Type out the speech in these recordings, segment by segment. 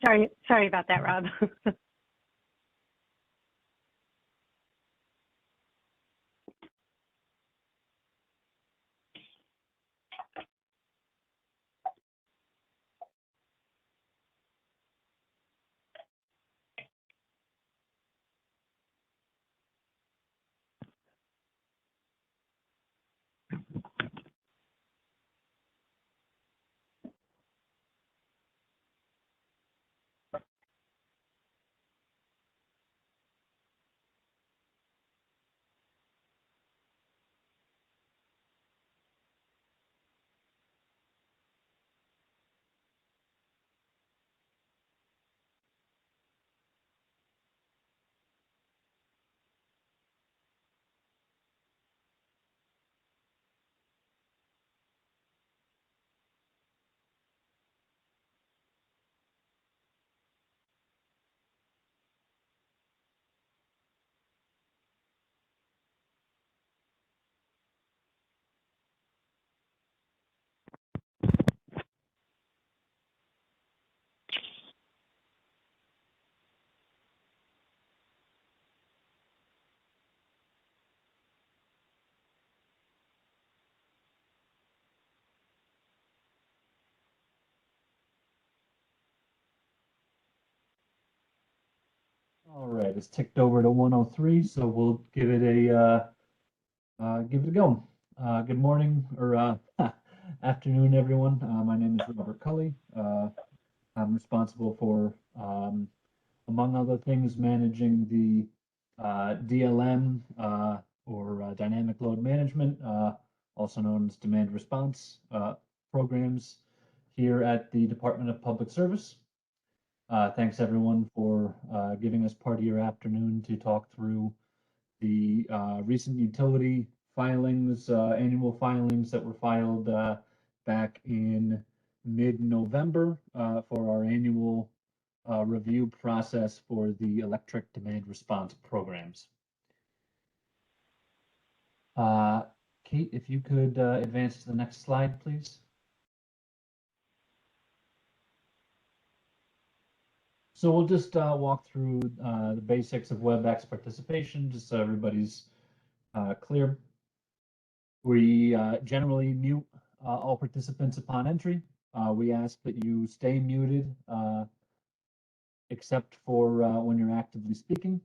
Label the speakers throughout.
Speaker 1: Sorry about that, Rob.
Speaker 2: All right, it's ticked over to 103, so we'll give it a go. Good morning or afternoon, everyone. My name is Robert Cully. I'm responsible for, among other things, managing the DLM or dynamic load management, also known as demand response programs here at the Department of Public Service. Thanks everyone for giving us part of your afternoon to talk through the recent utility filings, annual filings that were filed back in mid-November for our annual review process for the electric demand response programs. Kate, if you could advance to the next slide, please. So we'll just walk through the basics of WebEx participation, just so everybody's clear. We generally mute all participants upon entry. We ask that you stay muted except for when you're actively speaking.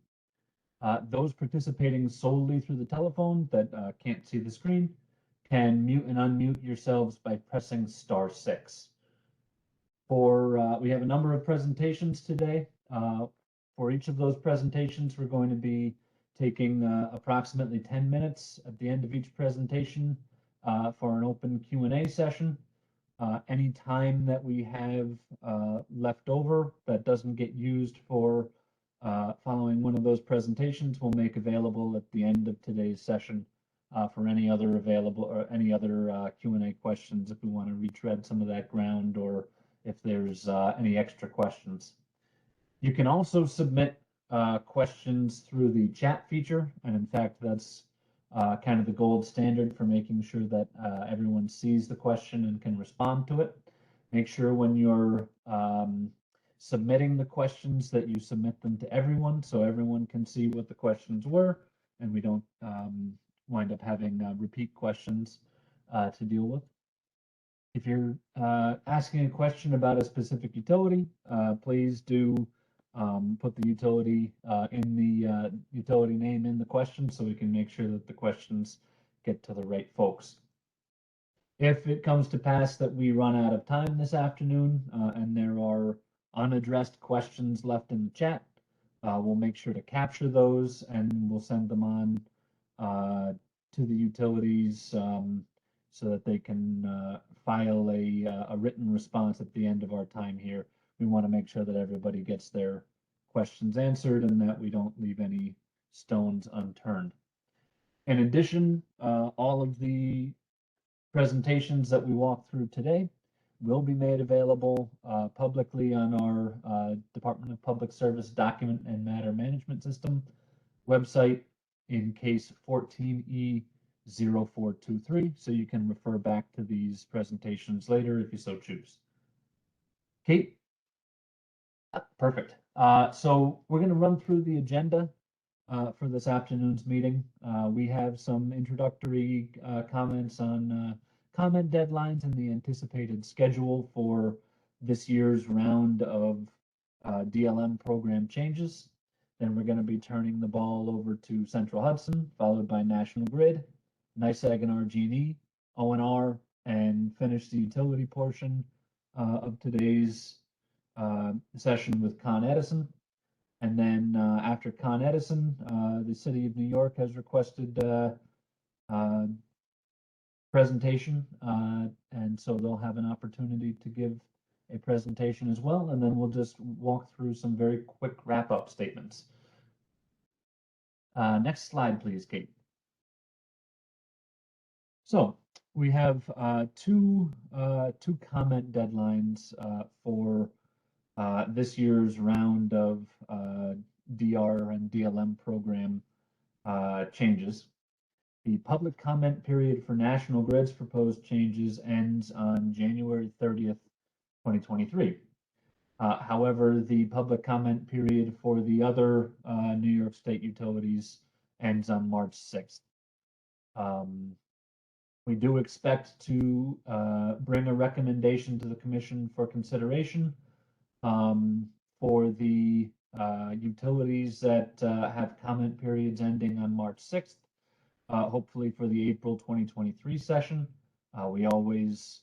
Speaker 2: Those participating solely through the telephone that can't see the screen can mute and unmute yourselves by pressing *6. We have a number of presentations today. For each of those presentations, we're going to be taking approximately 10 minutes at the end of each presentation for an open Q&A session. Any time that we have left over that doesn't get used for following one of those presentations, we'll make available at the end of today's session for any other Q&A questions if we want to retread some of that ground or if there's any extra questions. You can also submit questions through the chat feature, and in fact, that's kind of the gold standard for making sure that everyone sees the question and can respond to it. Make sure when you're submitting the questions that you submit them to everyone so everyone can see what the questions were and we don't wind up having repeat questions to deal with. If you're asking a question about a specific utility, please do put the utility in the utility name in the question so we can make sure that the questions get to the right folks. If it comes to pass that we run out of time this afternoon and there are unaddressed questions left in the chat, we'll make sure to capture those and we'll send them on to the utilities so that they can file a written response at the end of our time here. We want to make sure that everybody gets their questions answered and that we don't leave any stones unturned. In addition, all of the presentations that we walk through today will be made available publicly on our Department of Public Service Document and Matter Management System website in case 14E 0423, so you can refer back to these presentations later if you so choose. Kate? Perfect. So we're going to run through the agenda for this afternoon's meeting. We have some introductory comments on comment deadlines and the anticipated schedule for this year's round of DLM program changes. Then we're going to be turning the ball over to Central Hudson, followed by National Grid, NYSEG and RG&E, O&R, and finish the utility portion of today's session with Con Edison. And then after Con Edison, the City of New York has requested presentation, and so they'll have an opportunity to give a presentation as well, and then we'll just walk through some very quick wrap-up statements. Next slide, please, Kate. So we have two comment deadlines for this year's round of DR and DLM program changes. The public comment period for National Grid's proposed changes ends on January 30th, 2023. However, the public comment period for the other New York State utilities ends on March 6th. We do expect to bring a recommendation to the Commission for consideration for the utilities that have comment periods ending on March 6th, hopefully for the April 2023 session. We always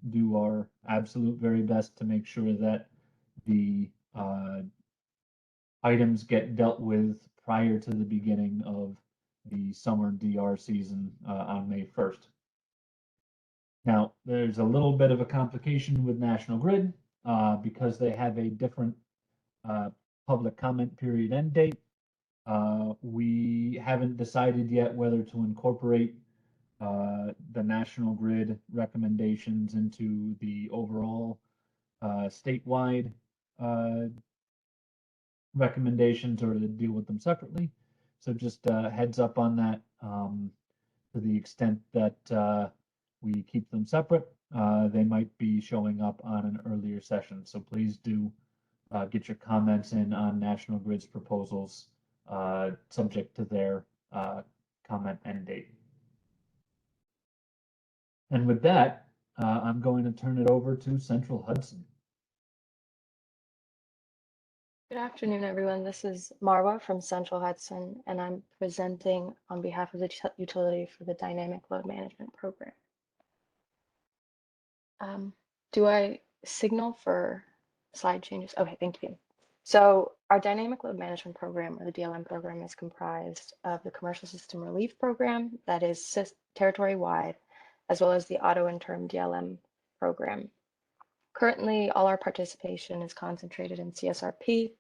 Speaker 2: do our absolute very best to make sure that the items get dealt with prior to the beginning of the summer DR season on May 1st. Now, there's a little bit of a complication with National Grid because they have a different public comment period end date. We haven't decided yet whether to incorporate the National Grid recommendations into the overall statewide recommendations or to deal with them separately. So just heads up on that to the extent that we keep them separate. They might be showing up on an earlier session. So please do get your comments in on National Grid's proposals subject to their comment end date. And with that, I'm going to turn it over to Central Hudson.
Speaker 1: Good afternoon, everyone. This is Marwa from Central Hudson, and I'm presenting on behalf of the utility for the Dynamic Load Management Program. Do I signal for slide changes? Okay, thank you. So our Dynamic Load Management Program, or the DLM program, is comprised of the Commercial System Relief Program that is territory-wide, as well as the Auto and Term DLM program. Currently, all our participation is concentrated in CSRP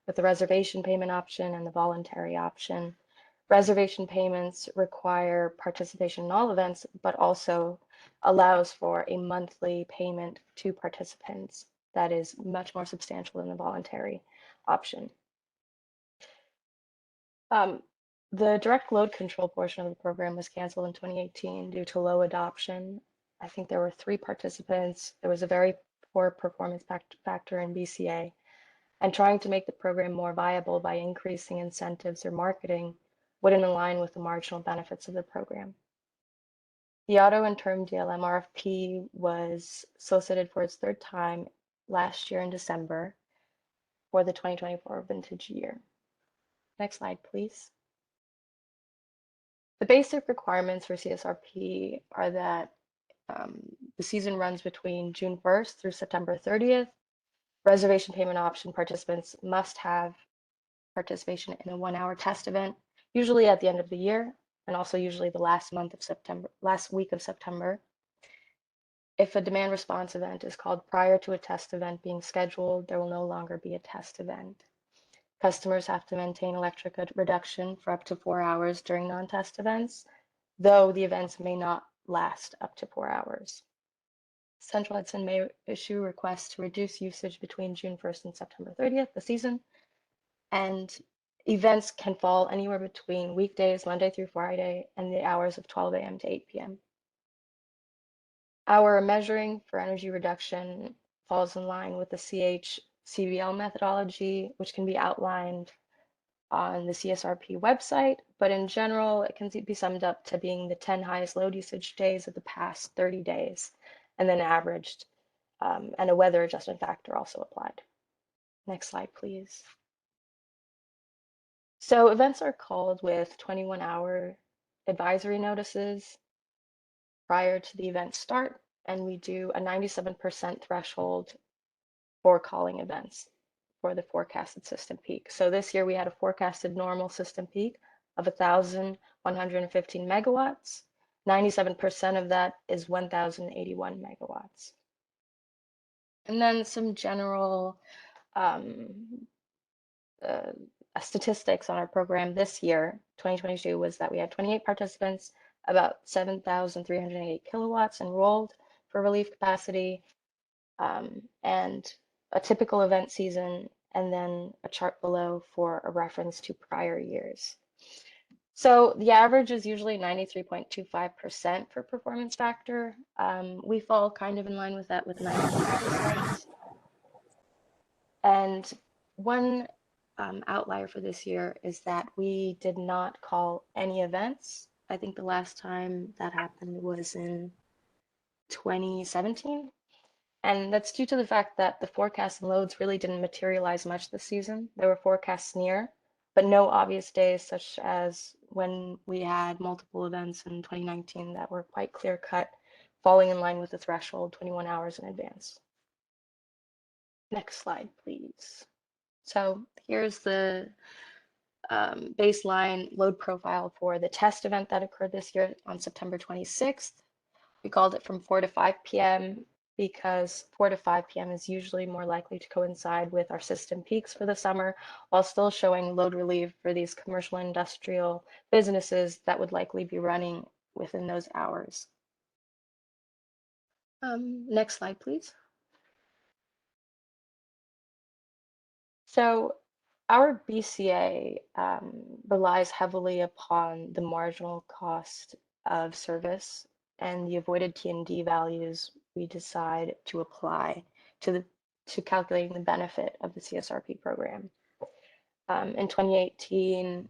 Speaker 1: with the reservation payment option and the voluntary option. Reservation payments require participation in all events, but also allows for a monthly payment to participants that is much more substantial than the voluntary option. The direct load control portion of the program was canceled in 2018 due to low adoption. I think there were 3 participants. There was a very poor performance factor in BCA, and trying to make the program more viable by increasing incentives or marketing wouldn't align with the marginal benefits of the program. The Auto and Term DLM RFP was solicited for its 3rd time last year in December for the 2024 vintage year. Next slide, please. The basic requirements for CSRP are that the season runs between June 1st through September 30th. Reservation payment option participants must have participation in a 1-hour test event, usually at the end of the year, and also usually the last week of September. If a demand response event is called prior to a test event being scheduled, there will no longer be a test event. Customers have to maintain electric reduction for up to 4 hours during non-test events, though the events may not last up to 4 hours. Central Hudson may issue requests to reduce usage between June 1st and September 30th, the season, and events can fall anywhere between weekdays, Monday through Friday, and the hours of 12 a.m. to 8 p.m. Our measuring for energy reduction falls in line with the CBL methodology, which can be outlined on the CSRP website, but in general, it can be summed up to being the 10 highest load usage days of the past 30 days, and then averaged, and a weather adjustment factor also applied. Next slide, please. So events are called with 21-hour advisory notices prior to the event start, and we do a 97% threshold for calling events for the forecasted system peak. So this year we had a forecasted normal system peak of 1,115 megawatts. 97% of that is 1,081 megawatts. And then some general statistics on our program this year, 2022, was that we had 28 participants, about 7,308 kilowatts enrolled for relief capacity, and a typical event season, and then a chart below for a reference to prior years. So the average is usually 93.25% for performance factor. We fall kind of in line with that with 92%. And one outlier for this year is that we did not call any events. I think the last time that happened was in 2017. And that's due to the fact that the forecast and loads really didn't materialize much this season. There were forecasts near, but no obvious days, such as when we had multiple events in 2019 that were quite clear cut, falling in line with the threshold 21 hours in advance. Next slide, please. So here's the baseline load profile for the test event that occurred this year on September 26th. We called it from 4 to 5 p.m. because 4 to 5 p.m. is usually more likely to coincide with our system peaks for the summer, while still showing load relief for these commercial and industrial businesses that would likely be running within those hours. Next slide, please. So our BCA relies heavily upon the marginal cost of service and the avoided T&D values we decide to apply to calculating the benefit of the CSRP program. In 2018,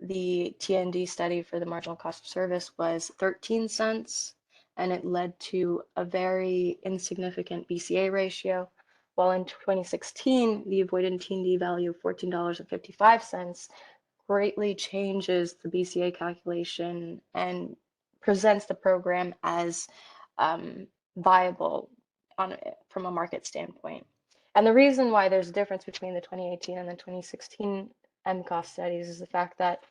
Speaker 1: the T&D study for the marginal cost of service was 13 cents, and it led to a very insignificant BCA ratio, while in 2016, the avoided T&D value of $14.55 greatly changes the BCA calculation and presents the program as viable from a market standpoint. And the reason why there's a difference between the 2018 and the 2016 MCOST studies is the fact that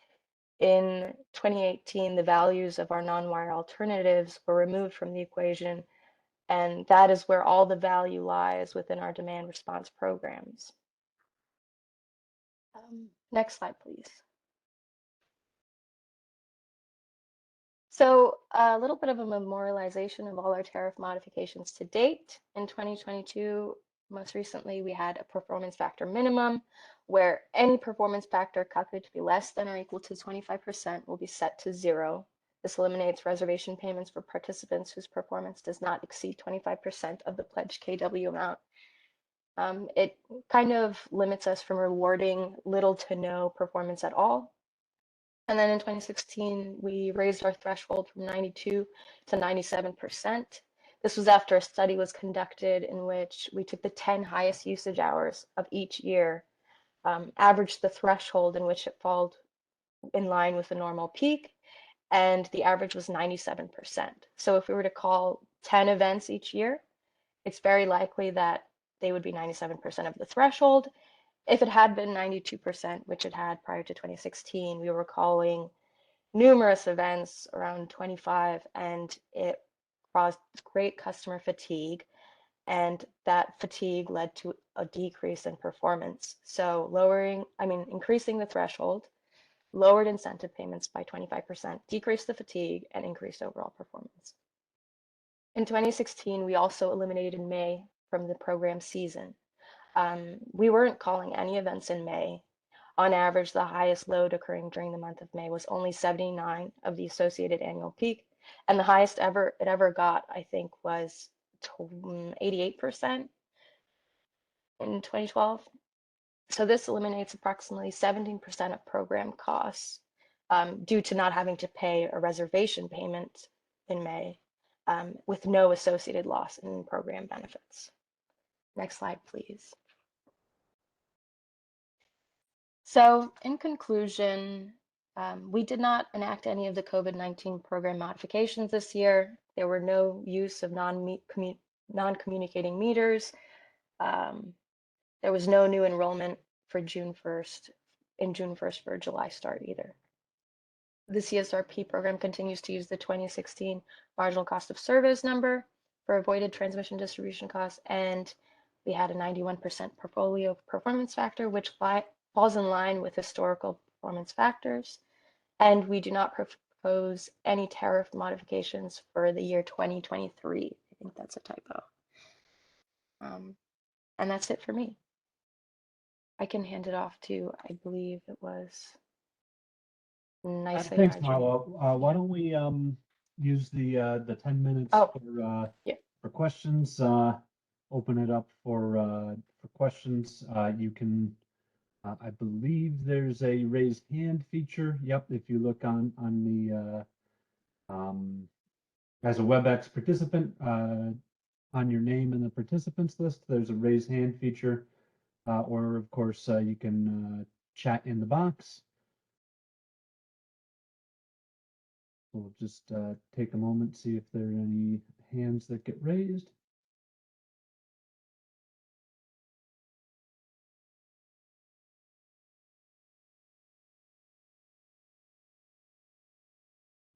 Speaker 1: in 2018, the values of our non-wire alternatives were removed from the equation, and that is where all the value lies within our demand response programs. Next slide, please. So a little bit of a memorialization of all our tariff modifications to date. In 2022, most recently, we had a performance factor minimum, where any performance factor calculated to be less than or equal to 25% will be set to 0. This eliminates reservation payments for participants whose performance does not exceed 25% of the pledged KW amount. It kind of limits us from rewarding little to no performance at all. And then in 2016, we raised our threshold from 92 to 97%. This was after a study was conducted in which we took the 10 highest usage hours of each year, averaged the threshold in which it fell in line with the normal peak, and the average was 97%. So if we were to call 10 events each year, it's very likely that they would be 97% of the threshold. If it had been 92%, which it had prior to 2016, we were calling numerous events, around 25, and it caused great customer fatigue, and that fatigue led to a decrease in performance. So increasing the threshold, lowered incentive payments by 25%, decreased the fatigue, and increased overall performance. In 2016, we also eliminated May from the program season. We weren't calling any events in May. On average, the highest load occurring during the month of May was only 79 of the associated annual peak, and the highest it ever got, I think, was 88%. in 2012. So this eliminates approximately 17% of program costs due to not having to pay a reservation payment in May with no associated loss in program benefits. Next slide, please. So in conclusion, we did not enact any of the COVID-19 program modifications this year. There were no use of non-communicating meters. There was no new enrollment for June 1st for July start either. The CSRP program continues to use the 2016 marginal cost of service number for avoided transmission distribution costs, and we had a 91% portfolio performance factor, which falls in line with historical performance factors. And we do not propose any tariff modifications for the year 2023. I think that's a typo. And that's it for me. I can hand it off to, I believe it was nicely
Speaker 2: Thanks,
Speaker 1: Arjun.
Speaker 2: Marlo. Why don't we use the 10 minutes for questions? Open it up for questions. You can, I believe there's a raised hand feature. Yep, if you look on the as a WebEx participant on your name in the participants list, there's a raised hand feature. Or of course, you can chat in the box. We'll just take a moment, see if there are any hands that get raised.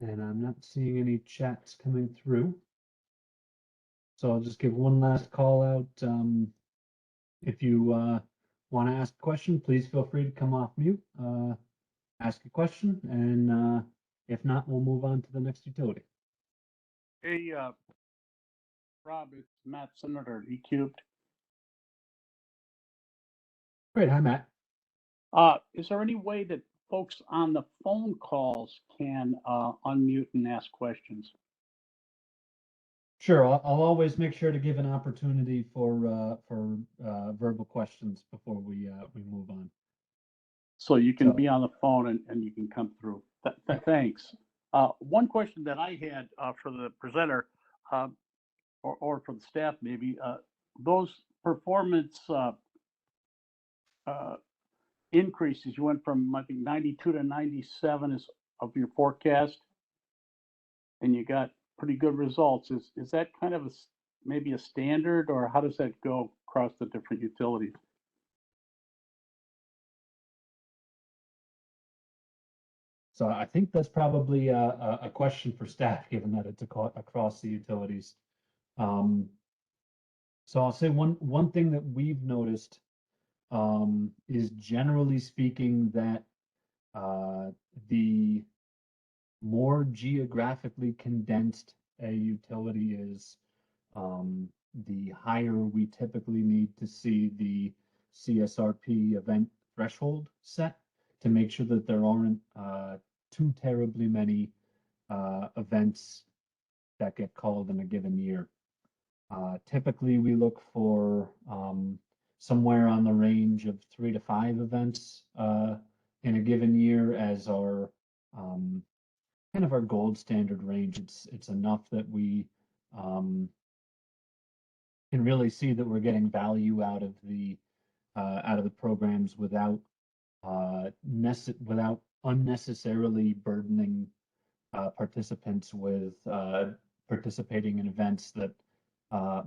Speaker 2: And I'm not seeing any chats coming through. So I'll just give one last call out. If you want to ask a question, please feel free to come off mute, ask a question, and if not, we'll move on to the next utility.
Speaker 3: Hey, Rob, it's Matt Senator, eCubed.
Speaker 2: Great, hi, Matt.
Speaker 3: Is there any way that folks on the phone calls can unmute and ask questions?
Speaker 2: Sure, I'll always make sure to give an opportunity for verbal questions before we move on.
Speaker 3: So you can be on the phone and you can come through. Thanks. One question that I had for the presenter or for the staff maybe, those performance increases, you went from I think 92 to 97 is of your forecast, and you got pretty good results. Is that kind of maybe a standard, or how does that go across the different utilities?
Speaker 2: So I think that's probably a question for staff, given that it's across the utilities. So I'll say one thing that we've noticed is, generally speaking, that the more geographically condensed a utility is, the higher we typically need to see the CSRP event threshold set to make sure that there aren't too terribly many events that get called in a given year. Typically, we look for somewhere on the range of 3 to 5 events in a given year as our kind of our gold standard range. It's enough that we can really see that we're getting value out of the programs without unnecessarily burdening participants with participating in events that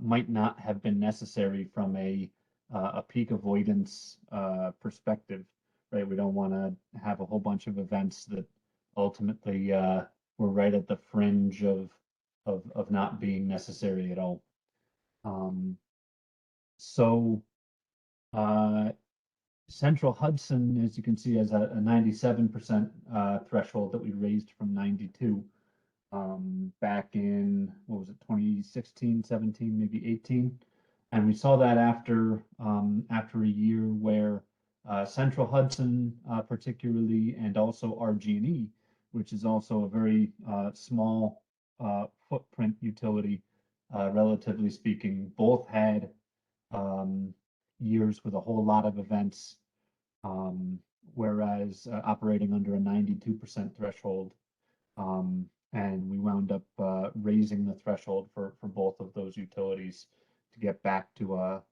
Speaker 2: might not have been necessary from a peak avoidance perspective, right? We don't want to have a whole bunch of events that ultimately were right at the fringe of not being necessary at all. Central Hudson, as you can see, has a 97% threshold that we raised from 92 back in, what was it, 2016, 17, maybe 18. And we saw that after a year where Central Hudson particularly, and also RG&E, which is also a very small footprint utility, relatively speaking, both had years with a whole lot of events, whereas operating under a 92% threshold. And we wound up raising the threshold for both of those utilities to get back to a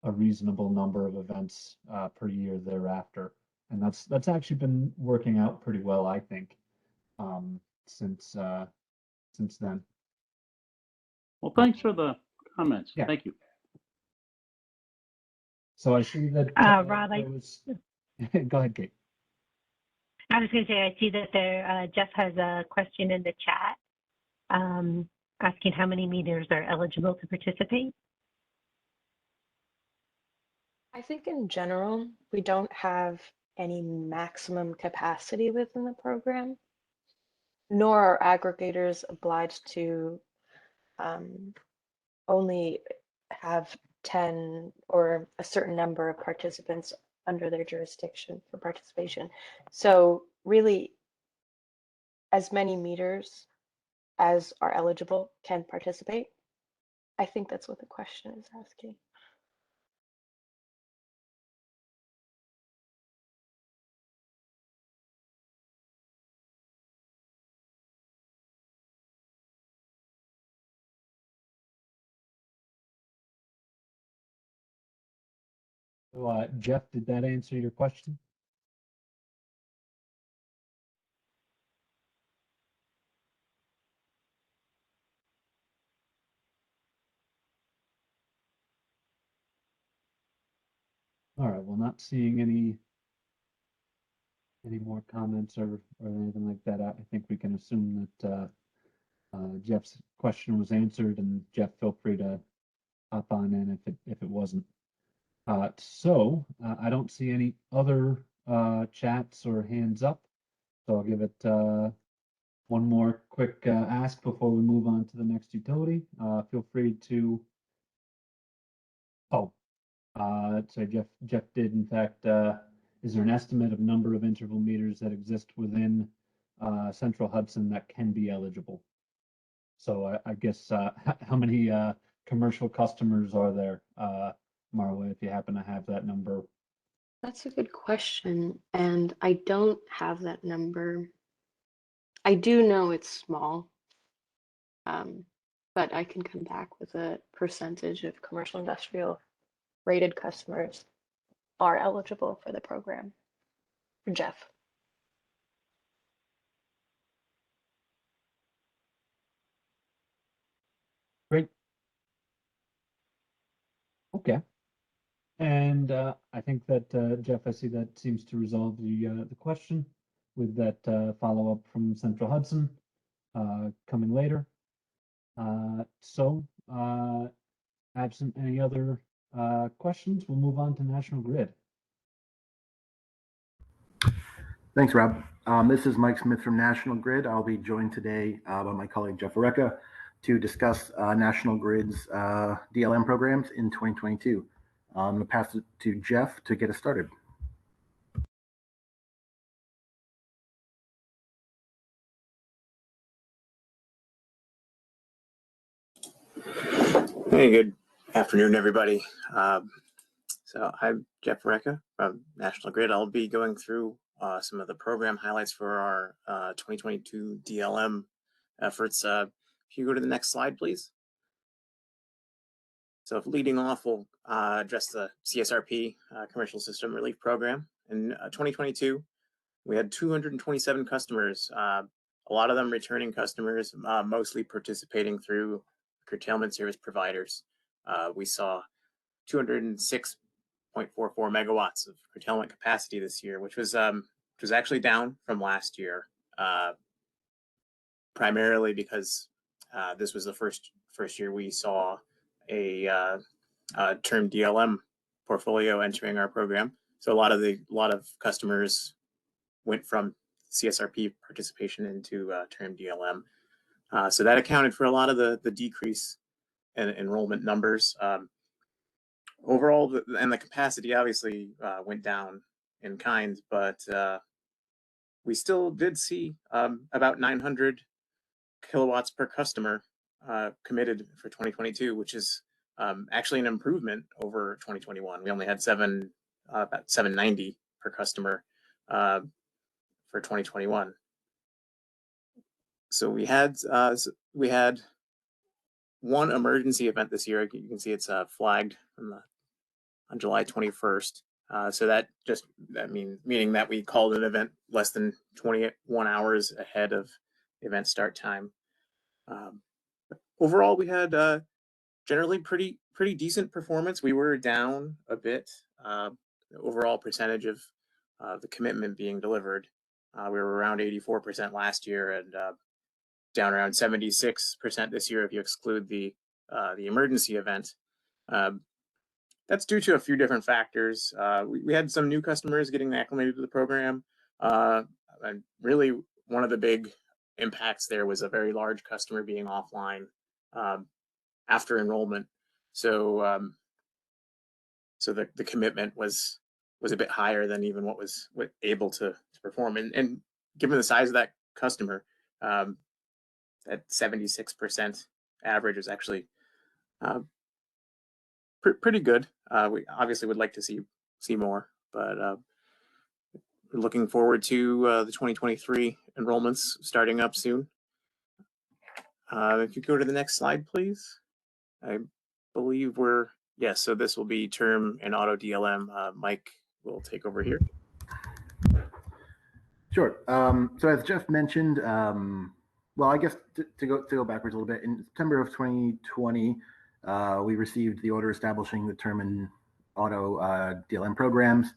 Speaker 2: reasonable number of events per year thereafter. And that's actually been working out pretty well, I think, since then.
Speaker 3: Well, thanks for the comments.
Speaker 2: Yeah.
Speaker 3: Thank you.
Speaker 2: So I see that
Speaker 4: Rob,
Speaker 2: Go ahead, Kate.
Speaker 4: I was going to say, I see that there, Jeff has a question in the chat asking how many meters are eligible to participate.
Speaker 1: I think in general, we don't have any maximum capacity within the program, nor are aggregators obliged to only have 10 or a certain number of participants under their jurisdiction for participation. So really, as many meters as are eligible can participate. I think that's what the question is asking.
Speaker 2: So, Jeff, did that answer your question? All right, well, not seeing any more comments or anything like that. I think we can assume that Jeff's question was answered, and Jeff, feel free to hop on in if it wasn't. So I don't see any other chats or hands up. So I'll give it one more quick ask before we move on to the next utility. Feel free to. Oh, so Jeff did in fact. Is there an estimate of number of interval meters that exist within Central Hudson that can be eligible? So I guess how many commercial customers are there, Marwa, if you happen to have that number?
Speaker 1: That's a good question, and I don't have that number. I do know it's small, but I can come back with a percentage of commercial industrial rated customers are eligible for the program. For Jeff.
Speaker 2: Great. Okay. And I think that Jeff, I see that seems to resolve the question with that follow-up from Central Hudson coming later. So absent any other questions, we'll move on to National Grid.
Speaker 5: Thanks, Rob. This is Mike Smith from National Grid. I'll be joined today by my colleague Jeff Oreca to discuss National Grid's DLM programs in 2022. I'm going to pass it to Jeff to get us started.
Speaker 6: Hey, good afternoon, everybody. So I'm Jeff Oreca from National Grid. I'll be going through some of the program highlights for our 2022 DLM efforts. If you go to the next slide, please. So if leading off, we'll address the CSRP Commercial System Relief Program. In 2022, we had 227 customers, a lot of them returning customers, mostly participating through curtailment service providers. We saw 206.44 megawatts of curtailment capacity this year, which was actually down from last year, primarily because this was the first year we saw a term DLM portfolio entering our program. So a lot of customers went from CSRP participation into term DLM. So that accounted for a lot of the decrease in enrollment numbers. Overall, the capacity obviously went down in kind, but we still did see about 900 kilowatts per customer committed for 2022, which is actually an improvement over 2021. We only had about 790 per customer for 2021. So we had one emergency event this year. You can see it's flagged on July 21st. So that meaning that we called an event less than 21 hours ahead of event start time. Overall, we had generally pretty decent performance. We were down a bit. The overall percentage of the commitment being delivered, we were around 84% last year, and down around 76% this year if you exclude the emergency event. That's due to a few different factors. We had some new customers getting acclimated to the program, and really one of the big impacts there was a very large customer being offline after enrollment. So the commitment was a bit higher than even what was able to perform. And given the size of that customer, at 76% average is actually pretty good. We obviously would like to see more, but we're looking forward to the 2023 enrollments starting up soon. If you go to the next slide, please. I believe yes, so this will be term and auto DLM. Mike will take over here.
Speaker 5: Sure. So as Jeff mentioned, well, I guess to go backwards a little bit, in September of 2020, we received the order establishing the term and auto DLM programs.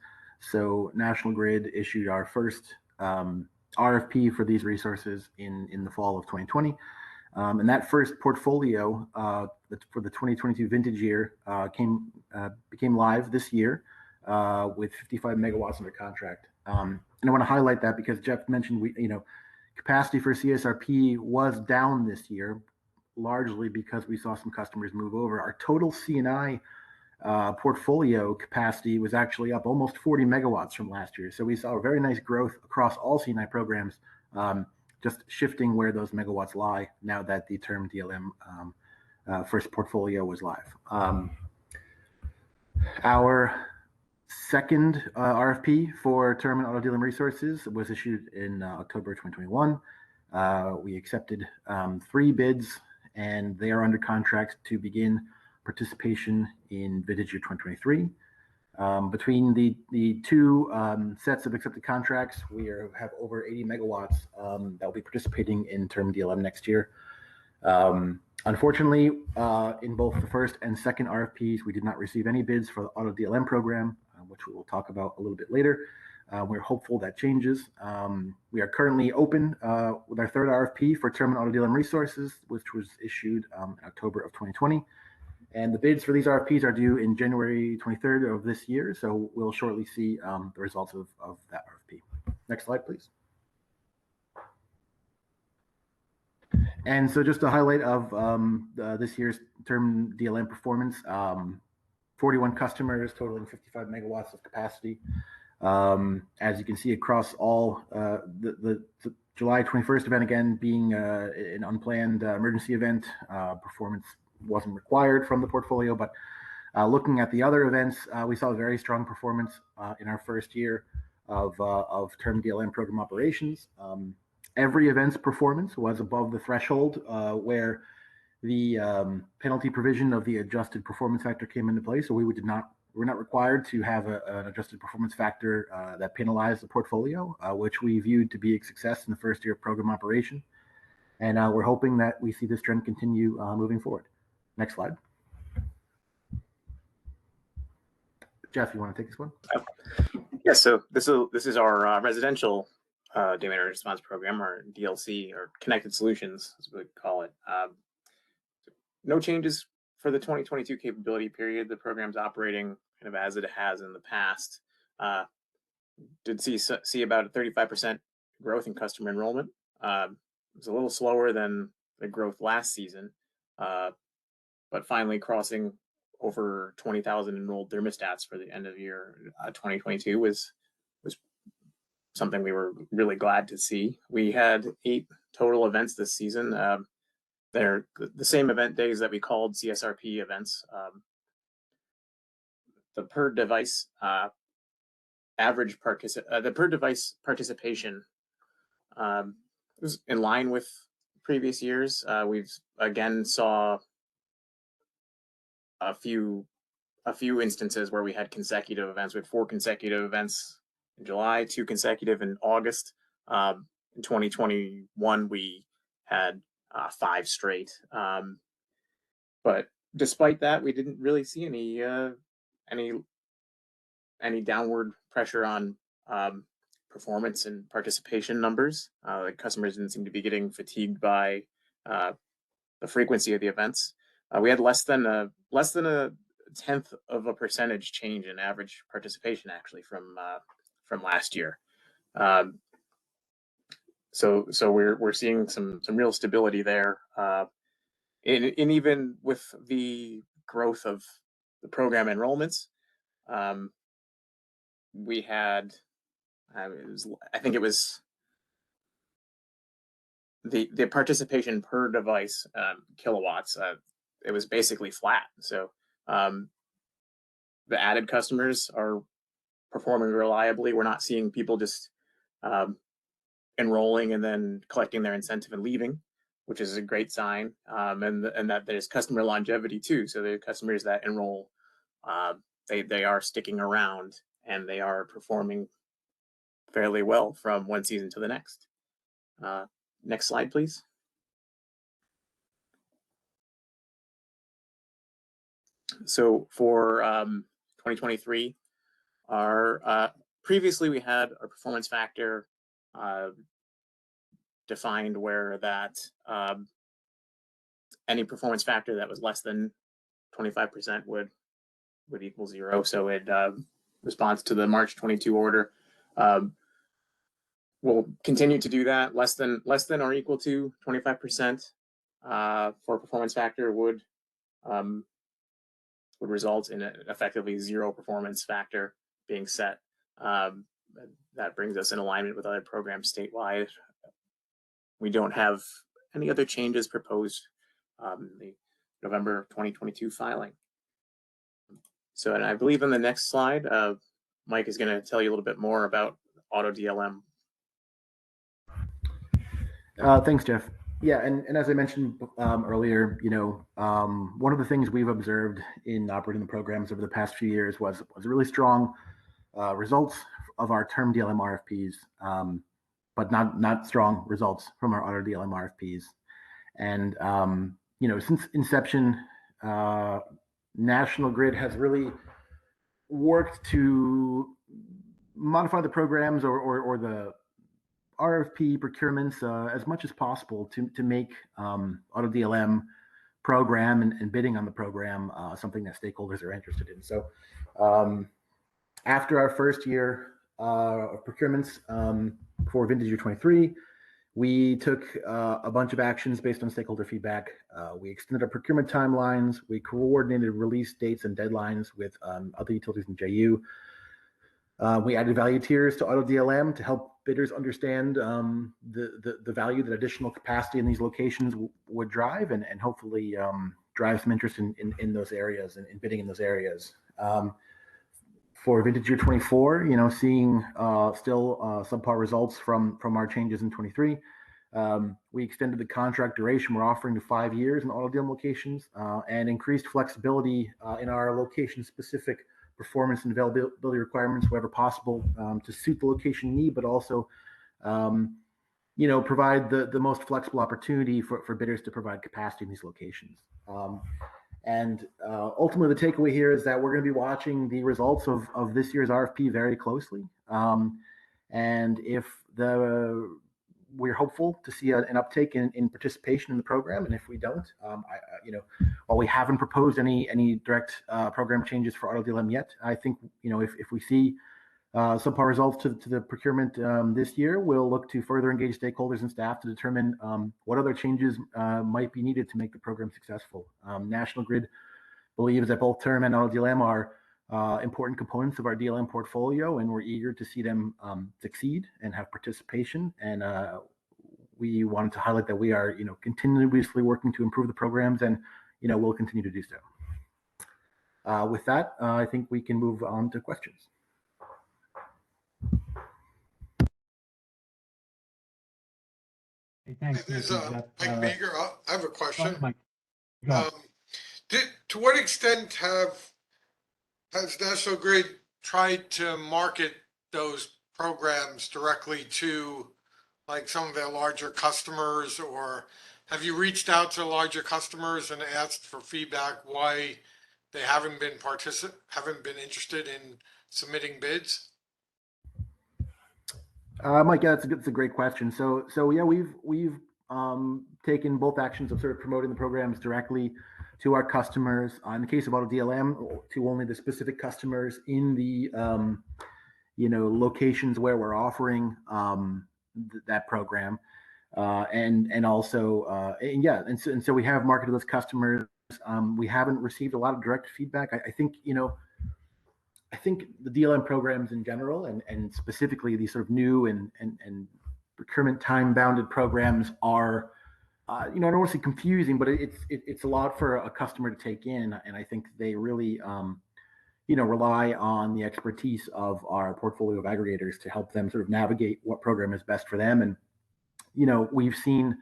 Speaker 5: So National Grid issued our first RFP for these resources in the fall of 2020. And that first portfolio for the 2022 vintage year became live this year with 55 megawatts under contract. And I want to highlight that because Jeff mentioned capacity for CSRP was down this year, largely because we saw some customers move over. Our total C&I portfolio capacity was actually up almost 40 megawatts from last year. So we saw a very nice growth across all C&I programs, just shifting where those megawatts lie now that the term DLM first portfolio was live. Our second RFP for term and auto DLM resources was issued in October 2021. We accepted 3 bids, and they are under contract to begin participation in vintage year 2023. Between the two sets of accepted contracts, we have over 80 megawatts that will be participating in term DLM next year. Unfortunately, in both the first and second RFPs, we did not receive any bids for the auto DLM program, which we will talk about a little bit later. We're hopeful that changes. We are currently open with our third RFP for term and auto DLM resources, which was issued in October of 2020. And the bids for these RFPs are due in January 23rd of this year. So we'll shortly see the results of that RFP. Next slide, please. And so just a highlight of this year's term DLM performance, 41 customers totaling 55 megawatts of capacity. As you can see across all the July 21st event, again, being an unplanned emergency event, performance wasn't required from the portfolio, but looking at the other events, we saw a very strong performance in our first year of term DLM program operations. Every event's performance was above the threshold where the penalty provision of the adjusted performance factor came into play. So we're not required to have an adjusted performance factor that penalized the portfolio, which we viewed to be a success in the first year of program operation. And we're hoping that we see this trend continue moving forward. Next slide. Jeff, you want to take this one?
Speaker 6: Yeah, so this is our residential demand response program, or DLC, or Connected Solutions, as we would call it. No changes for the 2022 capability period. The program's operating kind of as it has in the past. Did see about a 35% growth in customer enrollment. It was a little slower than the growth last season, but finally crossing over 20,000 enrolled thermostats for the end of year 2022 was something we were really glad to see. We had 8 total events this season. they're the same event days that we called CSRP events. The per device the per device participation was in line with previous years. We've again saw a few instances where we had consecutive events. We had 4 consecutive events in July, 2 consecutive in August. In 2021, we had 5 straight. But despite that, we didn't really see any downward pressure on performance and participation numbers. The customers didn't seem to be getting fatigued by the frequency of the events. We had less than a 1/10 of a percentage change in average participation, actually, from last year. So we're seeing some real stability there. And even with the growth of the program enrollments, we had, I think it was the participation per device kilowatts. It was basically flat. So the added customers are performing reliably. We're not seeing people just enrolling and then collecting their incentive and leaving, which is a great sign. And that there's customer longevity too. So the customers that enroll, they are sticking around and they are performing fairly well from one season to the next. Next slide, please. So for 2023, previously we had our performance factor defined where that any performance factor that was less than 25% would equal 0. So it response to the March 22 order, we'll continue to do that. Less than or equal to 25% for performance factor would result in effectively 0 performance factor being set. That brings us in alignment with other programs statewide. We don't have any other changes proposed in the November 2022 filing. So, and I believe in the next slide, Mike is going to tell you a little bit more about auto DLM.
Speaker 5: Thanks, Jeff. Yeah, and as I mentioned earlier, one of the things we've observed in operating the programs over the past few years was really strong results of our term DLM RFPs, but not strong results from our auto DLM RFPs. And since inception, National Grid has really worked to modify the programs or the RFP procurements as much as possible to make auto DLM program and bidding on the program something that stakeholders are interested in. So after our first year of procurements for vintage year 23, we took a bunch of actions based on stakeholder feedback. We extended our procurement timelines. We coordinated release dates and deadlines with other utilities in JU. We added value tiers to auto DLM to help bidders understand the value that additional capacity in these locations would drive, and hopefully drive some interest in those areas and in bidding in those areas. For vintage year 24, seeing still subpar results from our changes in 23. We extended the contract duration we're offering to 5 years in auto DLM locations and increased flexibility in our location-specific performance and availability requirements wherever possible to suit the location need, but also, provide the most flexible opportunity for bidders to provide capacity in these locations. And ultimately, the takeaway here is that we're going to be watching the results of this year's RFP very closely. And if we're hopeful to see an uptake in participation in the program, and if we don't, while we haven't proposed any direct program changes for auto DLM yet, I think if we see subpar results to the procurement this year, we'll look to further engage stakeholders and staff to determine what other changes might be needed to make the program successful. National Grid believes that both term and auto DLM are important components of our DLM portfolio, and we're eager to see them succeed and have participation. And we wanted to highlight that we are, continuously working to improve the programs, and, we'll continue to do so. With that, I think we can move on to questions.
Speaker 2: Hey, thanks.
Speaker 7: This is
Speaker 2: Jeff.
Speaker 7: Mike Meager. I have a question.
Speaker 2: Mike, go.
Speaker 7: To what extent has National Grid tried to market those programs directly to like some of their larger customers, or have you reached out to larger customers and asked for feedback why they haven't been interested in submitting bids?
Speaker 5: Mike, yeah, that's a great question. So yeah, we've taken both actions of sort of promoting the programs directly to our customers. In the case of Auto DLM, to only the specific customers in the locations where we're offering that program, and also and so we have marketed those customers. We haven't received a lot of direct feedback. I think the DLM programs in general, and specifically these sort of new and procurement time-bounded programs are, I don't want to say confusing, but it's a lot for a customer to take in, and I think they really, rely on the expertise of our portfolio of aggregators to help them sort of navigate what program is best for them. And we've seen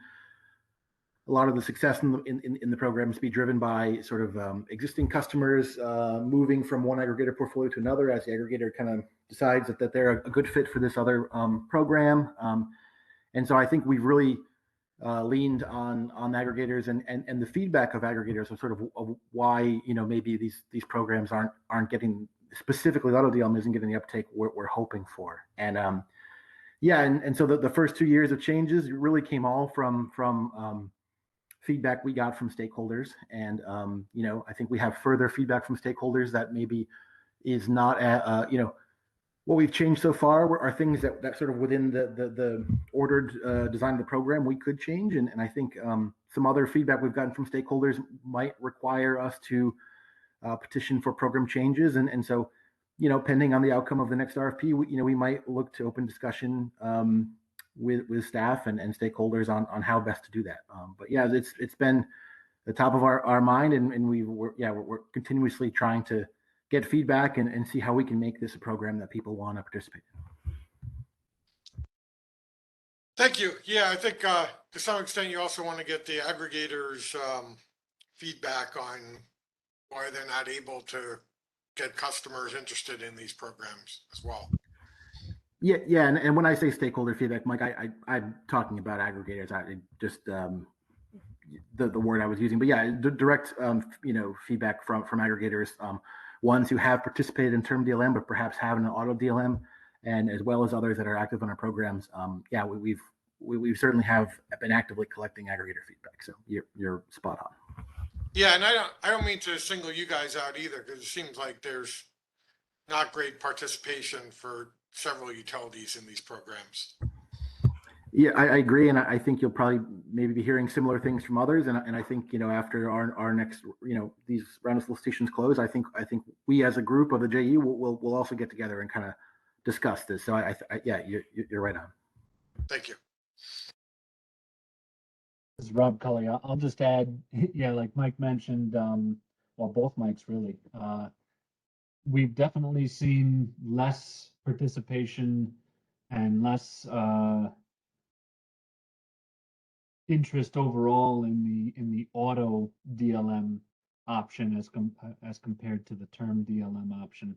Speaker 5: a lot of the success in the programs be driven by sort of existing customers moving from one aggregator portfolio to another as the aggregator kind of decides that they're a good fit for this other program. And so I think we've really leaned on aggregators and the feedback of aggregators of why maybe these programs aren't getting, specifically Auto DLM isn't getting the uptake we're hoping for. And and so the first 2 years of changes really came all from feedback we got from stakeholders, and I think we have further feedback from stakeholders that maybe is not what we've changed so far are things that sort of within the ordered design of the program we could change, and I think some other feedback we've gotten from stakeholders might require us to petition for program changes, and so pending on the outcome of the next RFP, we might look to open discussion with staff and stakeholders on how best to do that. But yeah, it's been the top of our mind, and we're continuously trying to get feedback and see how we can make this a program that people want to participate in.
Speaker 7: Thank you. Yeah, I think to some extent you also want to get the aggregators' feedback on why they're not able to get customers interested in these programs as well.
Speaker 5: Yeah, and when I say stakeholder feedback, Mike, I'm talking about aggregators. I just the word I was using, but yeah, direct feedback from aggregators, ones who have participated in term DLM but perhaps haven't in Auto DLM, and as well as others that are active in our programs. We've certainly have been actively collecting aggregator feedback. So you're spot on.
Speaker 7: Yeah, and I don't mean to single you guys out either, because it seems like there's not great participation for several utilities in these programs.
Speaker 5: Yeah, I agree, and I think you'll probably maybe be hearing similar things from others. And I think after our next these round of solicitations close, I think we as a group of the JE will also get together and kind of discuss this. So yeah, you're right on.
Speaker 7: Thank you.
Speaker 2: This is Rob Cully. I'll just add, yeah, like Mike mentioned, well, both Mikes really. We've definitely seen less participation and less interest overall in the auto DLM option as compared to the term DLM option.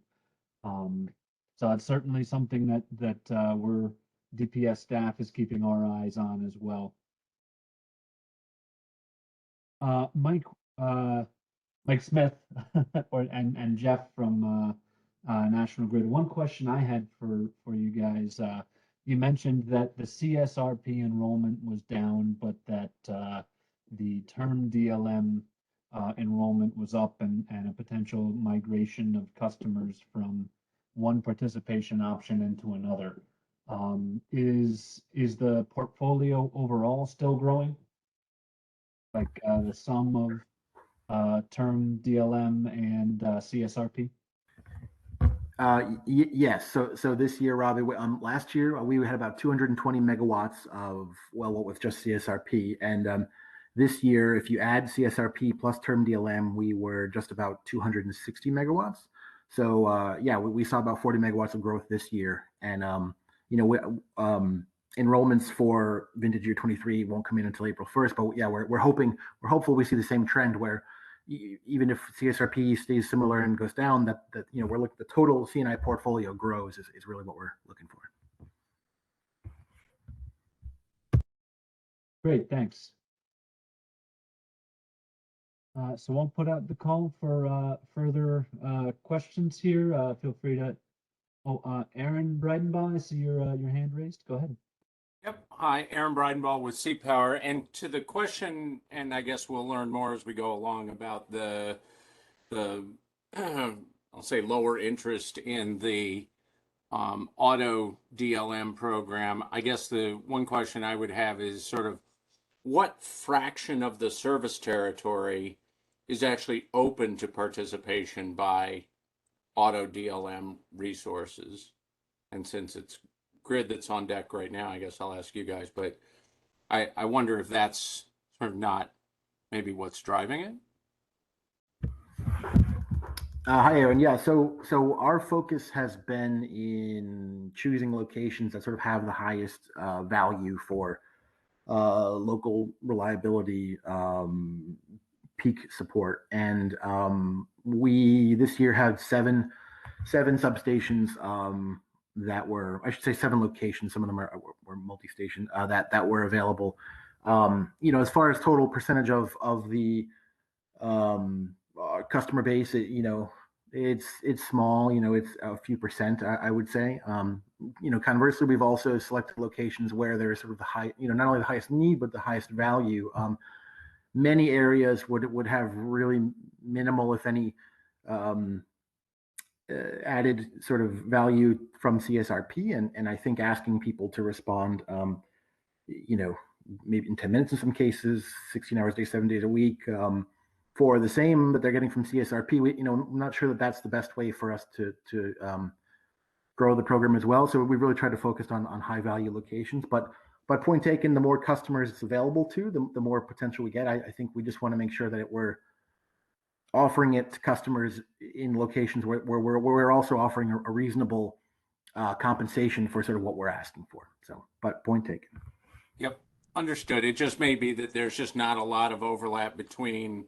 Speaker 2: So it's certainly something that we're DPS staff is keeping our eyes on as well. Mike Smith and Jeff from National Grid. One question I had for you guys. You mentioned that the CSRP enrollment was down, but that the term DLM enrollment was up, and a potential migration of customers from one participation option into another. Is the portfolio overall still growing? Like the sum of term DLM and CSRP?
Speaker 5: Yes. So this year, Robbie, last year we had about 220 megawatts of, well, what was just CSRP. And this year, if you add CSRP plus term DLM, we were just about 260 megawatts. So yeah, we saw about 40 megawatts of growth this year. And, enrollments for vintage year 23 won't come in until April 1st. But yeah, we're hopeful we see the same trend where even if CSRP stays similar and goes down, that we're looking, the total C&I portfolio grows is really what we're looking for.
Speaker 2: Great, thanks. So we'll put out the call for further questions here. Feel free to. Aaron Breidenbaugh, I see your hand raised. Go ahead.
Speaker 8: Yep. Hi, Aaron Breidenbaugh with C-Power. And to the question, and I guess we'll learn more as we go along about the I'll say lower interest in the auto DLM program. I guess the one question I would have is sort of what fraction of the service territory is actually open to participation by auto DLM resources? And since it's grid that's on deck right now, I guess I'll ask you guys, but I wonder if that's sort of not maybe what's driving it.
Speaker 5: Hi, Aaron. Yeah, so our focus has been in choosing locations that sort of have the highest value for local reliability, peak support, and we this year had seven substations that were, I should say, 7 locations. Some of them were multi-station that were available. As far as total percentage of the customer base, it's small. It's a few percent, I would say. Conversely, we've also selected locations where there's sort of the high, not only the highest need but the highest value. Many areas would have really minimal, if any, added sort of value from CSRP, and I think asking people to respond, maybe in 10 minutes in some cases, 16 hours a day, 7 days a week, for the same that they're getting from CSRP. I'm not sure that that's the best way for us to grow the program as well. So we really try to focus on high value locations. But point taken, the more customers it's available to, the more potential we get. I think we just want to make sure that we're offering it to customers in locations where we're also offering a reasonable compensation for sort of what we're asking for. So, but point taken.
Speaker 8: Yep, understood. It just may be that there's just not a lot of overlap between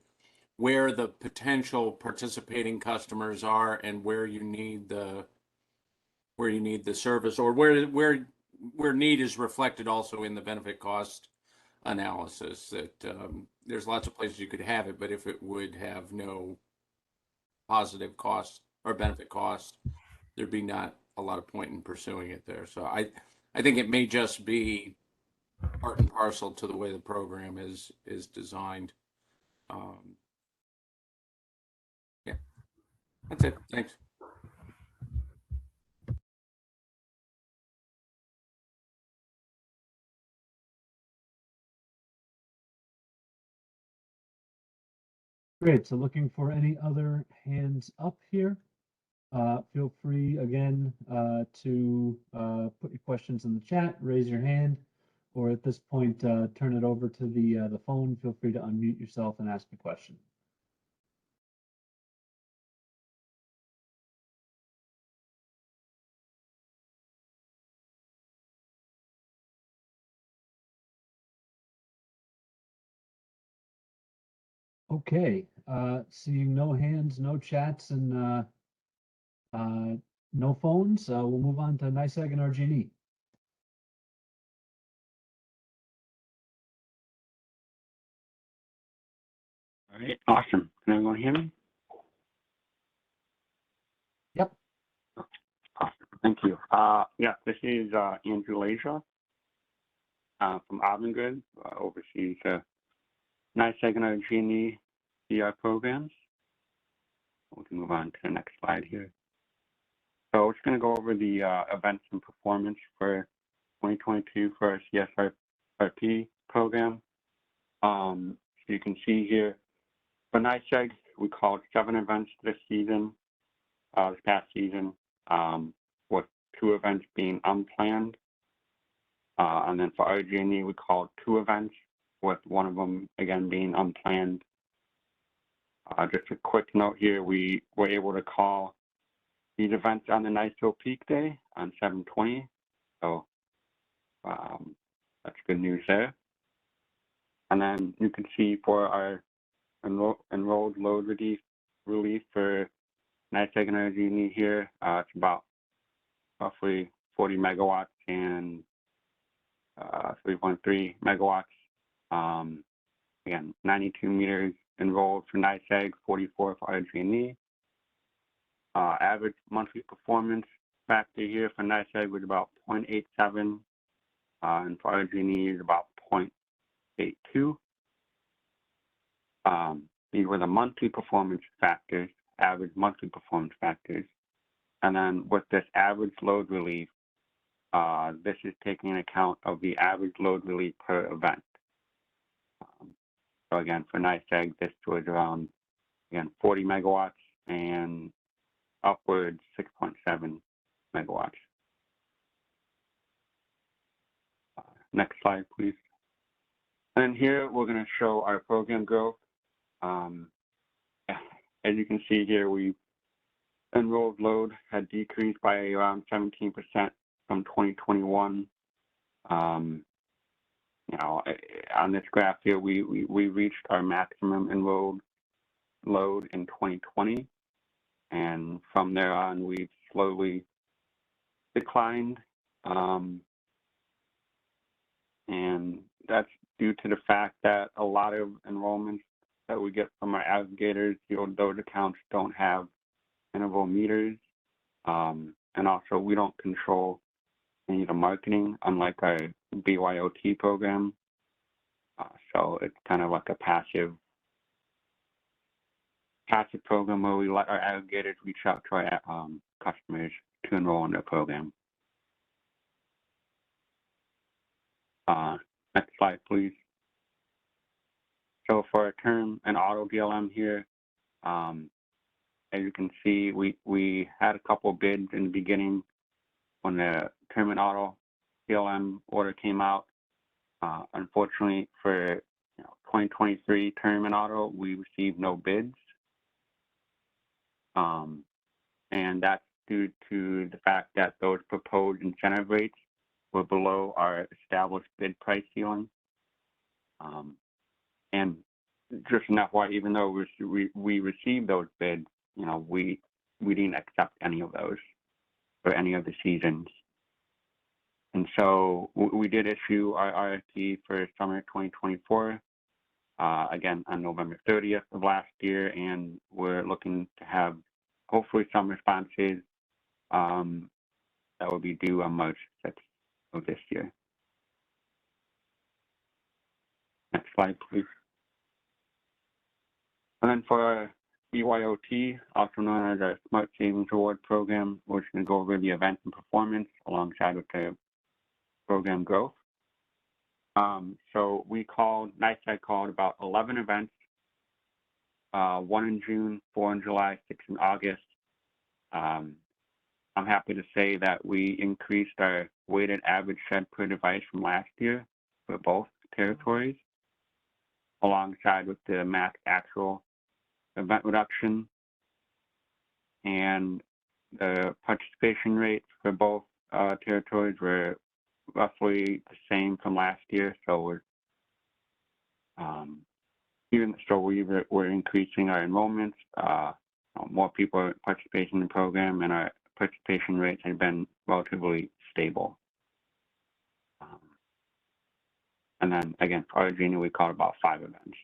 Speaker 8: where the potential participating customers are and where you need the service, or where need is reflected also in the benefit cost analysis. That there's lots of places you could have it, but if it would have no positive cost or benefit cost, there'd be not a lot of point in pursuing it there. So I think it may just be part and parcel to the way the program is designed. Yeah, that's it. Thanks.
Speaker 2: Great. So looking for any other hands up here. Feel free again to put your questions in the chat, raise your hand, or at this point turn it over to the phone. Feel free to unmute yourself and ask a question. Okay, seeing no hands, no chats, and no phones, we'll move on to NYSEG and RG&E.
Speaker 9: All right, awesome. Can everyone hear me?
Speaker 2: Yep.
Speaker 9: Awesome, thank you. Yeah, this is Andrew Leisure from Avangrid, oversees NYSEG and RG&E CI programs. We can move on to the next slide here. So we're just going to go over the events and performance for 2022 for our CSRP program. So you can see here, for NYSEG, we called 7 events this season, this past season. with 2 events being unplanned. And then for RG&E, we called 2 events, with one of them, again, being unplanned. Just a quick note here, we were able to call these events on the NISO peak day on 7/20. So that's good news there. And then you can see for our enrolled load relief for NISEG and RG&E here, it's about roughly 40 megawatts and 3.3 megawatts. Again, 92 meters enrolled for NISEG, 44 for RG&E. Average monthly performance factor here for NISEG was about 0.87, and for RG&E is about 0.82. These were the monthly performance factors, average monthly performance factors. And then with this average load relief, this is taking into account of the average load relief per event. So again, for NISEG, this was around, again, 40 megawatts and upwards 6.7 megawatts. Next slide, please. And here we're going to show our program growth. As you can see here, we enrolled load had decreased by around 17% from 2021. You know, on this graph here, we reached our maximum enrolled load in 2020, and from there on, we've slowly declined, and that's due to the fact that a lot of enrollments that we get from our aggregators, those accounts don't have interval meters, and also we don't control any of the marketing, unlike our BYOT program. So it's kind of like a passive program where we let our aggregators reach out to our customers to enroll in their program. Next slide, please. So for our term and auto DLM here, as you can see, we had a couple of bids in the beginning when the term and auto DLM order came out. Unfortunately, for 2023 term and auto, we received no bids. And that's due to the fact that those proposed incentive rates were below our established bid price ceiling. And just enough why, even though we received those bids, we didn't accept any of those for any of the seasons. And so we did issue our RFP for summer 2024, again, on November 30th of last year, and we're looking to have hopefully some responses that will be due on March 6th of this year. Next slide, please. And then for our BYOT, also known as our Smart Savings Award Program, we're just going to go over the event and performance alongside with the program growth. So NISEG called about 11 events, 1 in June, 4 in July, 6 in August. I'm happy to say that we increased our weighted average shed per device from last year for both territories, alongside with the max actual event reduction, and the participation rates for both territories were roughly the same from last year. So we're increasing our enrollments, more people are participating in the program, and our participation rates have been relatively stable. And then again, for RG&E, we called about 5 events.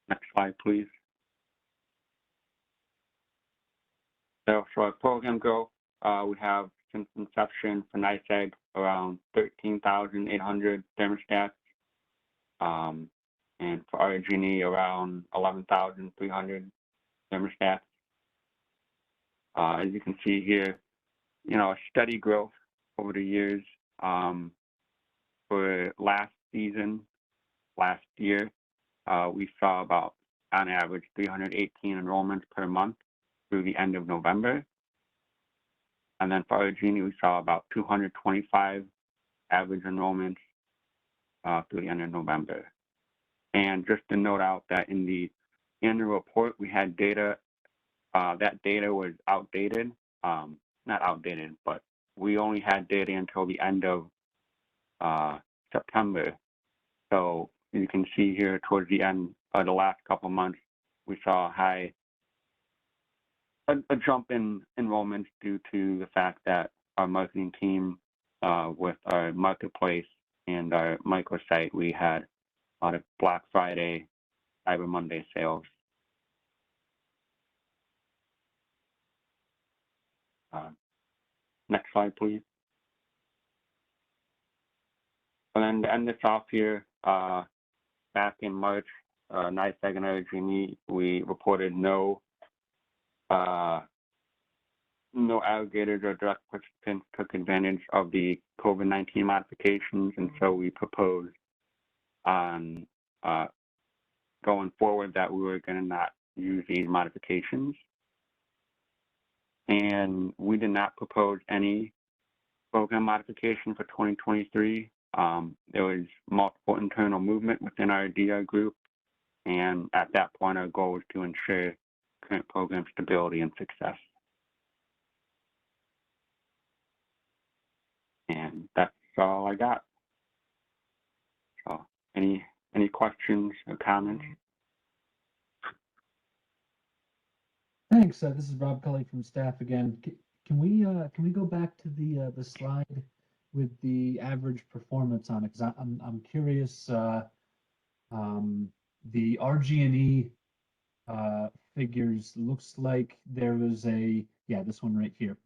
Speaker 9: Next slide, please. So for our program growth, we have since inception for NISEG around 13,800 thermostats, and for RG&E around 11,300 thermostats. As you can see here, a steady growth over the years. For last year, we saw about on average 318 enrollments per month through the end of November. And then for our Genie, we saw about 225 average enrollments through the end of November. And just to note out that in the annual report, we had data, that data was outdated, not outdated, but we only had data until the end of September. So you can see here towards the end of the last couple months, we saw a jump in enrollments due to the fact that our marketing team with our marketplace and our microsite, we had a lot of Black Friday, Cyber Monday sales. Next slide, please. And then to end this off here, back in March, NYSEG and our Genie, we reported no aggregators or direct participants took advantage of the COVID-19 modifications, and so we proposed on going forward that we were going to not use these modifications. And we did not propose any program modification for 2023. There was multiple internal movement within our DR group, and at that point, our goal was to ensure current program stability and success. And that's all I got. So, any questions or comments?
Speaker 2: Thanks. This is Rob Cully from staff again. Can we go back to the slide with the average performance on it? Because I'm curious. The RG&E figures looks like there was this one right here.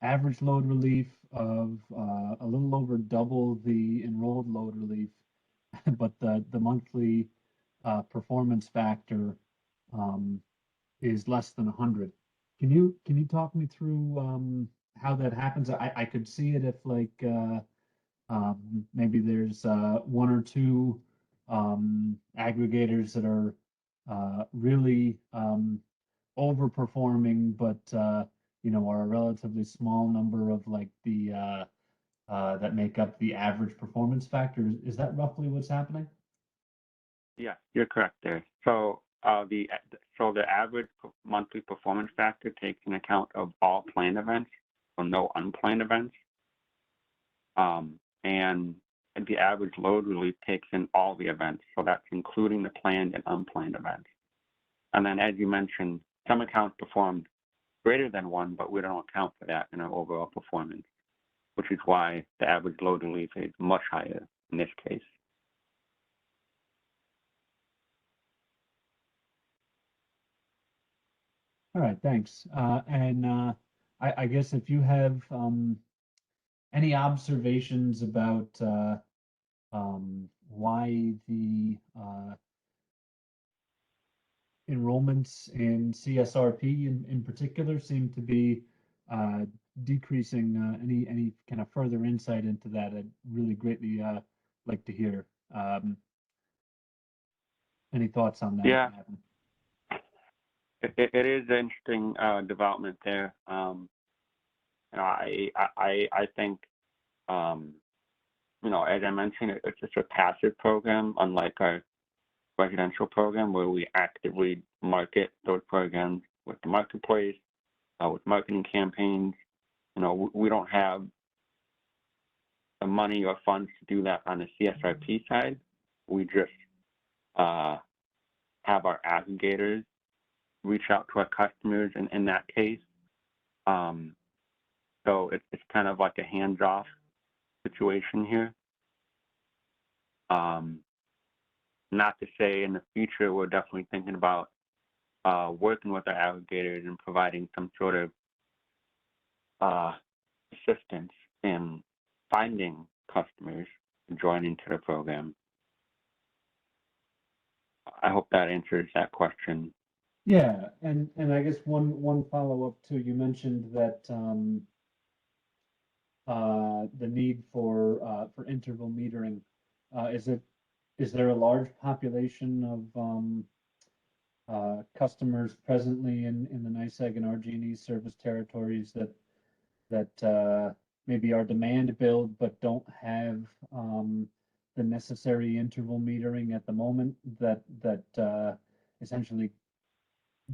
Speaker 2: Average load relief of a little over double the enrolled load relief, but the monthly performance factor is less than 100. Can you talk me through how that happens? I could see it if like maybe there's one or two aggregators that are really overperforming, but you know, are a relatively small number of like the that make up the average performance factor. Is that roughly what's happening?
Speaker 9: Yeah, you're correct there. So the average monthly performance factor takes into account of all planned events, so no unplanned events. And the average load relief takes in all the events, so that's including the planned and unplanned events. And then, as you mentioned, some accounts performed greater than one, but we don't account for that in our overall performance, which is why the average load relief is much higher in this case.
Speaker 2: All right, thanks. I guess if you have any observations about why the enrollments in CSRP in particular seem to be decreasing, any kind of further insight into that, I'd really greatly like to hear. Any thoughts on that?
Speaker 9: Yeah. It is an interesting development there. You know, I think, you know, as I mentioned, it's just a passive program, unlike our residential program where we actively market those programs with the marketplace, with marketing campaigns. You know, we don't have the money or funds to do that on the CSRP side. We just have our aggregators reach out to our customers in that case. So it's kind of like a hands-off situation here. Not to say in the future, we're definitely thinking about working with our aggregators and providing some sort of assistance in finding customers to join into the program. I hope that answers that question.
Speaker 2: Yeah, and I guess one follow-up too. You mentioned that the need for interval metering. Is is there a large population of customers presently in the NYSEG and RG&E service territories that maybe are demand billed but don't have the necessary interval metering at the moment, that essentially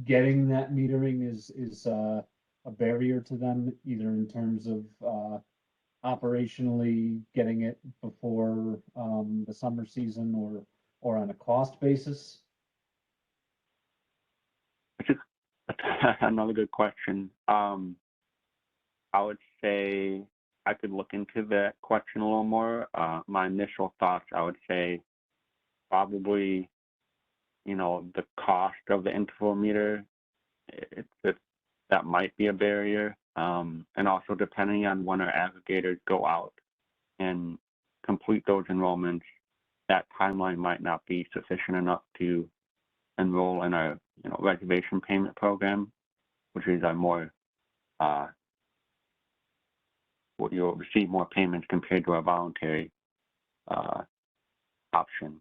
Speaker 2: getting that metering is a barrier to them, either in terms of operationally getting it before the summer season or on a cost basis?
Speaker 9: Another good question. I would say I could look into that question a little more. My initial thoughts, I would say probably, the cost of the interval meter, that might be a barrier. And also depending on when our aggregators go out and complete those enrollments, that timeline might not be sufficient enough to enroll in our reservation payment program, which is a more you'll receive more payments compared to a voluntary option.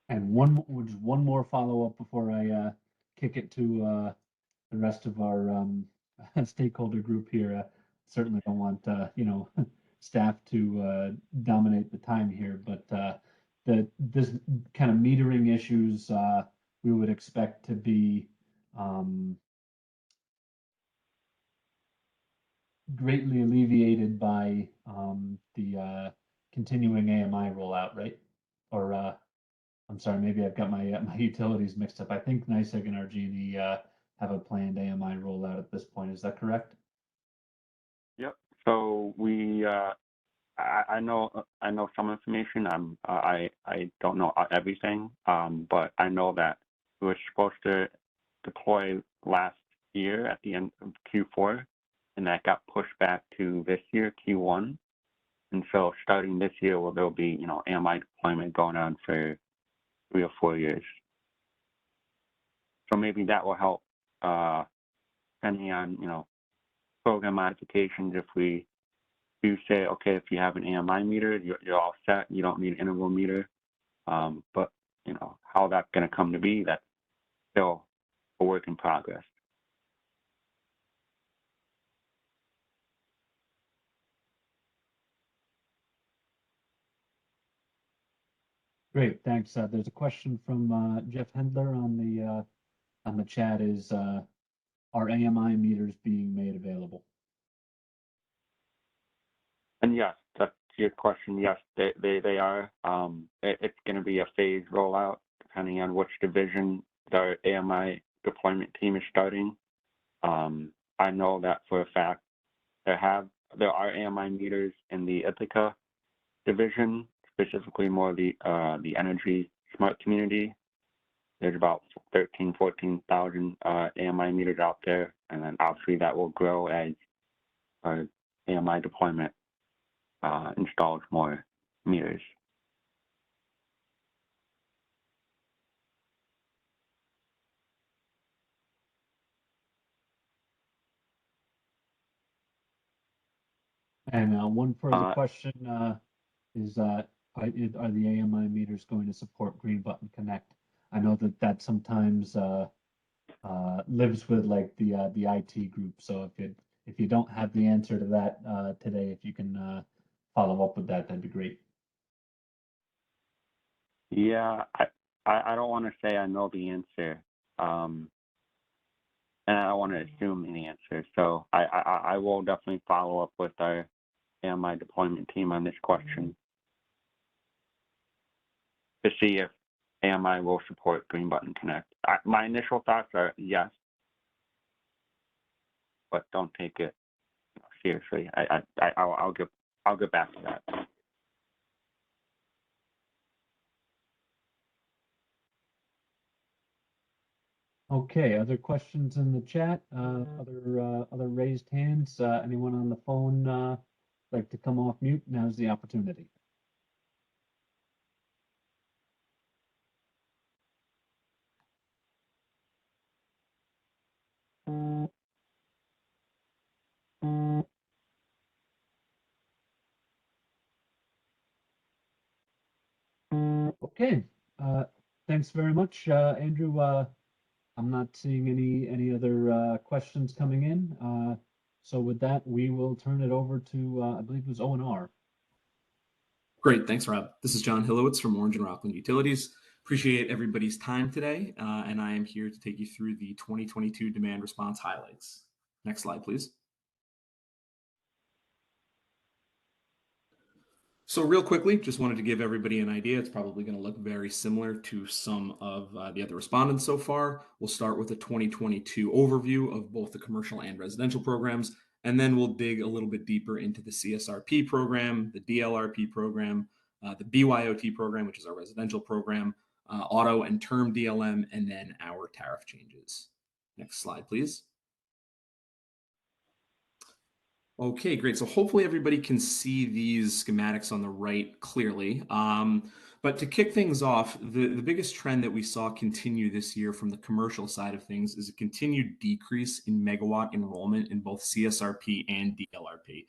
Speaker 2: And one more follow-up before I kick it to the rest of our stakeholder group here. Certainly don't want staff to dominate the time here, but this kind of metering issues we would expect to be greatly alleviated by the continuing AMI rollout, right? Or I'm sorry, maybe I've got my utilities mixed up. I think NYSEG and RG&E have a planned AMI rollout at this point. Is that correct?
Speaker 9: Yep. So we, I know some information. I don't know everything. But I know that we were supposed to deploy last year at the end of Q4, and that got pushed back to this year, Q1. And so starting this year, there'll be, AMI deployment going on for 3 or 4 years. So maybe that will help, depending on, program modifications. If we do say, okay, if you have an AMI meter, you're all set. You don't need an interval meter. But, how that's going to come to be, that's still a work in progress.
Speaker 2: Great, thanks. There's a question from Jeff Hendler on the chat. Is are AMI meters being made available?
Speaker 9: And yes, that's your question. Yes, they are. It's going to be a phased rollout depending on which division the AMI deployment team is starting. I know that for a fact there are AMI meters in the Ithaca division, specifically more the energy smart community. There's about 14,000 AMI meters out there, and then obviously that will grow as our AMI deployment installs more meters.
Speaker 2: And one further question is, are the AMI meters going to support Green Button Connect? I know that sometimes lives with like the IT group. So if you don't have the answer to that today, if you can follow up with that, that'd be great.
Speaker 9: Yeah, I don't want to say I know the answer, and I don't want to assume the answer. So I will definitely follow up with our AMI deployment team on this question to see if AMI will support Green Button Connect. My initial thoughts are yes, but don't take it seriously. I'll get back to that.
Speaker 2: Okay, other questions in the chat? Other raised hands? Anyone on the phone like to come off mute? Now's the opportunity. Okay, thanks very much, Andrew. I'm not seeing any other questions coming in. So with that, we will turn it over to I believe it was O&R.
Speaker 10: Great, thanks, Rob. This is John Hillowitz from Orange and Rockland Utilities. Appreciate everybody's time today, and I am here to take you through the 2022 demand response highlights. Next slide, please. So real quickly, just wanted to give everybody an idea. It's probably going to look very similar to some of the other respondents so far. We'll start with a 2022 overview of both the commercial and residential programs, and then we'll dig a little bit deeper into the CSRP program, the DLRP program, the BYOT program, which is our residential program, auto and term DLM, and then our tariff changes. Next slide, please. Okay, great. So hopefully everybody can see these schematics on the right clearly. But to kick things off, the biggest trend that we saw continue this year from the commercial side of things is a continued decrease in megawatt enrollment in both CSRP and DLRP.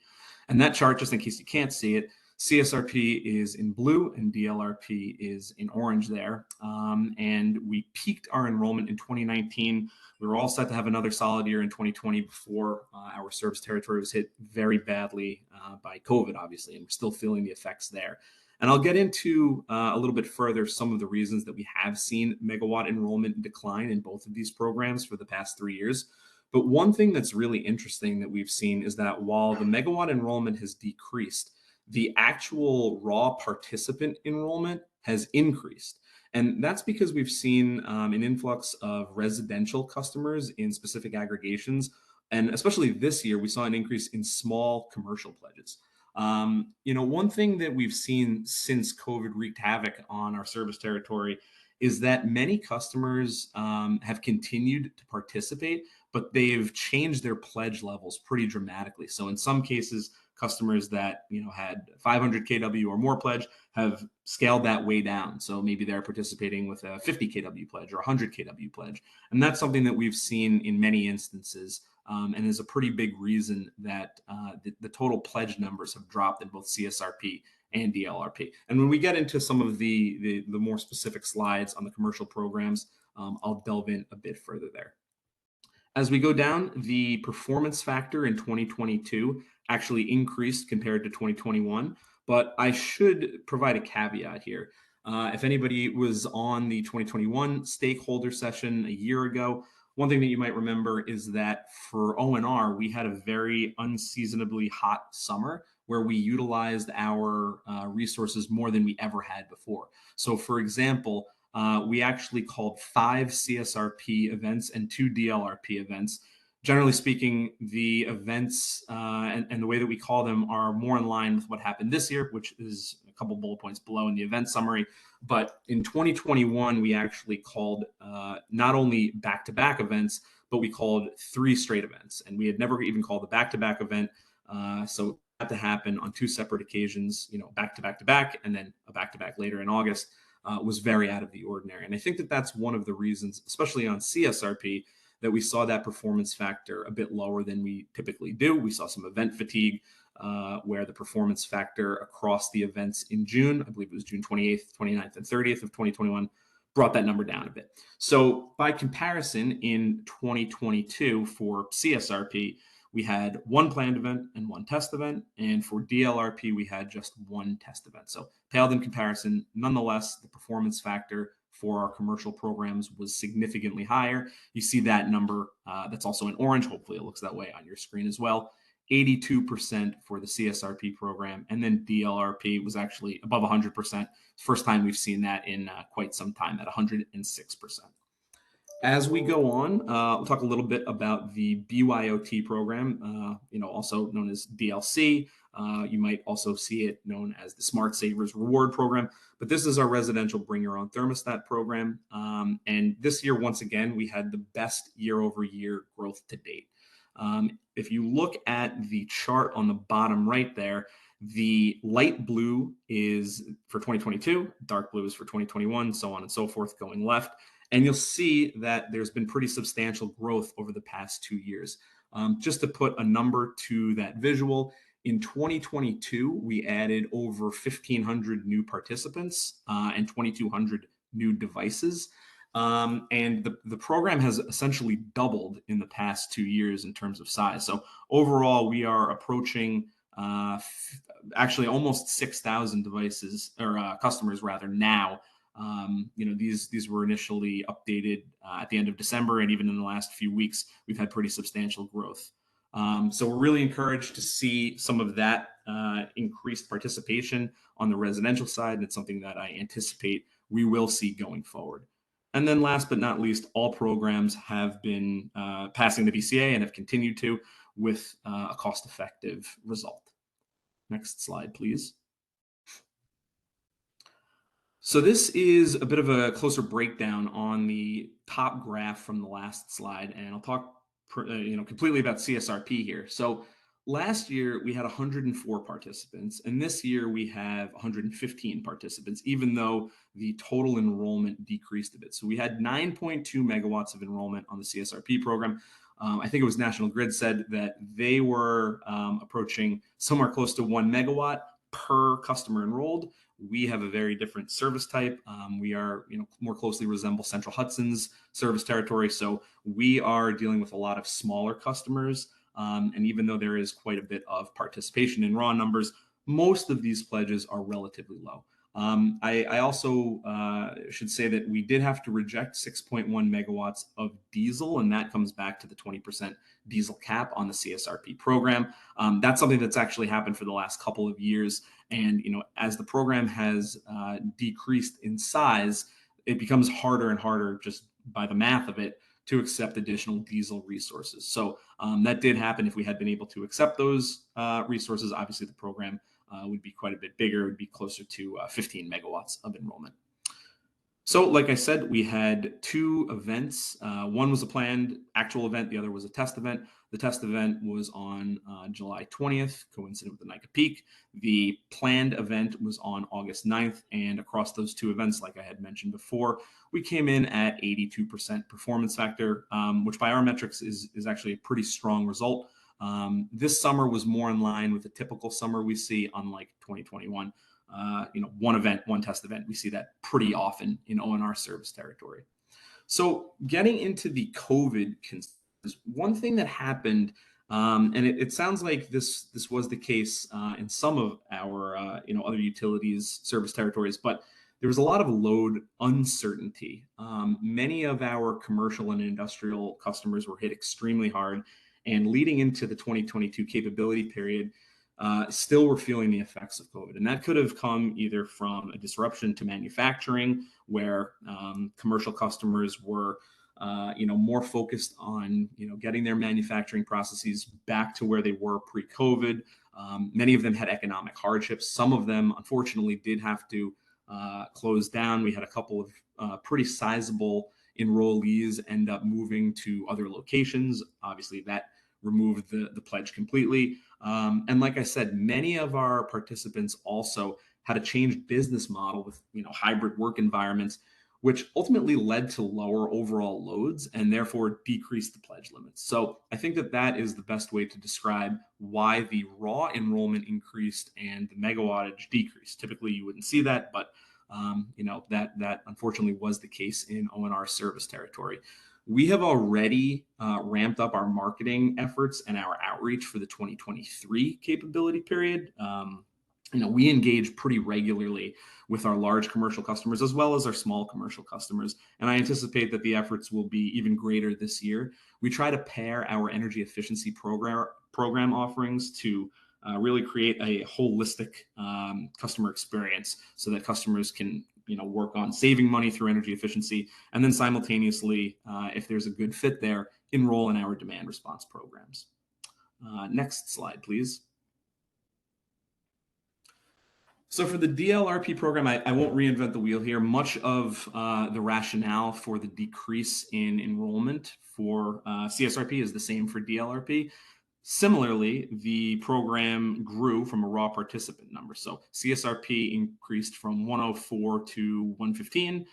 Speaker 10: And that chart, just in case you can't see it, CSRP is in blue and DLRP is in orange there. And we peaked our enrollment in 2019. We were all set to have another solid year in 2020 before our service territory was hit very badly by COVID, obviously, and we're still feeling the effects there. And I'll get into a little bit further some of the reasons that we have seen megawatt enrollment decline in both of these programs for the past 3 years. But one thing that's really interesting that we've seen is that while the megawatt enrollment has decreased, the actual raw participant enrollment has increased. And that's because we've seen an influx of residential customers in specific aggregations. And especially this year, we saw an increase in small commercial pledges. One thing that we've seen since COVID wreaked havoc on our service territory is that many customers have continued to participate, but they've changed their pledge levels pretty dramatically. So in some cases, customers that had 500 kW or more pledge have scaled that way down. So maybe they're participating with a 50 kW pledge or 100 kW pledge. And that's something that we've seen in many instances and is a pretty big reason that the total pledge numbers have dropped in both CSRP and DLRP. And when we get into some of the more specific slides on the commercial programs, I'll delve in a bit further there. As we go down, the performance factor in 2022 actually increased compared to 2021, but I should provide a caveat here. If anybody was on the 2021 stakeholder session a year ago, one thing that you might remember is that for O&R, we had a very unseasonably hot summer where we utilized our resources more than we ever had before. So for example, we actually called 5 CSRP events and 2 DLRP events. Generally speaking, the events and the way that we call them are more in line with what happened this year, which is a couple bullet points below in the event summary. But in 2021, we actually called not only back-to-back events, but we called 3 straight events. And we had never even called a back-to-back event. So it had to happen on 2 separate occasions, back-to-back-to-back, and then a back-to-back later in August. Was very out of the ordinary. And I think that that's one of the reasons, especially on CSRP, that we saw that performance factor a bit lower than we typically do. We saw some event fatigue where the performance factor across the events in June, I believe it was June 28th, 29th, and 30th of 2021, brought that number down a bit. So by comparison, in 2022 for CSRP, we had 1 planned event and 1 test event. And for DLRP, we had just 1 test event. So paled in comparison, nonetheless, the performance factor for our commercial programs was significantly higher. You see that number that's also in orange. Hopefully it looks that way on your screen as well. 82% for the CSRP program. And then DLRP was actually above 100%. First time we've seen that in quite some time at 106%. As we go on, we'll talk a little bit about the BYOT program, also known as DLC. You might also see it known as the Smart Savers Reward Program, but this is our residential Bring Your Own Thermostat program. And this year, once again, we had the best year-over-year growth to date. If you look at the chart on the bottom right there, the light blue is for 2022, dark blue is for 2021, so on and so forth going left. And you'll see that there's been pretty substantial growth over the past 2 years. Just to put a number to that visual, In 2022, we added over 1,500 new participants and 2,200 new devices. And the program has essentially doubled in the past 2 years in terms of size. So overall, we are approaching actually almost 6,000 devices or customers rather now. These were initially updated at the end of December, and even in the last few weeks, we've had pretty substantial growth. So we're really encouraged to see some of that increased participation on the residential side, and it's something that I anticipate we will see going forward. And then last but not least, all programs have been passing the BCA and have continued to with a cost-effective result. Next slide, please. So this is a bit of a closer breakdown on the top graph from the last slide, and I'll talk completely about CSRP here. So last year we had 104 participants, and this year we have 115 participants, even though the total enrollment decreased a bit. So we had 9.2 megawatts of enrollment on the CSRP program. I think it was National Grid said that they were approaching somewhere close to 1 megawatt per customer enrolled. We have a very different service type. We are, more closely resemble Central Hudson's service territory. So we are dealing with a lot of smaller customers. And even though there is quite a bit of participation in raw numbers, most of these pledges are relatively low. I also should say that we did have to reject 6.1 megawatts of diesel, and that comes back to the 20% diesel cap on the CSRP program. That's something that's actually happened for the last couple of years. And, as the program has decreased in size, it becomes harder and harder just by the math of it to accept additional diesel resources. So that did happen. If we had been able to accept those resources, obviously the program would be quite a bit bigger. It would be closer to 15 megawatts of enrollment. So like I said, we had two events. One was a planned actual event. The other was a test event. The test event was on July 20th, coincident with the NICA peak. The planned event was on August 9th. And across those two events, like I had mentioned before, we came in at 82% performance factor, which by our metrics is actually a pretty strong result. This summer was more in line with the typical summer we see, unlike 2021. One event, one test event. We see that pretty often in ONR service territory. So getting into the COVID concerns, one thing that happened, and it sounds like this was the case in some of our other utilities service territories, but there was a lot of load uncertainty. Many of our commercial and industrial customers were hit extremely hard, and leading into the 2022 capability period, still we're feeling the effects of COVID. And that could have come either from a disruption to manufacturing, where commercial customers were more focused on getting their manufacturing processes back to where they were pre-COVID. Many of them had economic hardships. Some of them, unfortunately, did have to close down. We had a couple of pretty sizable enrollees end up moving to other locations. Obviously, that removed the pledge completely. And like I said, many of our participants also had a changed business model with hybrid work environments, which ultimately led to lower overall loads and therefore decreased the pledge limits. So I think that is the best way to describe why the raw enrollment increased and the megawattage decreased. Typically, you wouldn't see that, but that unfortunately was the case in ONR service territory. We have already ramped up our marketing efforts and our outreach for the 2023 capability period. We engage pretty regularly with our large commercial customers as well as our small commercial customers, and I anticipate that the efforts will be even greater this year. We try to pair our energy efficiency program offerings to really create a holistic customer experience so that customers can work on saving money through energy efficiency, and then simultaneously, if there's a good fit there, enroll in our demand response programs. Next slide, please. So for the DLRP program, I won't reinvent the wheel here. Much of the rationale for the decrease in enrollment for CSRP is the same for DLRP. Similarly, the program grew from a raw participant number. So CSRP increased from 104 to 115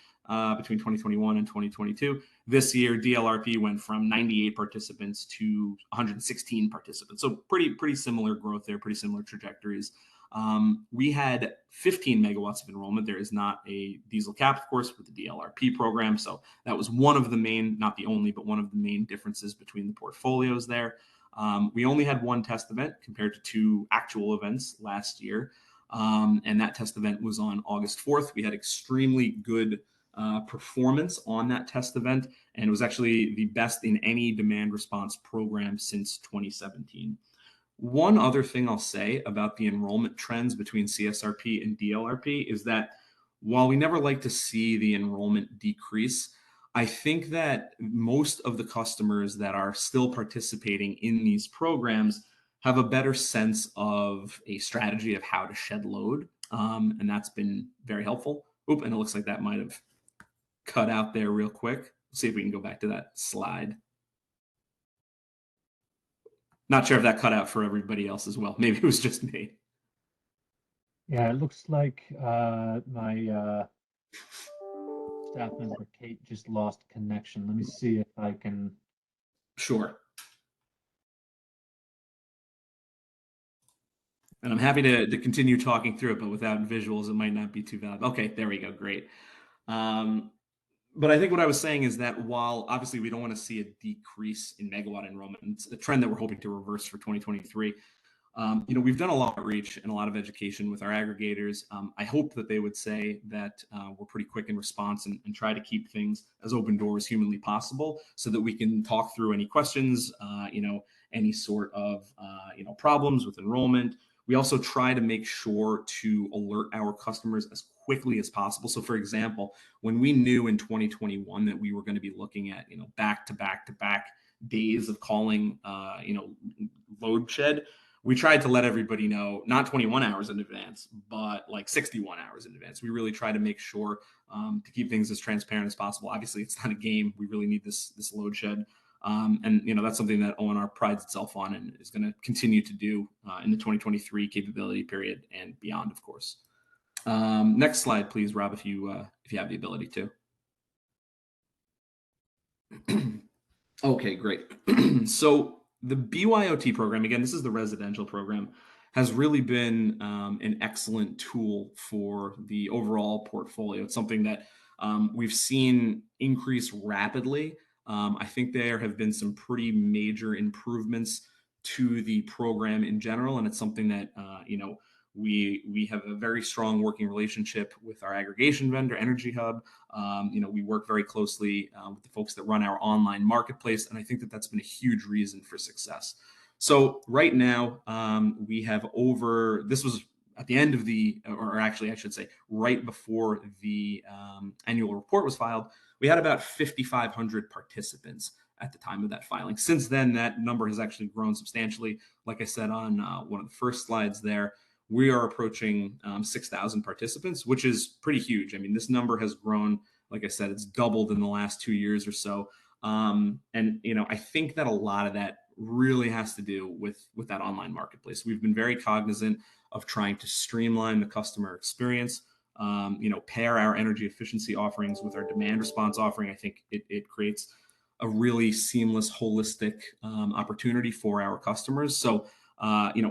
Speaker 10: between 2021 and 2022. This year, DLRP went from 98 participants to 116 participants. So pretty similar growth there, pretty similar trajectories. We had 15 megawatts of enrollment. There is not a diesel cap, of course, with the DLRP program. So that was one of the main, not the only, but one of the main differences between the portfolios there. We only had one test event compared to 2 actual events last year. And that test event was on August 4th. We had extremely good performance on that test event, and it was actually the best in any demand response program since 2017. One other thing I'll say about the enrollment trends between CSRP and DLRP is that while we never like to see the enrollment decrease, I think that most of the customers that are still participating in these programs have a better sense of a strategy of how to shed load. And that's been very helpful. Oop, and it looks like that might have cut out there real quick. Let's see if we can go back to that slide. Not sure if that cut out for everybody else as well. Maybe it was just me.
Speaker 2: Yeah, it looks like my staff member Kate just lost connection. Let me see if I can.
Speaker 10: Sure. And I'm happy to continue talking through it, but without visuals, it might not be too valuable. Okay, there we go. Great. But I think what I was saying is that while obviously we don't want to see a decrease in megawatt enrollment, it's a trend that we're hoping to reverse for 2023. We've done a lot of outreach and a lot of education with our aggregators. I hope that they would say that we're pretty quick in response and try to keep things as open door as humanly possible so that we can talk through any questions, any sort of, problems with enrollment. We also try to make sure to alert our customers as quickly as possible. So for example, when we knew in 2021 that we were going to be looking at, back to back days of calling, load shed, we tried to let everybody know, not 21 hours in advance, but like 61 hours in advance. We really try to make sure to keep things as transparent as possible. Obviously, it's not a game. We really need this load shed. And that's something that ONR prides itself on and is going to continue to do in the 2023 capability period and beyond, of course. Next slide, please, Rob, if you have the ability to. Okay, great. So the BYOT program, again, this is the residential program, has really been an excellent tool for the overall portfolio. It's something that we've seen increase rapidly. I think there have been some pretty major improvements to the program in general, and it's something that we have a very strong working relationship with our aggregation vendor, Energy Hub. We work very closely with the folks that run our online marketplace, and I think that that's been a huge reason for success. So right now, we have this was at the end of or actually I should say right before the annual report was filed, we had about 5,500 participants at the time of that filing. Since then, that number has actually grown substantially. Like I said on one of the first slides there, we are approaching 6,000 participants, which is pretty huge. I mean, this number has grown. Like I said, it's doubled in the last 2 years or so. And I think that a lot of that really has to do with that online marketplace. We've been very cognizant of trying to streamline the customer experience, pair our energy efficiency offerings with our demand response offering. I think it creates a really seamless, holistic opportunity for our customers. So,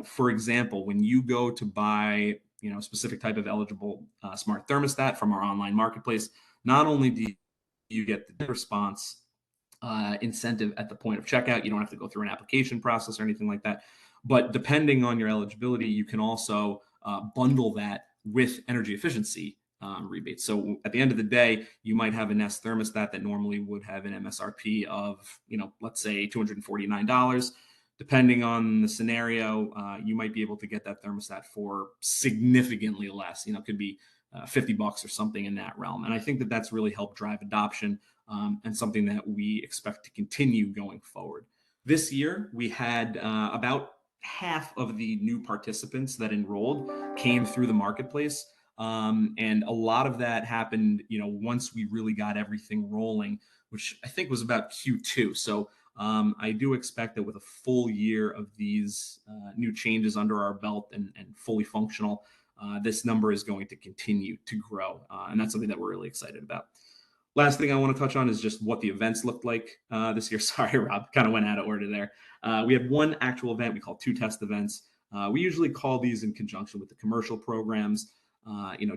Speaker 10: for example, when you go to buy, a specific type of eligible smart thermostat from our online marketplace, not only do you get the response incentive at the point of checkout, you don't have to go through an application process or anything like that. But depending on your eligibility, you can also bundle that with energy efficiency rebates. So at the end of the day, you might have a Nest thermostat that normally would have an MSRP of, let's say $249. Depending on the scenario, you might be able to get that thermostat for significantly less. It could be $50 or something in that realm. And I think that that's really helped drive adoption and something that we expect to continue going forward. This year, we had about half of the new participants that enrolled came through the marketplace. And a lot of that happened, once we really got everything rolling, which I think was about Q2. So I do expect that with a full year of these new changes under our belt and fully functional, this number is going to continue to grow. And that's something that we're really excited about. Last thing I want to touch on is just what the events looked like this year. Sorry, Rob, kind of went out of order there. We had one actual event we call 2 test events. We usually call these in conjunction with the commercial programs,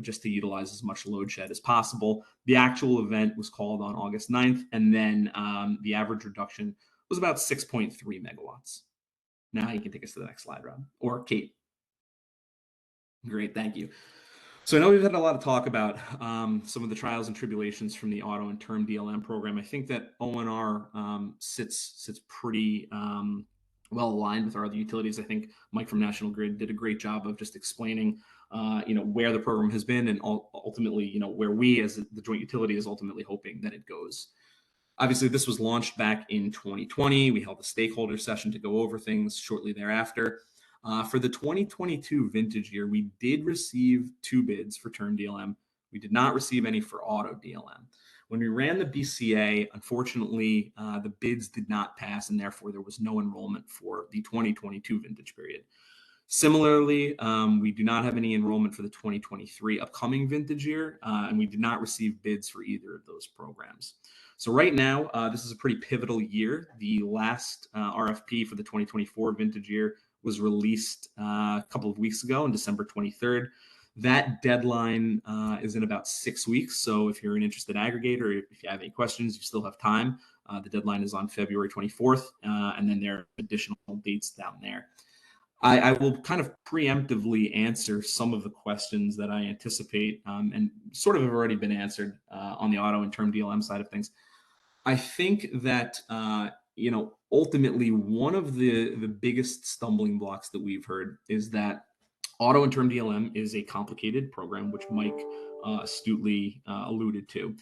Speaker 10: just to utilize as much load shed as possible. The actual event was called on August 9th, and then the average reduction was about 6.3 megawatts. Now you can take us to the next slide, Rob, or Kate. Great, thank you. So I know we've had a lot of talk about some of the trials and tribulations from the auto and term DLM program. I think that O&R sits pretty well aligned with our other utilities. I think Mike from National Grid did a great job of just explaining, where the program has been and ultimately, where we as the joint utility is ultimately hoping that it goes. Obviously, this was launched back in 2020. We held a stakeholder session to go over things shortly thereafter. For the 2022 vintage year, we did receive 2 bids for term DLM. We did not receive any for auto DLM. When we ran the BCA, unfortunately, the bids did not pass, and therefore there was no enrollment for the 2022 vintage period. Similarly, we do not have any enrollment for the 2023 upcoming vintage year, and we did not receive bids for either of those programs. So right now, this is a pretty pivotal year. The last RFP for the 2024 vintage year was released a couple of weeks ago on December 23rd. That deadline is in about 6 weeks. So if you're an interested aggregator, if you have any questions, you still have time. The deadline is on February 24th, and then there are additional dates down there. I will kind of preemptively answer some of the questions that I anticipate and sort of have already been answered on the auto and term DLM side of things. I think that, ultimately one of the biggest stumbling blocks that we've heard is that auto and term DLM is a complicated program, which Mike astutely alluded to.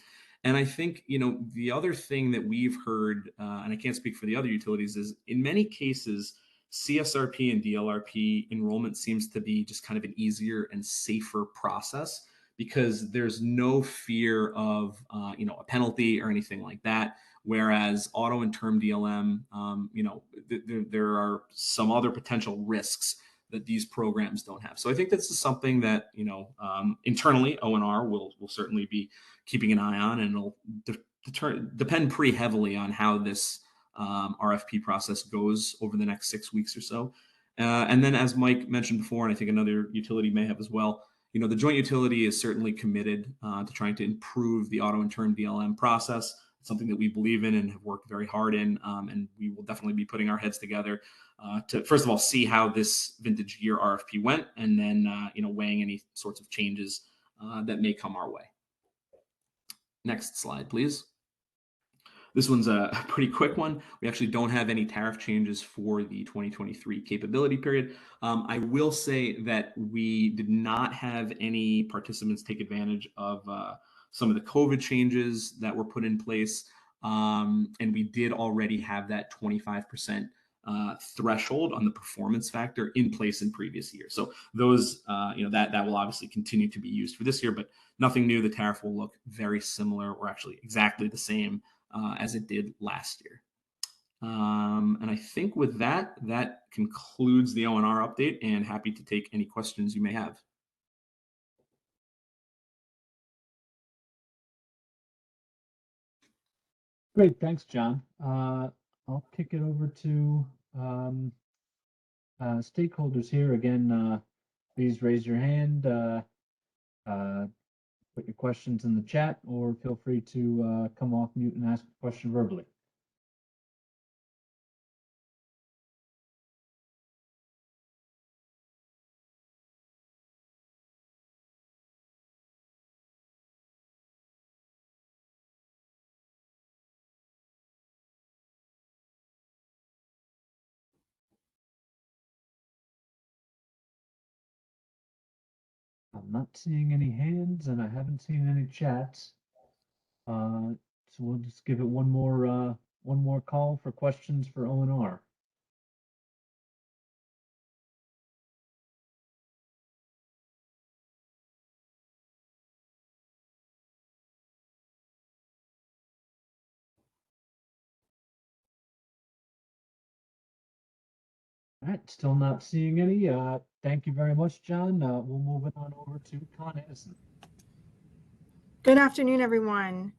Speaker 10: And I think, the other thing that we've heard, and I can't speak for the other utilities, is in many cases, CSRP and DLRP enrollment seems to be just kind of an easier and safer process because there's no fear of, a penalty or anything like that. Whereas auto and term DLM, there are some other potential risks that these programs don't have. So I think this is something that, internally O&R will certainly be keeping an eye on, and it'll depend pretty heavily on how this RFP process goes over the next 6 weeks or so. And then as Mike mentioned before, and I think another utility may have as well, the joint utility is certainly committed to trying to improve the auto and term DLM process. It's something that we believe in and have worked very hard in, and we will definitely be putting our heads together to, first of all, see how this vintage year RFP went, and then, weighing any sorts of changes that may come our way. Next slide, please. This one's a pretty quick one. We actually don't have any tariff changes for the 2023 capability period. I will say that we did not have any participants take advantage of some of the COVID changes that were put in place. And we did already have that 25% threshold on the performance factor in place in previous years. So those, that will obviously continue to be used for this year, but nothing new. The tariff will look very similar, or actually exactly the same as it did last year. And I think with that concludes the O&R update, and happy to take any questions you may have.
Speaker 2: Great, thanks, John. I'll kick it over to stakeholders here. Again, please raise your hand, put your questions in the chat, or feel free to come off mute and ask a question verbally. I'm not seeing any hands, and I haven't seen any chats. So we'll just give it one more call for questions for O&R. All right, still not seeing any. Thank you very much, John. We'll move it on over to Con Edison.
Speaker 11: Good afternoon, everyone.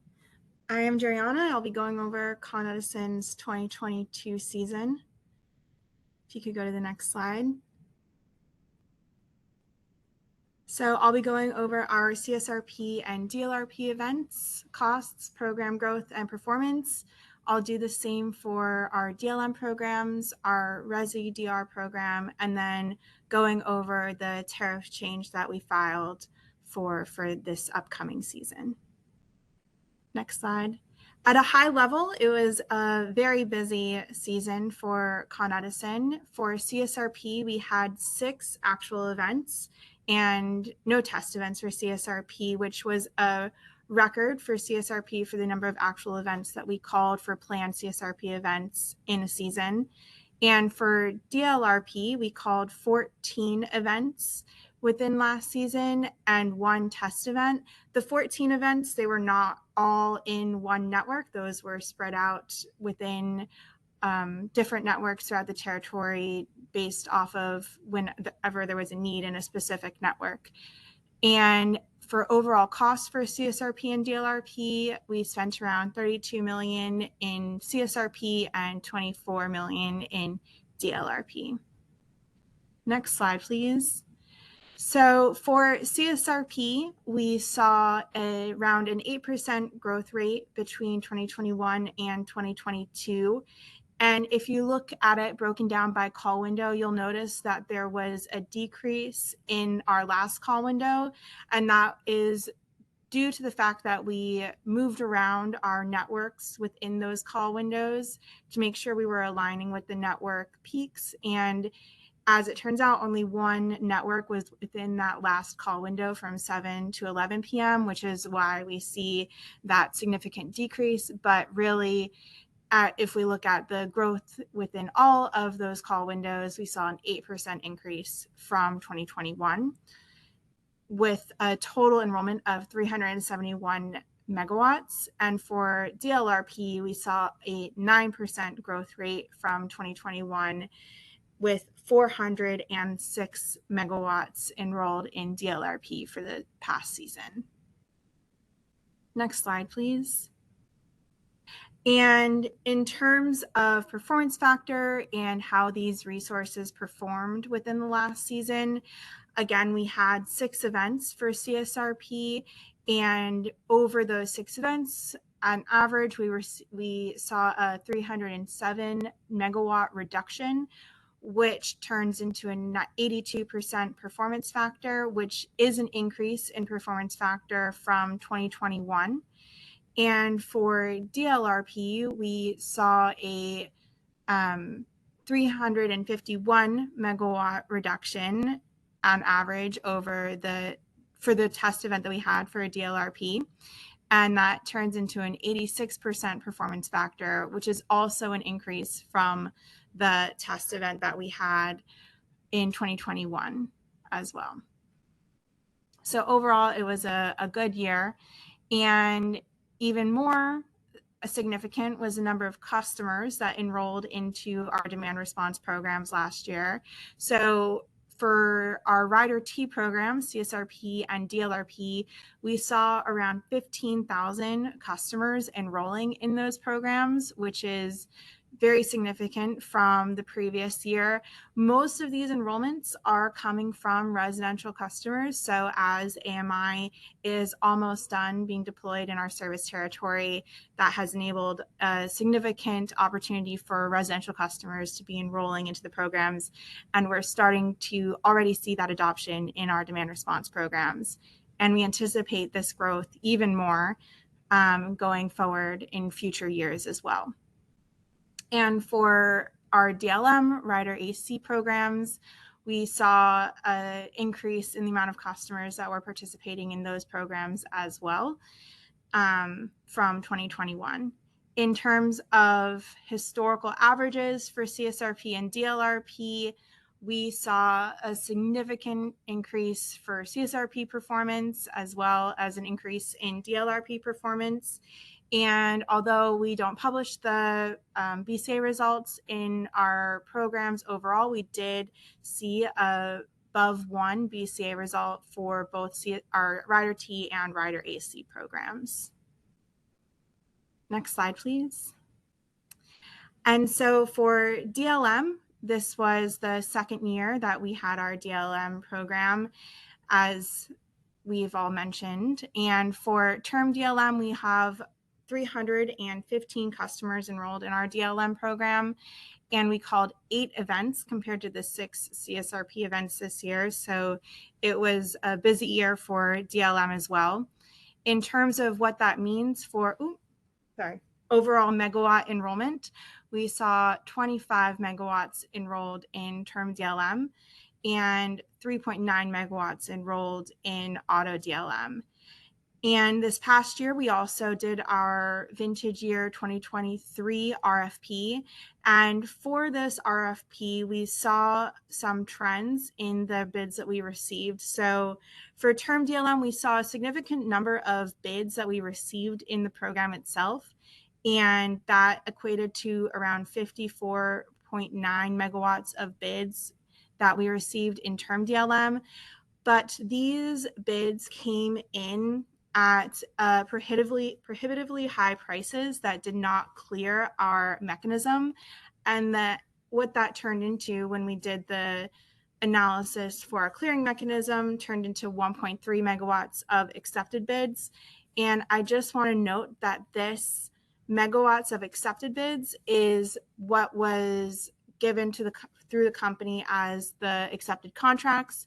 Speaker 11: I am Jeriana. I'll be going over Con Edison's 2022 season. If you could go to the next slide. So I'll be going over our CSRP and DLRP events, costs, program growth, and performance. I'll do the same for our DLM programs, our Resi DR program, and then going over the tariff change that we filed for this upcoming season. Next slide. At a high level, it was a very busy season for Con Edison. For CSRP, we had 6 actual events and no test events for CSRP, which was a record for CSRP for the number of actual events that we called for planned CSRP events in a season. And for DLRP, we called 14 events within last season and 1 test event. The 14 events, they were not all in one network. Those were spread out within different networks throughout the territory based off of whenever there was a need in a specific network. And for overall costs for CSRP and DLRP, we spent around $32 million in CSRP and $24 million in DLRP. Next slide, please. So for CSRP, we saw around an 8% growth rate between 2021 and 2022. And if you look at it broken down by call window, you'll notice that there was a decrease in our last call window. And that is due to the fact that we moved around our networks within those call windows to make sure we were aligning with the network peaks. And as it turns out, only 1 network was within that last call window from 7 to 11 p.m., which is why we see that significant decrease. But really, if we look at the growth within all of those call windows, we saw an 8% increase from 2021 with a total enrollment of 371 megawatts. And for DLRP, we saw a 9% growth rate from 2021 with 406 megawatts enrolled in DLRP for the past season. Next slide, please. And in terms of performance factor and how these resources performed within the last season, again, we had 6 events for CSRP, and over those 6 events, on average, we saw a 307 megawatt reduction, which turns into an 82% performance factor, which is an increase in performance factor from 2021. And for DLRP, we saw a 351 megawatt reduction on average for the test event that we had for a DLRP. And that turns into an 86% performance factor, which is also an increase from the test event that we had in 2021 as well. So overall, it was a good year. And even more significant was the number of customers that enrolled into our demand response programs last year. So for our Rider T program, CSRP and DLRP, we saw around 15,000 customers enrolling in those programs, which is very significant from the previous year. Most of these enrollments are coming from residential customers. So as AMI is almost done being deployed in our service territory, that has enabled a significant opportunity for residential customers to be enrolling into the programs. And we're starting to already see that adoption in our demand response programs. And we anticipate this growth even more going forward in future years as well. And for our DLM Rider AC programs, we saw an increase in the amount of customers that were participating in those programs as well from 2021. In terms of historical averages for CSRP and DLRP, we saw a significant increase for CSRP performance as well as an increase in DLRP performance. And although we don't publish the BCA results in our programs overall, we did see a above 1 BCA result for both our Rider T and Rider AC programs. Next slide, please. And so for DLM, this was the second year that we had our DLM program, as we've all mentioned. And for term DLM, we have 315 customers enrolled in our DLM program. And we called 8 events compared to the 6 CSRP events this year. So it was a busy year for DLM as well. In terms of what that means for overall megawatt enrollment, we saw 25 megawatts enrolled in term DLM and 3.9 megawatts enrolled in auto DLM. And this past year, we also did our vintage year 2023 RFP. And for this RFP, we saw some trends in the bids that we received. So for term DLM, we saw a significant number of bids that we received in the program itself. And that equated to around 54.9 megawatts of bids that we received in term DLM. But these bids came in at prohibitively high prices that did not clear our mechanism. And that what that turned into when we did the analysis for our clearing mechanism turned into 1.3 megawatts of accepted bids. And I just want to note that this megawatts of accepted bids is what was given to through the company as the accepted contracts,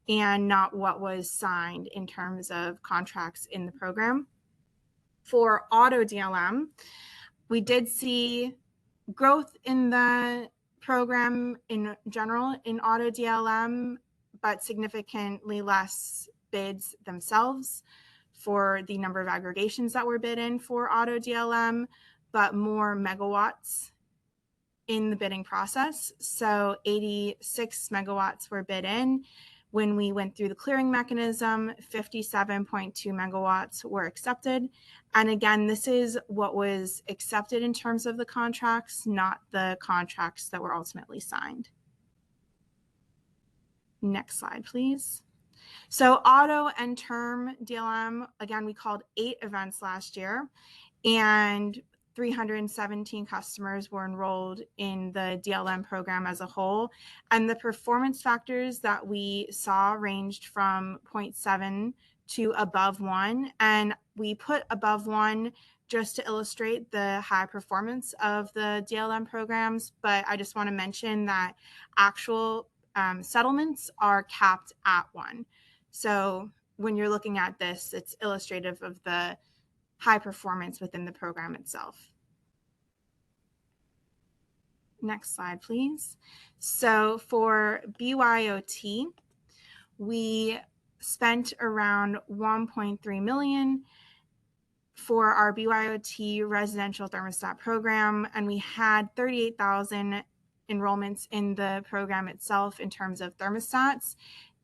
Speaker 11: and not what was signed in terms of contracts in the program. For auto DLM, we did see growth in the program in general in auto DLM, but significantly less bids themselves for the number of aggregations that were bid in for auto DLM, but more megawatts in the bidding process. So 86 megawatts were bid in. When we went through the clearing mechanism, 57.2 megawatts were accepted. And again, this is what was accepted in terms of the contracts, not the contracts that were ultimately signed. Next slide, please. So auto and term DLM, again, we called 8 events last year, and 317 customers were enrolled in the DLM program as a whole. And the performance factors that we saw ranged from 0.7 to above 1. And we put above 1 just to illustrate the high performance of the DLM programs. But I just want to mention that actual settlements are capped at 1. So when you're looking at this, it's illustrative of the high performance within the program itself. Next slide, please. So for BYOT, we spent around 1.3 million for our BYOT residential thermostat program, and we had 38,000 enrollments in the program itself in terms of thermostats.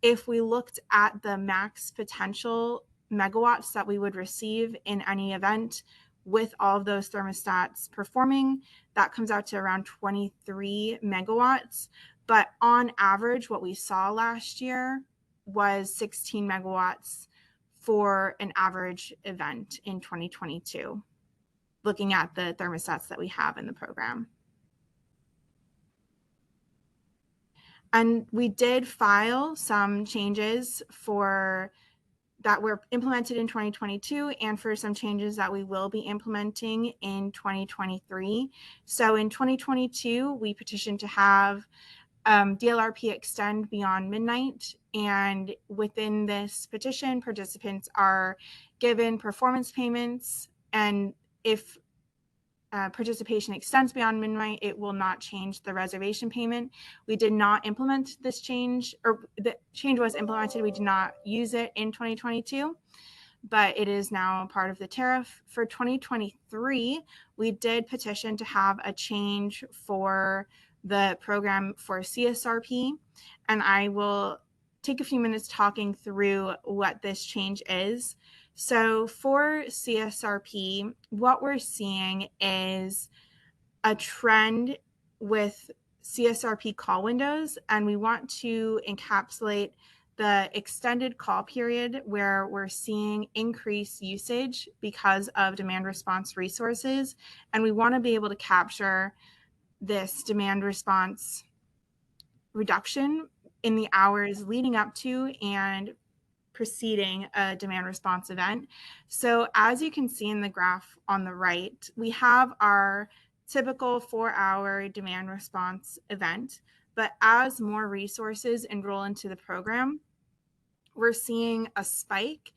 Speaker 11: If we looked at the max potential megawatts that we would receive in any event with all of those thermostats performing, that comes out to around 23 megawatts. But on average, what we saw last year was 16 megawatts for an average event in 2022, looking at the thermostats that we have in the program. And we did file some changes that were implemented in 2022 and for some changes that we will be implementing in 2023. So in 2022, we petitioned to have DLRP extend beyond midnight. And within this petition, participants are given performance payments. And if participation extends beyond midnight, it will not change the reservation payment. We did not implement this change, or the change was implemented. We did not use it in 2022, but it is now part of the tariff. For 2023, we did petition to have a change for the program for CSRP, and I will take a few minutes talking through what this change is. So for CSRP, what we're seeing is a trend with CSRP call windows, and we want to encapsulate the extended call period where we're seeing increased usage because of demand response resources. And we want to be able to capture this demand response reduction in the hours leading up to and preceding a demand response event. So as you can see in the graph on the right, we have our typical 4-hour demand response event, but as more resources enroll into the program, we're seeing a spike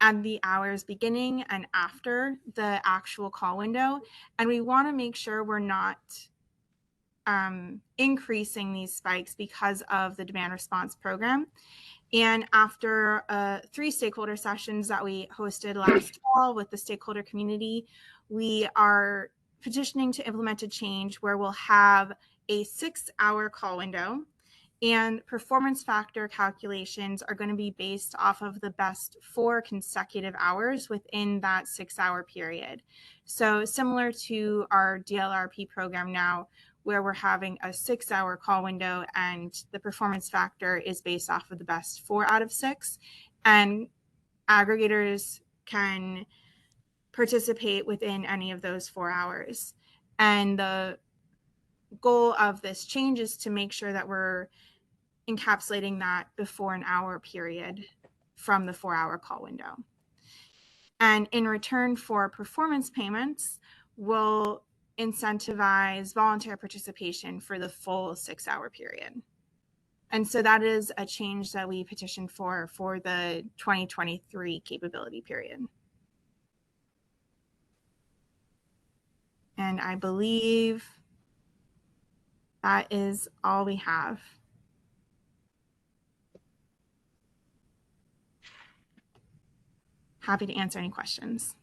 Speaker 11: at the hours beginning and after the actual call window. And we want to make sure we're not increasing these spikes because of the demand response program. And after 3 stakeholder sessions that we hosted last fall with the stakeholder community, we are petitioning to implement a change where we'll have a 6-hour call window, and performance factor calculations are going to be based off of the best 4 consecutive hours within that 6-hour period. So similar to our DLRP program now, where we're having a 6-hour call window and the performance factor is based off of the best 4 out of 6, and aggregators can participate within any of those 4 hours. And the goal of this change is to make sure that we're encapsulating that before an hour period from the 4-hour call window. And in return for performance payments, we'll incentivize volunteer participation for the full 6-hour period. And so that is a change that we petitioned for the 2023 capability period. And I believe that is all we have. Happy to answer any questions.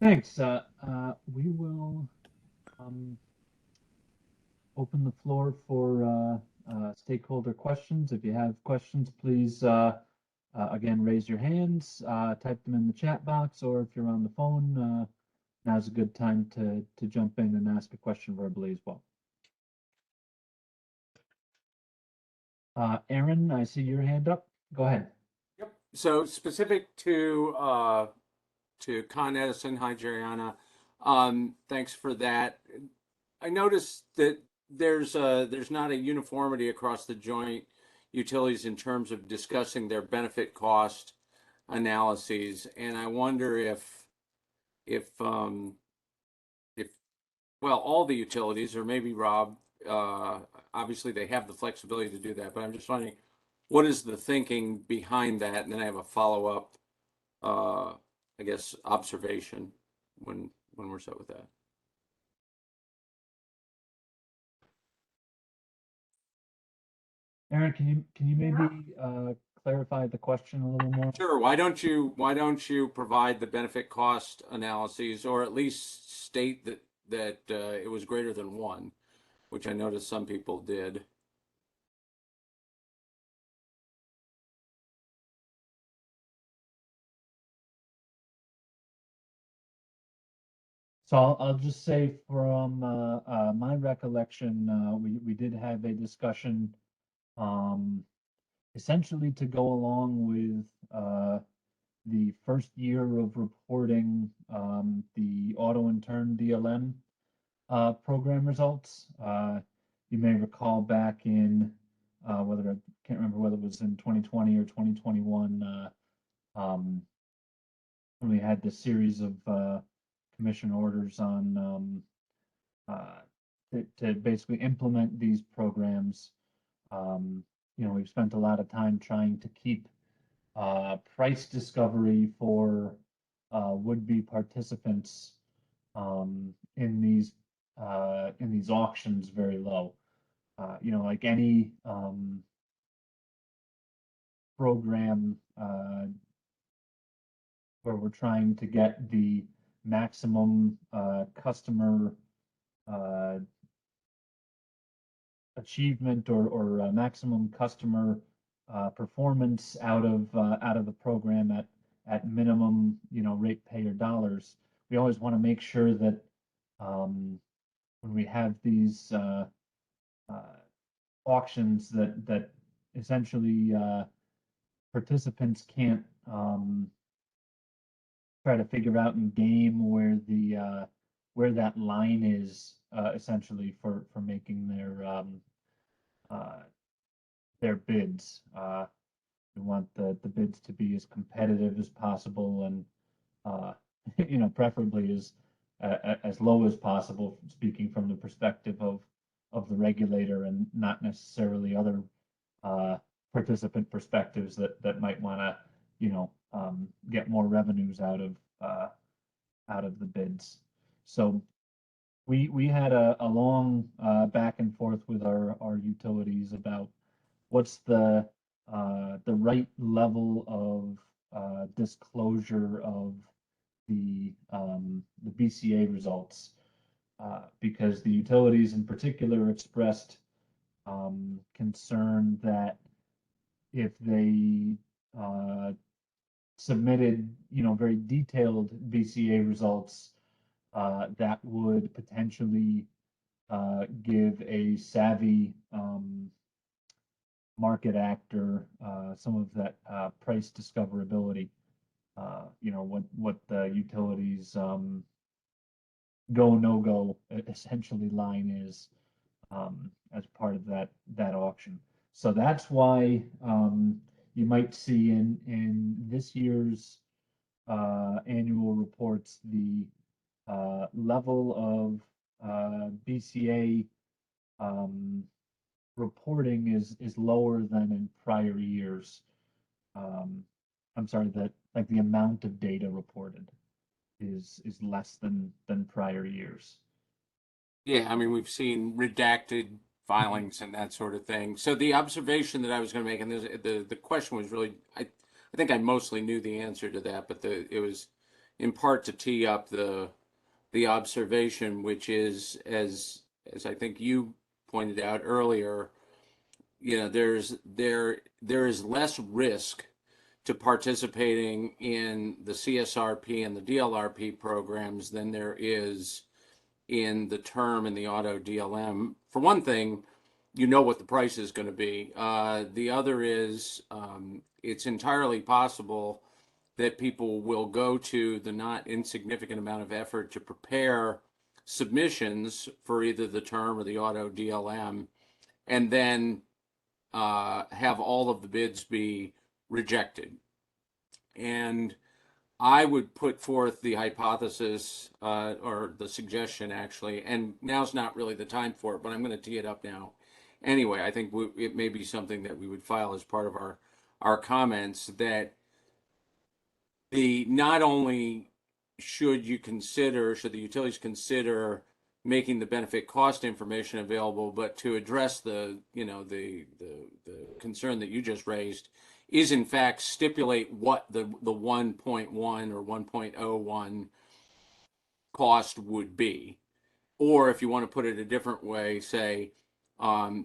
Speaker 2: Thanks. We will open the floor for stakeholder questions. If you have questions, please, again, raise your hands, type them in the chat box, or if you're on the phone, now's a good time to jump in and ask a question verbally as well. Aaron, I see your hand up. Go ahead.
Speaker 8: Yep. So specific to Con Edison, hi Jeriana. Thanks for that. I noticed that there's not a uniformity across the joint utilities in terms of discussing their benefit cost analyses, and I wonder if well, all the utilities, or maybe Rob, obviously they have the flexibility to do that, but I'm just wondering, what is the thinking behind that? And then I have a follow-up, I guess, observation when we're set with that.
Speaker 2: Aaron, can you maybe clarify the question a little more?
Speaker 8: Sure. Why don't you provide the benefit cost analyses, or at least state that it was greater than 1, which I noticed some people did.
Speaker 2: So I'll just say from my recollection, we did have a discussion essentially to go along with the first year of reporting the auto intern DLM program results. You may recall back in whether I can't remember whether it was in 2020 or 2021 when we had this series of commission orders on to basically implement these programs. You know, we've spent a lot of time trying to keep price discovery for would-be participants in these auctions very low. You know, like any program where we're trying to get the maximum customer achievement or maximum customer performance out of the program at minimum, ratepayer dollars. We always want to make sure that when we have these auctions that essentially participants can't try to figure out in game where that line is essentially for making their bids. We want the bids to be as competitive as possible and preferably as low as possible, speaking from the perspective of the regulator and not necessarily other participant perspectives that might want to get more revenues out of the bids. So we had a long back and forth with our utilities about what's the right level of disclosure of the BCA results, because the utilities in particular expressed concern that if they submitted, very detailed BCA results, that would potentially give a savvy market actor some of that price discoverability. What the utilities go no go essentially line is as part of that auction. So that's why you might see in this year's annual reports the level of BCA reporting is lower than in prior years. I'm sorry, that like the amount of data reported is less than prior years.
Speaker 8: Yeah, I mean, we've seen redacted filings and that sort of thing. So the observation that I was going to make, and the question was really, I think I mostly knew the answer to that, but it was in part to tee up the observation, which is, as I think you pointed out earlier, there is less risk to participating in the CSRP and the DLRP programs than there is in the term and the auto DLM. For one thing, what the price is going to be. The other is it's entirely possible that people will go to the not insignificant amount of effort to prepare submissions for either the term or the auto DLM, and then have all of the bids be rejected. And I would put forth the hypothesis or the suggestion, actually, and now's not really the time for it, but I'm going to tee it up now. Anyway, I think it may be something that we would file as part of our comments, that not only should the utilities consider making the benefit cost information available, but to address the concern that you just raised, is in fact stipulate what the 1.1 or 1.01 cost would be. Or if you want to put it a different way, say,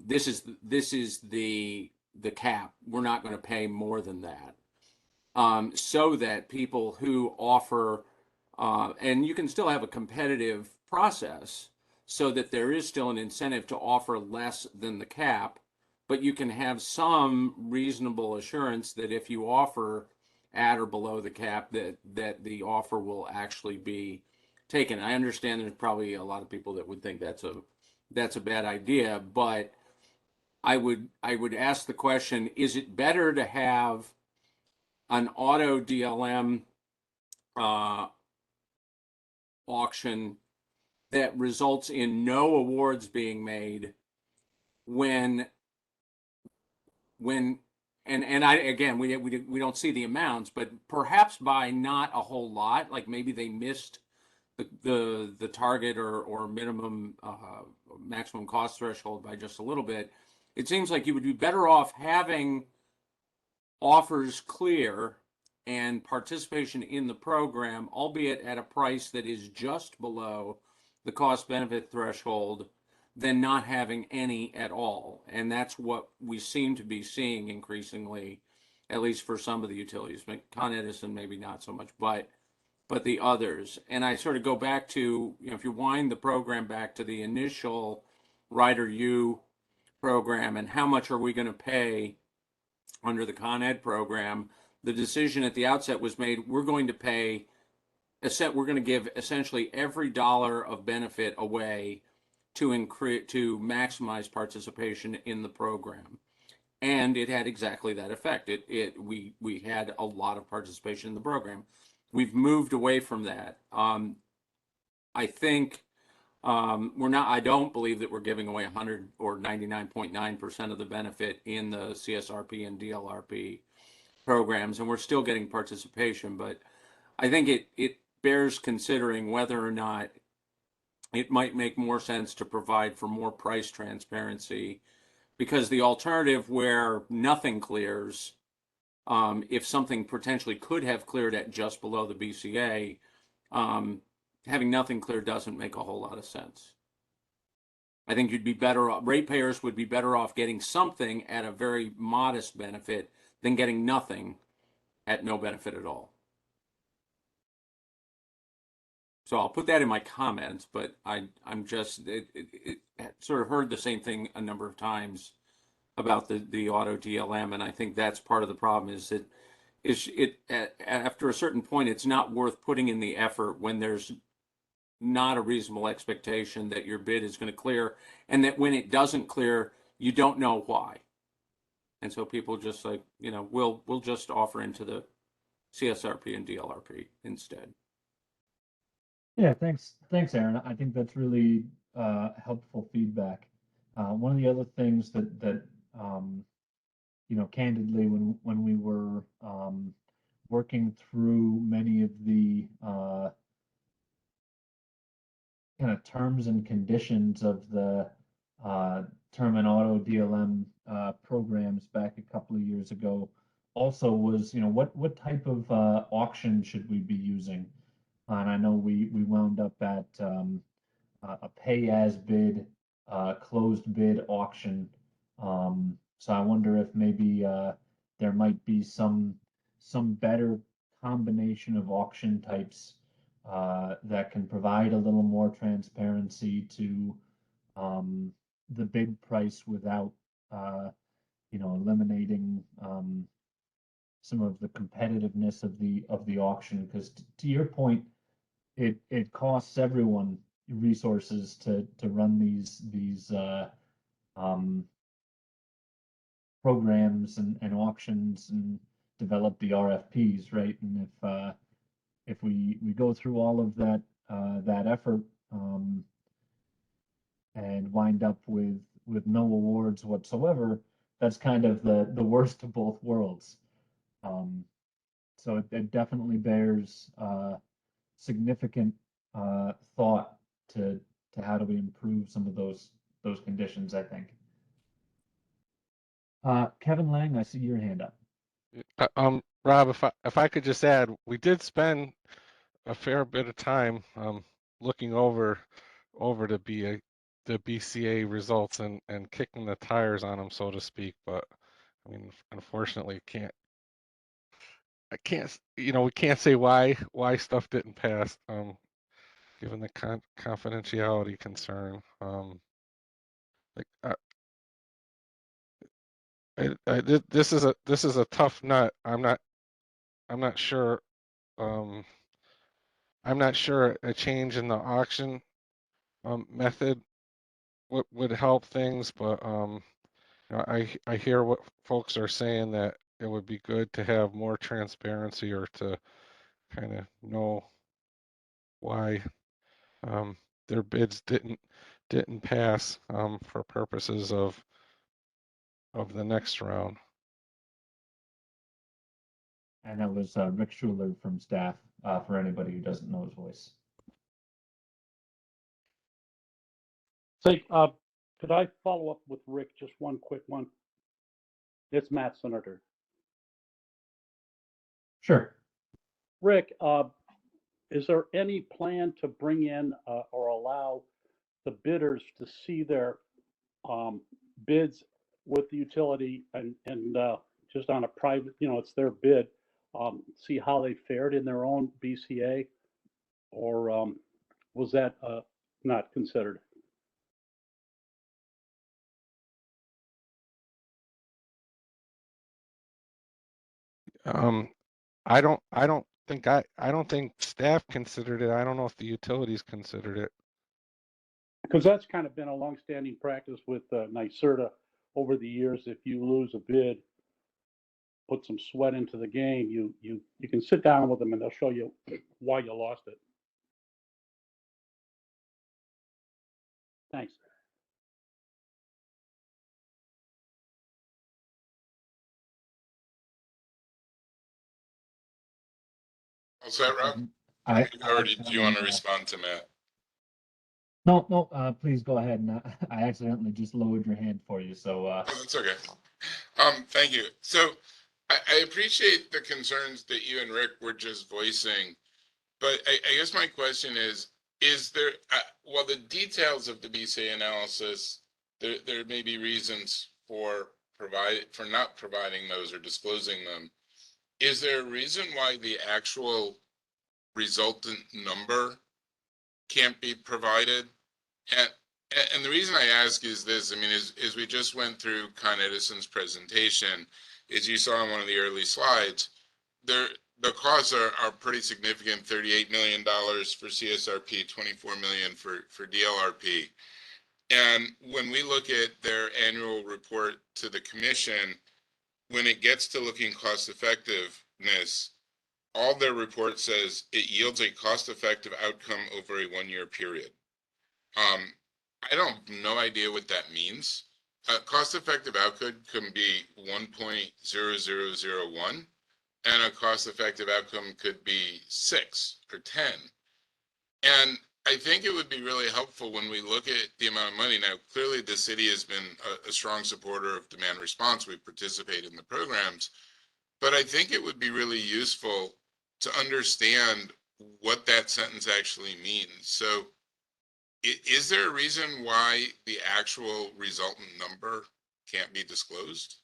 Speaker 8: this is the cap. We're not going to pay more than that. So that people who offer, and you can still have a competitive process, so that there is still an incentive to offer less than the cap, but you can have some reasonable assurance that if you offer at or below the cap, that the offer will actually be taken. I understand there's probably a lot of people that would think that's a bad idea, but I would ask the question: is it better to have an auto DLM auction that results in no awards being made when we don't see the amounts, but perhaps by not a whole lot, like maybe they missed the target or minimum maximum cost threshold by just a little bit. It seems like you would be better off having offers clear and participation in the program, albeit at a price that is just below the cost benefit threshold, than not having any at all. And that's what we seem to be seeing increasingly, at least for some of the utilities. Con Edison maybe not so much, but the others. And I sort of go back to, if you wind the program back to the initial Rider U program and how much are we going to pay under the Con Ed program, the decision at the outset was made, we're going to pay, we're going to give essentially every dollar of benefit away to maximize participation in the program. And it had exactly that effect. We had a lot of participation in the program. We've moved away from that. I think I don't believe that we're giving away 100 or 99.9% of the benefit in the CSRP and DLRP programs, and we're still getting participation. But I think it bears considering whether or not it might make more sense to provide for more price transparency, because the alternative where nothing clears, if something potentially could have cleared at just below the BCA, having nothing clear doesn't make a whole lot of sense. I think you'd be better off, ratepayers would be better off getting something at a very modest benefit than getting nothing at no benefit at all. So I'll put that in my comments, but I'm just sort of heard the same thing a number of times about the auto DLM, and I think that's part of the problem. Is that after a certain point, it's not worth putting in the effort when there's not a reasonable expectation that your bid is going to clear, and that when it doesn't clear, you don't know why. And so people just like, we'll just offer into the CSRP and DLRP instead.
Speaker 2: Yeah, thanks, Aaron. I think that's really helpful feedback. One of the other things that candidly, when we were working through many of the kind of terms and conditions of the term and auto DLM programs back a couple of years ago, also was, what type of auction should we be using? And I know we wound up at a pay-as-bid, closed bid auction. So I wonder if maybe there might be some better combination of auction types that can provide a little more transparency to the bid price without, eliminating some of the competitiveness of the auction. Because to your point, it costs everyone resources to run these programs and auctions and develop the RFPs, right? And if we go through all of that effort and wind up with no awards whatsoever, that's kind of the worst of both worlds. So it definitely bears significant thought to how do we improve some of those conditions, I think. Kevin Lang, I see your hand up.
Speaker 12: Rob, if I could just add, we did spend a fair bit of time looking over the BCA results and kicking the tires on them, so to speak. But I mean, unfortunately, we can't say why stuff didn't pass, given the confidentiality concern. This is a tough nut. I'm not sure. I'm not sure a change in the auction method would help things, but I hear what folks are saying, that it would be good to have more transparency, or to kind of know why their bids didn't pass for purposes of the next round.
Speaker 2: And that was Rick Schuler from staff, for anybody who doesn't know his voice.
Speaker 3: Say, could I follow up with Rick? Just one quick one. It's Matt, Senator.
Speaker 2: Sure.
Speaker 3: Rick, is there any plan to bring in or allow the bidders to see their bids with the utility and just on a private, it's their bid, see how they fared in their own BCA, or was that not considered?
Speaker 12: I don't think staff considered it. I don't know if the utilities considered it.
Speaker 3: Because that's kind of been a longstanding practice with NYSERDA over the years. If you lose a bid, put some sweat into the game, you can sit down with them and they'll show you why you lost it. Thanks.
Speaker 13: What's that, Rob? Do you want to respond to Matt?
Speaker 2: No, please go ahead. And I accidentally just lowered your hand for you, so.
Speaker 13: Oh, that's okay. Thank you. So I appreciate the concerns that you and Rick were just voicing, but I guess my question is there, while the details of the BCA analysis, there may be reasons for not providing those or disclosing them. Is there a reason why the actual resultant number can't be provided? And the reason I ask is this, I mean, as we just went through Con Edison's presentation, as you saw on one of the early slides, the costs are pretty significant, $38 million for CSRP, $24 million for DLRP. And when we look at their annual report to the commission, when it gets to looking cost effectiveness, all their report says it yields a cost-effective outcome over a 1-year period. I don't no idea what that means. Cost-effective outcome can be 1.0001, and a cost-effective outcome could be 6 or 10. And I think it would be really helpful when we look at the amount of money. Now, clearly the city has been a strong supporter of demand response. We participate in the programs, but I think it would be really useful to understand what that sentence actually means. So is there a reason why the actual resultant number can't be disclosed?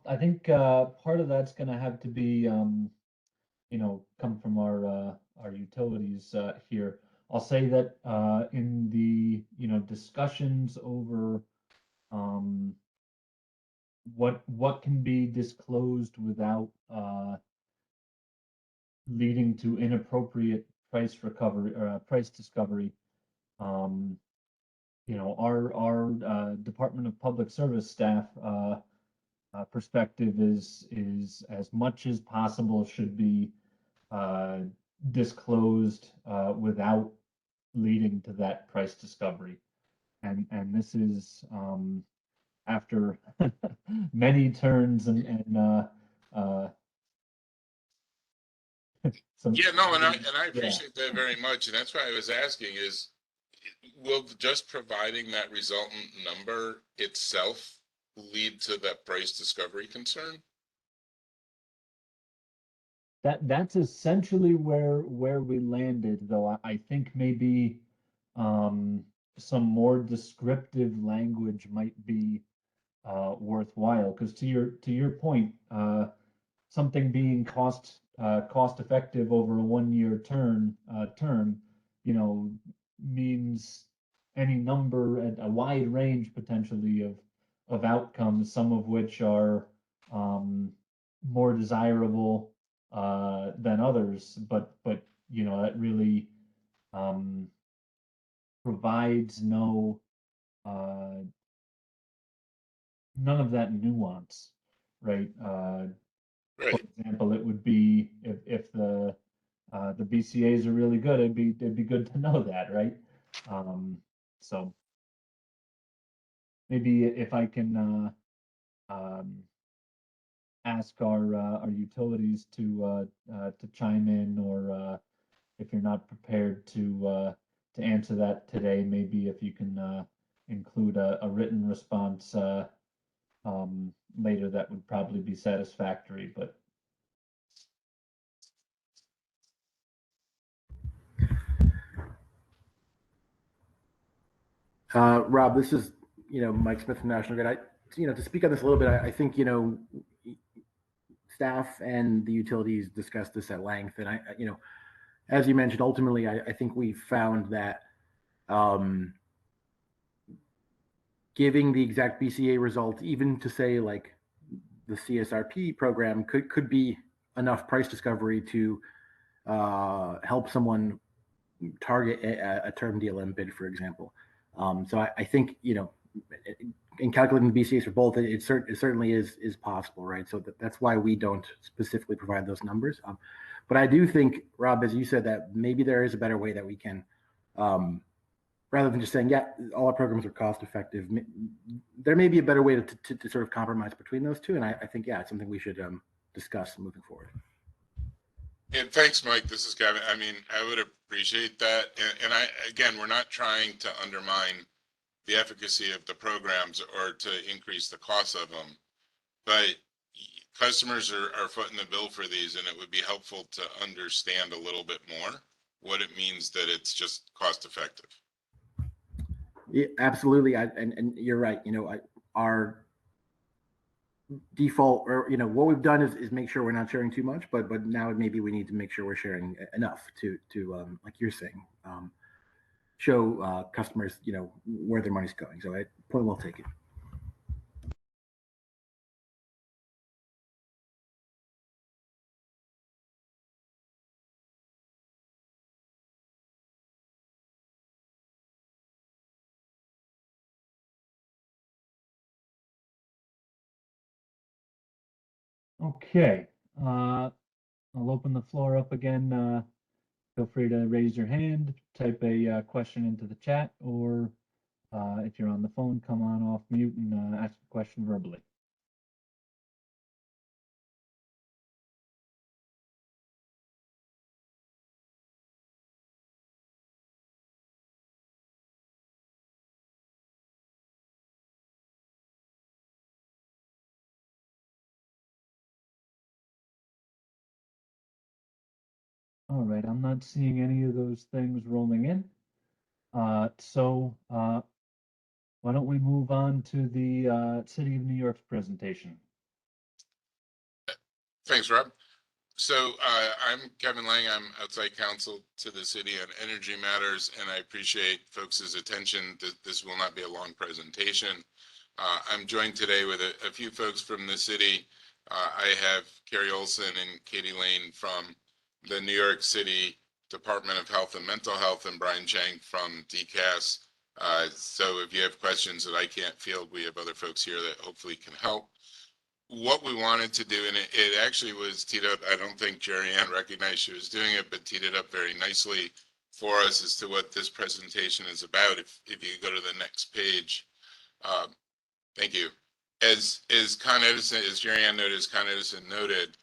Speaker 2: I think part of that's going to have to be, come from our utilities here. I'll say that in the discussions over what can be disclosed without leading to inappropriate price recovery or price discovery. Our Department of Public Service staff perspective is as much as possible should be disclosed without leading to that price discovery. And this is after many turns and
Speaker 13: Yeah, no, and I appreciate that very much, and that's why I was asking is, will just providing that resultant number itself lead to that price discovery concern?
Speaker 2: That's essentially where we landed, though I think maybe some more descriptive language might be worthwhile, because to your point, something being cost effective over a 1-year term, means any number at a wide range potentially of outcomes, some of which are more desirable than others, but that really provides none of that nuance, right? For example, it would be if the BCAs are really good, it'd be good to know that, right? So maybe if I can ask our utilities to chime in, or if you're not prepared to answer that today, maybe if you can include a written response later, that would probably be satisfactory, but
Speaker 5: Rob, this is, Mike Smith from National Grid. To speak on this a little bit, I think, staff and the utilities discussed this at length. And as you mentioned, ultimately, I think we found that giving the exact BCA result, even to say like the CSRP program, could be enough price discovery to help someone target a term DLM bid, for example. So I think, in calculating the BCAs for both, it certainly is possible, right? So that's why we don't specifically provide those numbers. But I do think, Rob, as you said, that maybe there is a better way that we can, rather than just saying, yeah, all our programs are cost effective, there may be a better way to sort of compromise between those two. And I think, yeah, it's something we should discuss moving forward.
Speaker 13: And thanks, Mike. This is Kevin. I mean, I would appreciate that. And again, we're not trying to undermine the efficacy of the programs or to increase the cost of them, but customers are footing the bill for these, and it would be helpful to understand a little bit more what it means that it's just cost effective.
Speaker 5: Yeah, absolutely. And you're right. Our default, or what we've done is make sure we're not sharing too much, but now maybe we need to make sure we're sharing enough to like you're saying, show customers where their money's going. So point well taken.
Speaker 2: okay. I'll open the floor up again. Feel free to raise your hand, type a question into the chat, or if you're on the phone, come on off mute and ask a question verbally. All right, I'm not seeing any of those things rolling in. So why don't we move on to the City of New York's presentation?
Speaker 13: Thanks, Rob. So I'm Kevin Lang. I'm outside counsel to the city on energy matters, and I appreciate folks' attention. This will not be a long presentation. I'm joined today with a few folks from the city. I have Carrie Olson and Katie Lane from the New York City Department of Health and Mental Health, and Brian Chang from DCAS. So if you have questions that I can't field, we have other folks here that hopefully can help. What we wanted to do, and it actually was teed up, I don't think Jerry Ann recognized she was doing it, but teed it up very nicely for us as to what this presentation is about. If you go to the next page, thank you. As Con Edison, as Jerry Ann noted, as Con Edison noted,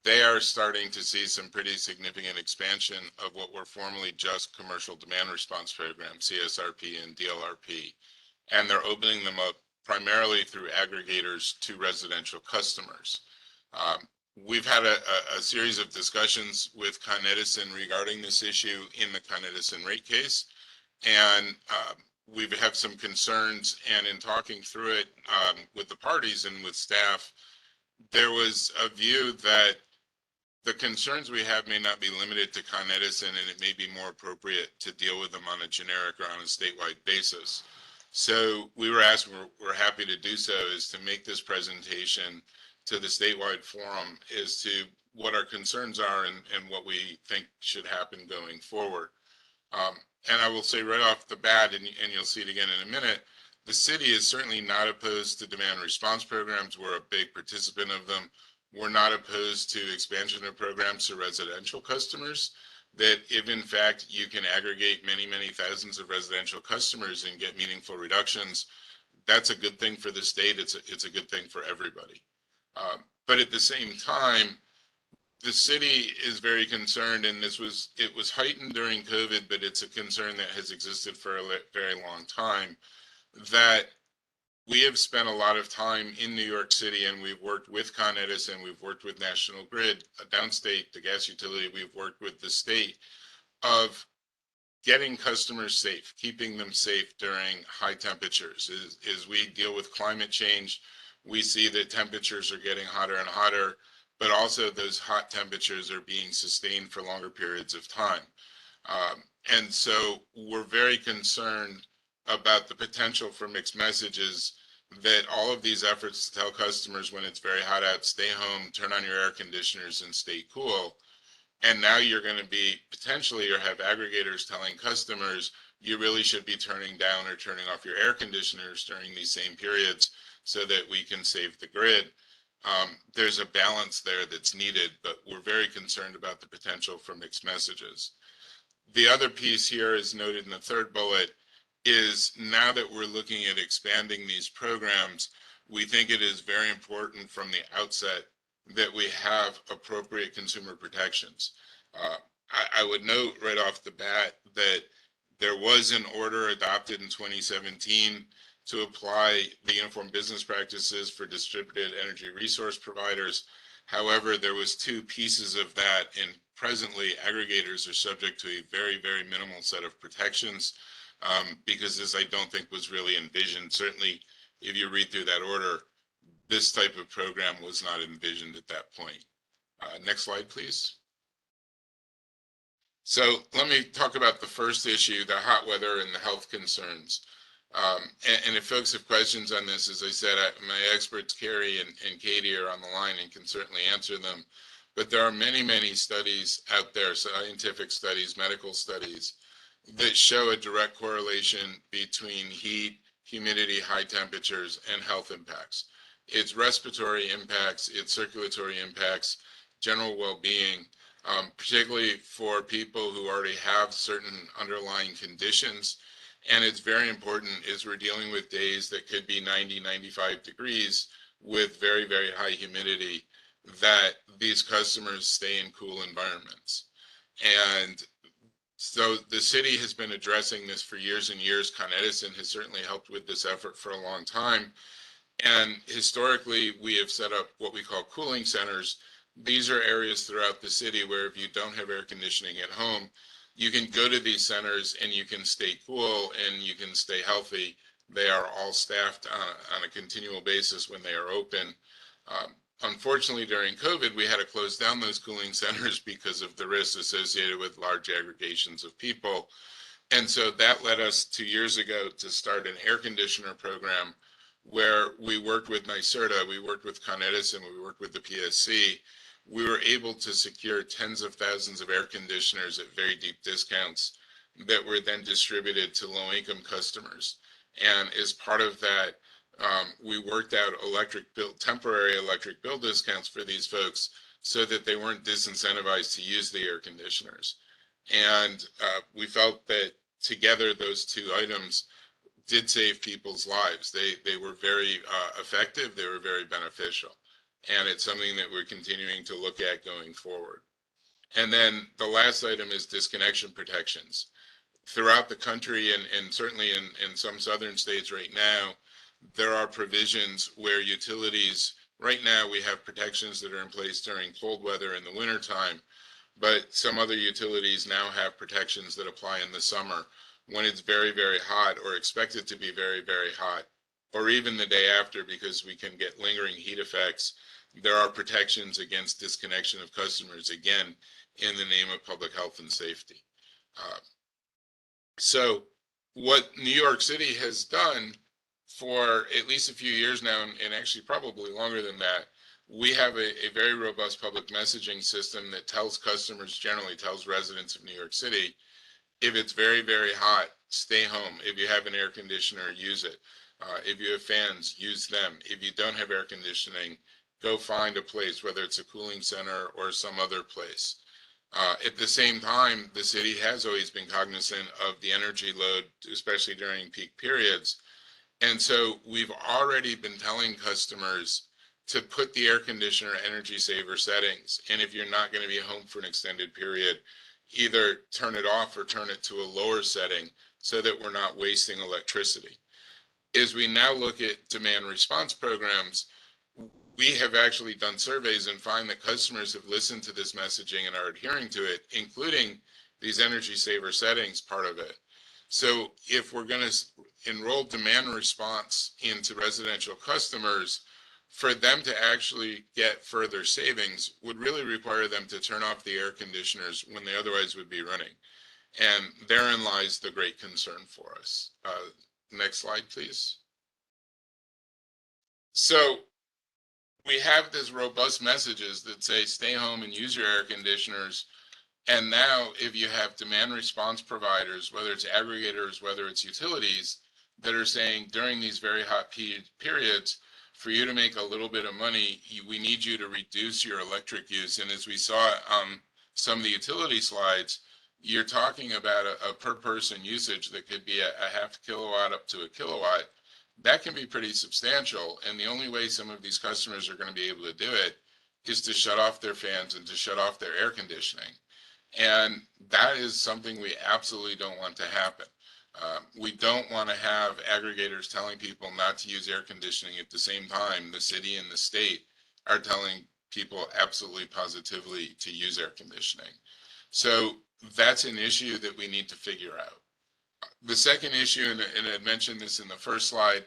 Speaker 13: they are starting to see some pretty significant expansion of what were formerly just commercial demand response programs, CSRP and DLRP, and they're opening them up primarily through aggregators to residential customers. We've had a series of discussions with Con Edison regarding this issue in the Con Edison rate case, and we have some concerns, and in talking through it with the parties and with staff, there was a view that the concerns we have may not be limited to Con Edison, and it may be more appropriate to deal with them on a generic or on a statewide basis. So we were asked, we're happy to do so, is to make this presentation to the statewide forum as to what our concerns are and what we think should happen going forward. And I will say right off the bat, and you'll see it again in a minute, the city is certainly not opposed to demand response programs. We're a big participant of them. We're not opposed to expansion of programs to residential customers, that if in fact you can aggregate many, many thousands of residential customers and get meaningful reductions, that's a good thing for the state. It's a good thing for everybody. But at the same time, the city is very concerned, and it was heightened during COVID, but it's a concern that has existed for a very long time, that we have spent a lot of time in New York City, and we've worked with Con Edison, we've worked with National Grid, downstate, the gas utility, we've worked with the state of getting customers safe, keeping them safe during high temperatures. As we deal with climate change, we see that temperatures are getting hotter and hotter, but also those hot temperatures are being sustained for longer periods of time. And so we're very concerned about the potential for mixed messages, that all of these efforts to tell customers when it's very hot out, stay home, turn on your air conditioners and stay cool. And now you're going to be potentially, or have aggregators telling customers, you really should be turning down or turning off your air conditioners during these same periods so that we can save the grid. There's a balance there that's needed, but we're very concerned about the potential for mixed messages. The other piece here is noted in the third bullet is, now that we're looking at expanding these programs, we think it is very important from the outset that we have appropriate consumer protections. I would note right off the bat that there was an order adopted in 2017 to apply the uniform business practices for distributed energy resource providers. However, there was two pieces of that, and presently aggregators are subject to a very, very minimal set of protections, because this, I don't think, was really envisioned. Certainly, if you read through that order, this type of program was not envisioned at that point. Next slide, please. So let me talk about the first issue, the hot weather and the health concerns. And if folks have questions on this, as I said, my experts, Carrie and Katie, are on the line and can certainly answer them. But there are many, many studies out there, scientific studies, medical studies, that show a direct correlation between heat, humidity, high temperatures, and health impacts. It's respiratory impacts, it's circulatory impacts, general well-being, particularly for people who already have certain underlying conditions. And it's very important as we're dealing with days that could be 90, 95 degrees with very, very high humidity, that these customers stay in cool environments. And so the city has been addressing this for years and years. Con Edison has certainly helped with this effort for a long time. And historically, we have set up what we call cooling centers. These are areas throughout the city where, if you don't have air conditioning at home, you can go to these centers and you can stay cool and you can stay healthy. They are all staffed on a continual basis when they are open. Unfortunately, during COVID, we had to close down those cooling centers because of the risks associated with large aggregations of people. And so that led us 2 years ago to start an air conditioner program where we worked with NYSERDA, we worked with Con Edison, we worked with the PSC. We were able to secure tens of thousands of air conditioners at very deep discounts that were then distributed to low-income customers. And as part of that, we worked out temporary electric bill discounts for these folks so that they weren't disincentivized to use the air conditioners. And we felt that together those two items did save people's lives. They were very effective, they were very beneficial. And it's something that we're continuing to look at going forward. And then the last item is disconnection protections. Throughout the country, and certainly in some southern states right now, there are provisions where utilities, right now we have protections that are in place during cold weather in the wintertime, but some other utilities now have protections that apply in the summer when it's very, very hot, or expected to be very, very hot, or even the day after, because we can get lingering heat effects. There are protections against disconnection of customers, again, in the name of public health and safety. So what New York City has done for at least a few years now, and actually probably longer than that, we have a very robust public messaging system that tells customers, generally tells residents of New York City, if it's very, very hot, stay home. If you have an air conditioner, use it. If you have fans, use them. If you don't have air conditioning, go find a place, whether it's a cooling center or some other place. At the same time, the city has always been cognizant of the energy load, especially during peak periods. And so we've already been telling customers to put the air conditioner energy saver settings. And if you're not going to be home for an extended period, either turn it off or turn it to a lower setting so that we're not wasting electricity. as we now look at demand response programs, we have actually done surveys and find that customers have listened to this messaging and are adhering to it, including these energy saver settings part of it. So if we're going to enroll demand response into residential customers, for them to actually get further savings would really require them to turn off the air conditioners when they otherwise would be running. And therein lies the great concern for us. Next slide, please. So we have these robust messages that say stay home and use your air conditioners. And now if you have demand response providers, whether it's aggregators, whether it's utilities, that are saying during these very hot periods, for you to make a little bit of money, we need you to reduce your electric use. And as we saw on some of the utility slides, you're talking about a per person usage that could be a half kilowatt up to a kilowatt. That can be pretty substantial. And the only way some of these customers are going to be able to do it is to shut off their fans and to shut off their air conditioning. And that is something we absolutely don't want to happen. We don't want to have aggregators telling people not to use air conditioning at the same time the city and the state are telling people absolutely positively to use air conditioning. So that's an issue that we need to figure out. The second issue, and I mentioned this in the first slide,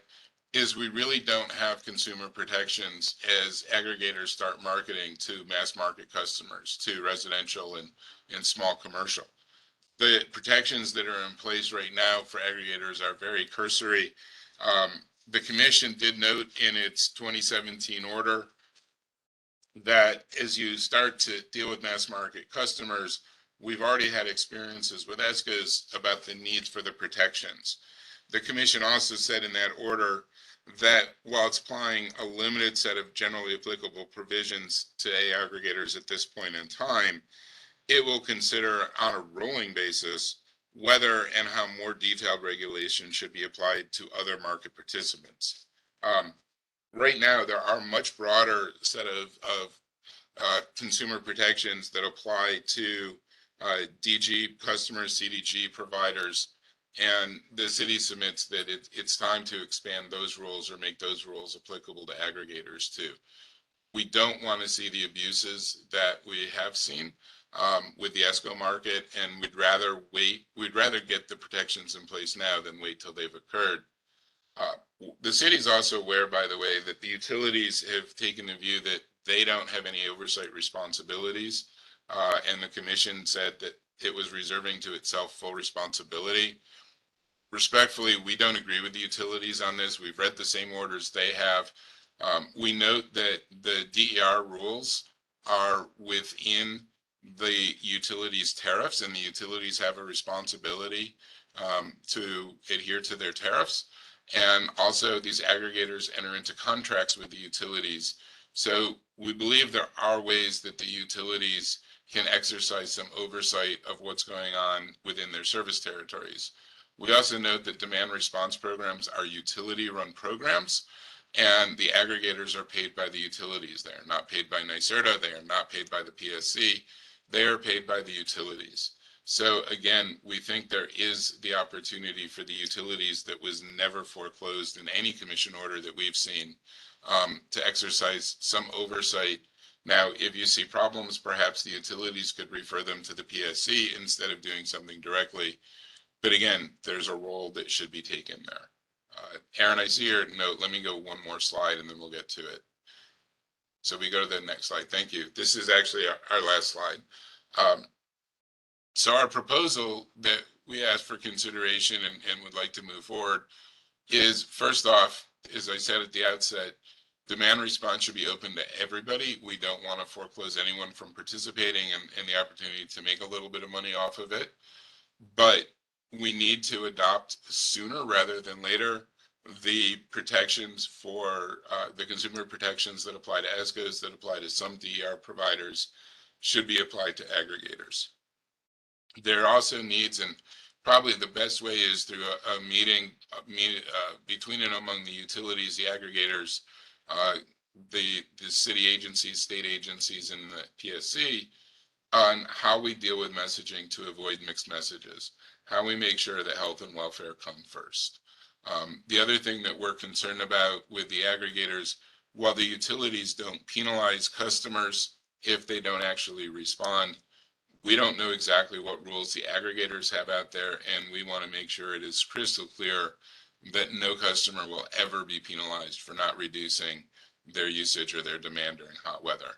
Speaker 13: is we really don't have consumer protections as aggregators start marketing to mass market customers, to residential and small commercial. The protections that are in place right now for aggregators are very cursory. The commission did note in its 2017 order that as you start to deal with mass market customers, we've already had experiences with ESCOs about the needs for the protections. The commission also said in that order that while it's applying a limited set of generally applicable provisions to aggregators at this point in time, it will consider on a rolling basis whether and how more detailed regulation should be applied to other market participants. Right now, there are much broader set of consumer protections that apply to DG customers, CDG providers, and the city submits that it's time to expand those rules or make those rules applicable to aggregators too. We don't want to see the abuses that we have seen with the ESCO market, and we'd rather get the protections in place now than wait till they've occurred. The city's also aware, by the way, that the utilities have taken the view that they don't have any oversight responsibilities, and the commission said that it was reserving to itself full responsibility. Respectfully, we don't agree with the utilities on this. We've read the same orders they have. We note that the DER rules are within the utilities tariffs, and the utilities have a responsibility to adhere to their tariffs. And also these aggregators enter into contracts with the utilities. So we believe there are ways that the utilities can exercise some oversight of what's going on within their service territories. We also note that demand response programs are utility-run programs, and the aggregators are paid by the utilities. They are not paid by NYSERDA. They are not paid by the PSC. They are paid by the utilities. So again, we think there is the opportunity for the utilities that was never foreclosed in any commission order that we've seen to exercise some oversight. Now, if you see problems, perhaps the utilities could refer them to the PSC instead of doing something directly. But again, there's a role that should be taken there. Aaron, I see your note. Let me go one more slide and then we'll get to it. So we go to the next slide. Thank you. This is actually our last slide. So our proposal that we asked for consideration and would like to move forward is, first off, as I said at the outset, demand response should be open to everybody. We don't want to foreclose anyone from participating and the opportunity to make a little bit of money off of it. But we need to adopt sooner rather than later the protections for the consumer protections that apply to ESCOs, that apply to some DER providers, should be applied to aggregators. There are also needs, and probably the best way is through a meeting between and among the utilities, the aggregators, the city agencies, state agencies, and the PSC on how we deal with messaging to avoid mixed messages, how we make sure that health and welfare come first. The other thing that we're concerned about with the aggregators, while the utilities don't penalize customers if they don't actually respond, we don't know exactly what rules the aggregators have out there, and we want to make sure it is crystal clear that no customer will ever be penalized for not reducing their usage or their demand during hot weather.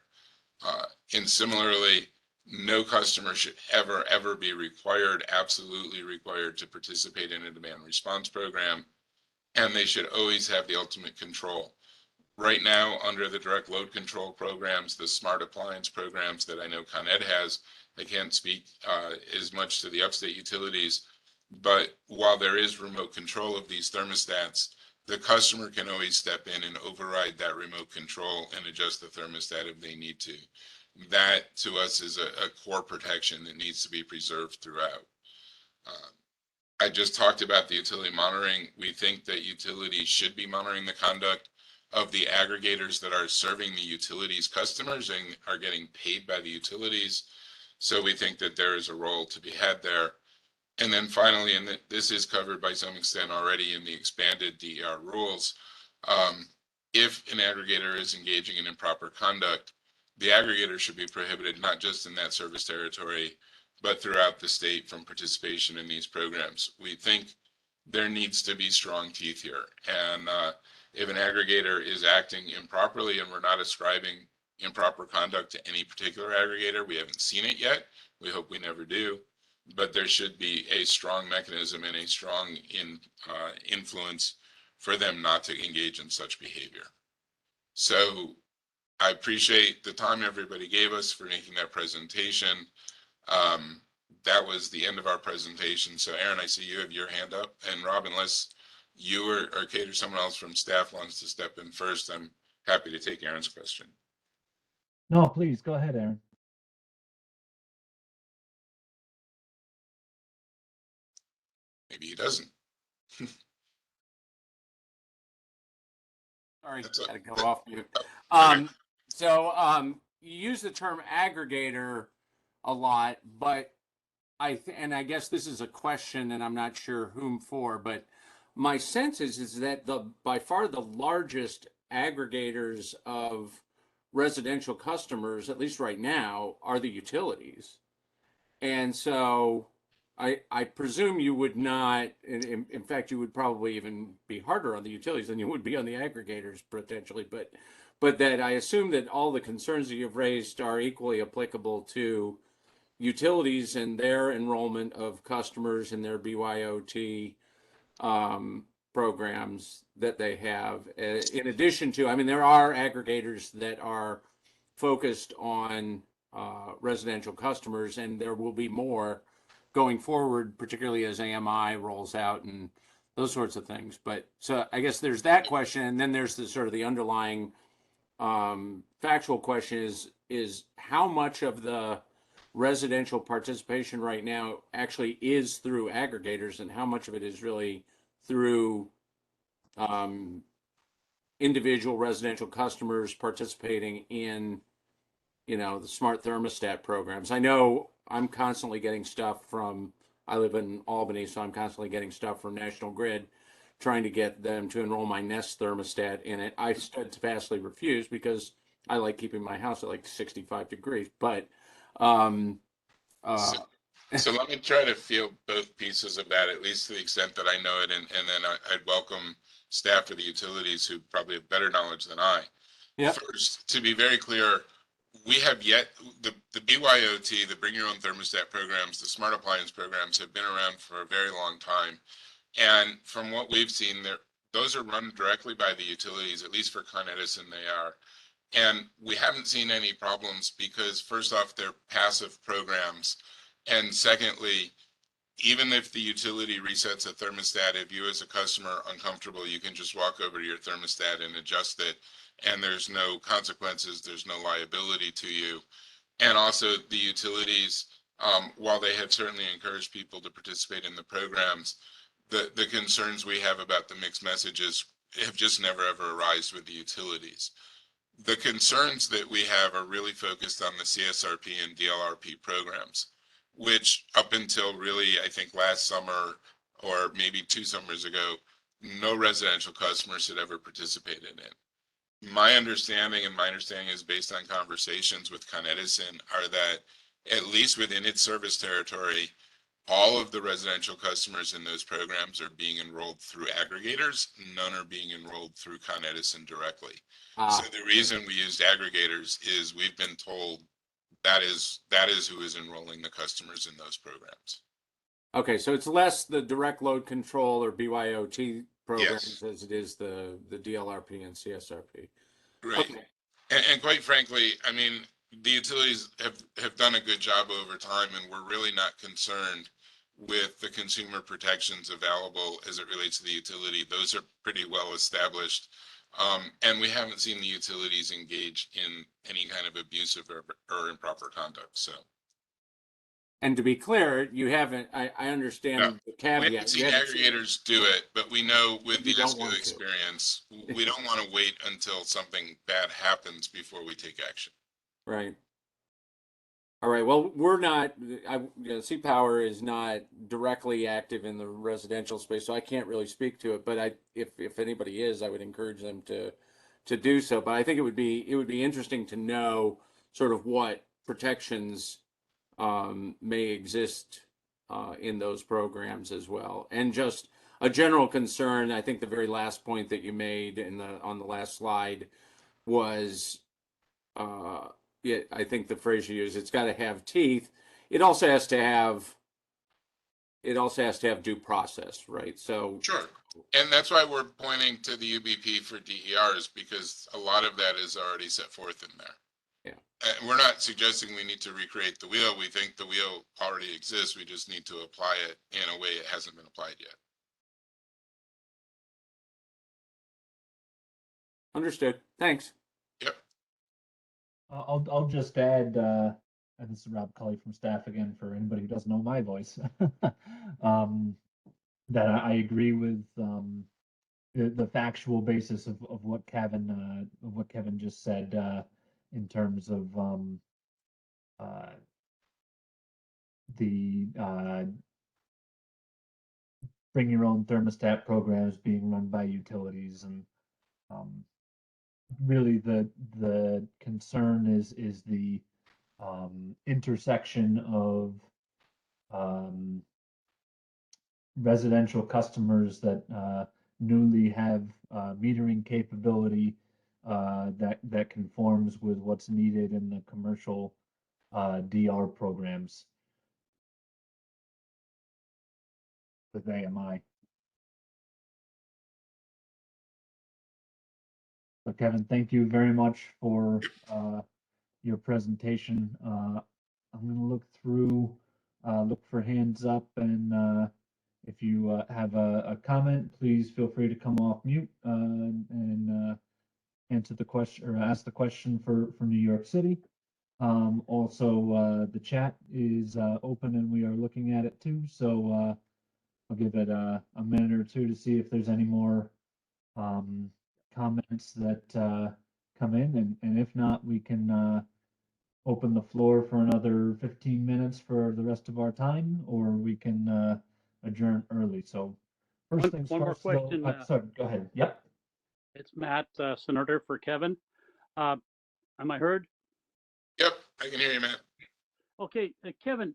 Speaker 13: And similarly, no customer should ever be required, absolutely required, to participate in a demand response program, and they should always have the ultimate control. Right now, under the direct load control programs, the smart appliance programs that I know Con Ed has, I can't speak as much to the upstate utilities, but while there is remote control of these thermostats, the customer can always step in and override that remote control and adjust the thermostat if they need to. That, to us, is a core protection that needs to be preserved throughout. I just talked about the utility monitoring. We think that utilities should be monitoring the conduct of the aggregators that are serving the utilities customers and are getting paid by the utilities. So we think that there is a role to be had there. And then finally, and this is covered by some extent already in the expanded DER rules, if an aggregator is engaging in improper conduct, the aggregator should be prohibited not just in that service territory, but throughout the state from participation in these programs. We think there needs to be strong teeth here. And if an aggregator is acting improperly and we're not ascribing improper conduct to any particular aggregator, we haven't seen it yet. We hope we never do. But there should be a strong mechanism and a strong influence for them not to engage in such behavior. So I appreciate the time everybody gave us for making that presentation. That was the end of our presentation. So Aaron, I see you have your hand up. And Rob, unless you or Kate or someone else from staff wants to step in first, I'm happy to take Aaron's question.
Speaker 2: No, please, go ahead, Aaron.
Speaker 13: Maybe he doesn't.
Speaker 8: Sorry,
Speaker 13: That's
Speaker 8: gotta go off mute.
Speaker 13: Okay.
Speaker 8: So you use the term aggregator a lot, but and I guess this is a question, and I'm not sure whom for, but my sense is that by far the largest aggregators of residential customers, at least right now, are the utilities. And so I presume you would not, in fact, you would probably even be harder on the utilities than you would be on the aggregators potentially, but that I assume that all the concerns that you've raised are equally applicable to utilities and their enrollment of customers in their BYOT programs that they have. In addition to, I mean, there are aggregators that are focused on residential customers, and there will be more going forward, particularly as AMI rolls out and those sorts of things. But so I guess there's that question, and then there's the sort of the underlying factual question is how much of the residential participation right now actually is through aggregators, and how much of it is really through individual residential customers participating in, the smart thermostat programs. I know I'm constantly getting stuff from, I live in Albany, so I'm constantly getting stuff from National Grid trying to get them to enroll my Nest thermostat in it. I steadfastly refuse because I like keeping my house at like 65 degrees, but
Speaker 13: so let me try to feel both pieces of that, at least to the extent that I know it, and then I'd welcome staff for the utilities who probably have better knowledge than I.
Speaker 8: Yeah.
Speaker 13: First, to be very clear, we have yet, the BYOT, the Bring Your Own Thermostat programs, the Smart Appliance programs have been around for a very long time. And from what we've seen, those are run directly by the utilities, at least for Con Edison they are. And we haven't seen any problems because, first off, they're passive programs. And secondly, even if the utility resets a thermostat, if you as a customer are uncomfortable, you can just walk over to your thermostat and adjust it. And there's no consequences, there's no liability to you. And also the utilities, while they have certainly encouraged people to participate in the programs, the concerns we have about the mixed messages have just never ever arisen with the utilities. The concerns that we have are really focused on the CSRP and DLRP programs, which up until really, I think last summer or maybe 2 summers ago, no residential customers had ever participated in. My understanding is based on conversations with Con Edison are that at least within its service territory, all of the residential customers in those programs are being enrolled through aggregators. None are being enrolled through Con Edison directly. So the reason we used aggregators is we've been told that is who is enrolling the customers in those programs.
Speaker 8: Okay, so it's less the direct load control or BYOT programs
Speaker 13: Yes.
Speaker 8: as it is the DLRP and CSRP.
Speaker 13: Right.
Speaker 8: Okay.
Speaker 13: And quite frankly, I mean, the utilities have done a good job over time, and we're really not concerned with the consumer protections available as it relates to the utility. Those are pretty well established. And we haven't seen the utilities engage in any kind of abusive or improper conduct. So.
Speaker 8: And to be clear, you haven't, I understand
Speaker 13: No,
Speaker 8: the
Speaker 13: we
Speaker 8: caveat.
Speaker 13: haven't seen aggregators do it, but we know with the
Speaker 8: You don't
Speaker 13: ESCO
Speaker 8: want to.
Speaker 13: experience, we don't want to wait until something bad happens before we take action.
Speaker 8: Right. All right. Well, we're not. C-Power is not directly active in the residential space, so I can't really speak to it. But if anybody is, I would encourage them to do so. But I think it would be interesting to know sort of what protections may exist in those programs as well, and just a general concern. I think the very last point that you made on the last slide was. I think the phrase you use, it's got to have teeth. It also has to have due process, right? So
Speaker 13: sure. And that's why we're pointing to the UBP for DERs, because a lot of that is already set forth in there. Yeah. We're not suggesting we need to recreate the wheel. We think the wheel already exists. We just need to apply it in a way it hasn't been applied yet.
Speaker 8: Understood. Thanks.
Speaker 13: Yep.
Speaker 2: I'll just add, and this is Rob Cully from staff again, for anybody who doesn't know my voice, that I agree with the factual basis of what Kevin just said in terms of the bring your own thermostat programs being run by utilities, and really the concern is the intersection of residential customers that newly have metering capability that conforms with what's needed in the commercial DR programs with AMI. So Kevin, thank you very much for your presentation. I'm going to look through, look for hands up, and if you have a comment, please feel free to come off mute and answer the question or ask the question for New York City. Also, the chat is open and we are looking at it too. So I'll give it a minute or two to see if there's any more comments that come in, and if not, we can open the floor for another 15 minutes for the rest of our time, or we can adjourn early. So first things
Speaker 3: one more
Speaker 2: first.
Speaker 3: question.
Speaker 2: Sorry, go ahead. Yep.
Speaker 3: It's Matt, Senator for Kevin. Am I heard?
Speaker 13: Yep, I can hear you, Matt.
Speaker 3: Okay, Kevin,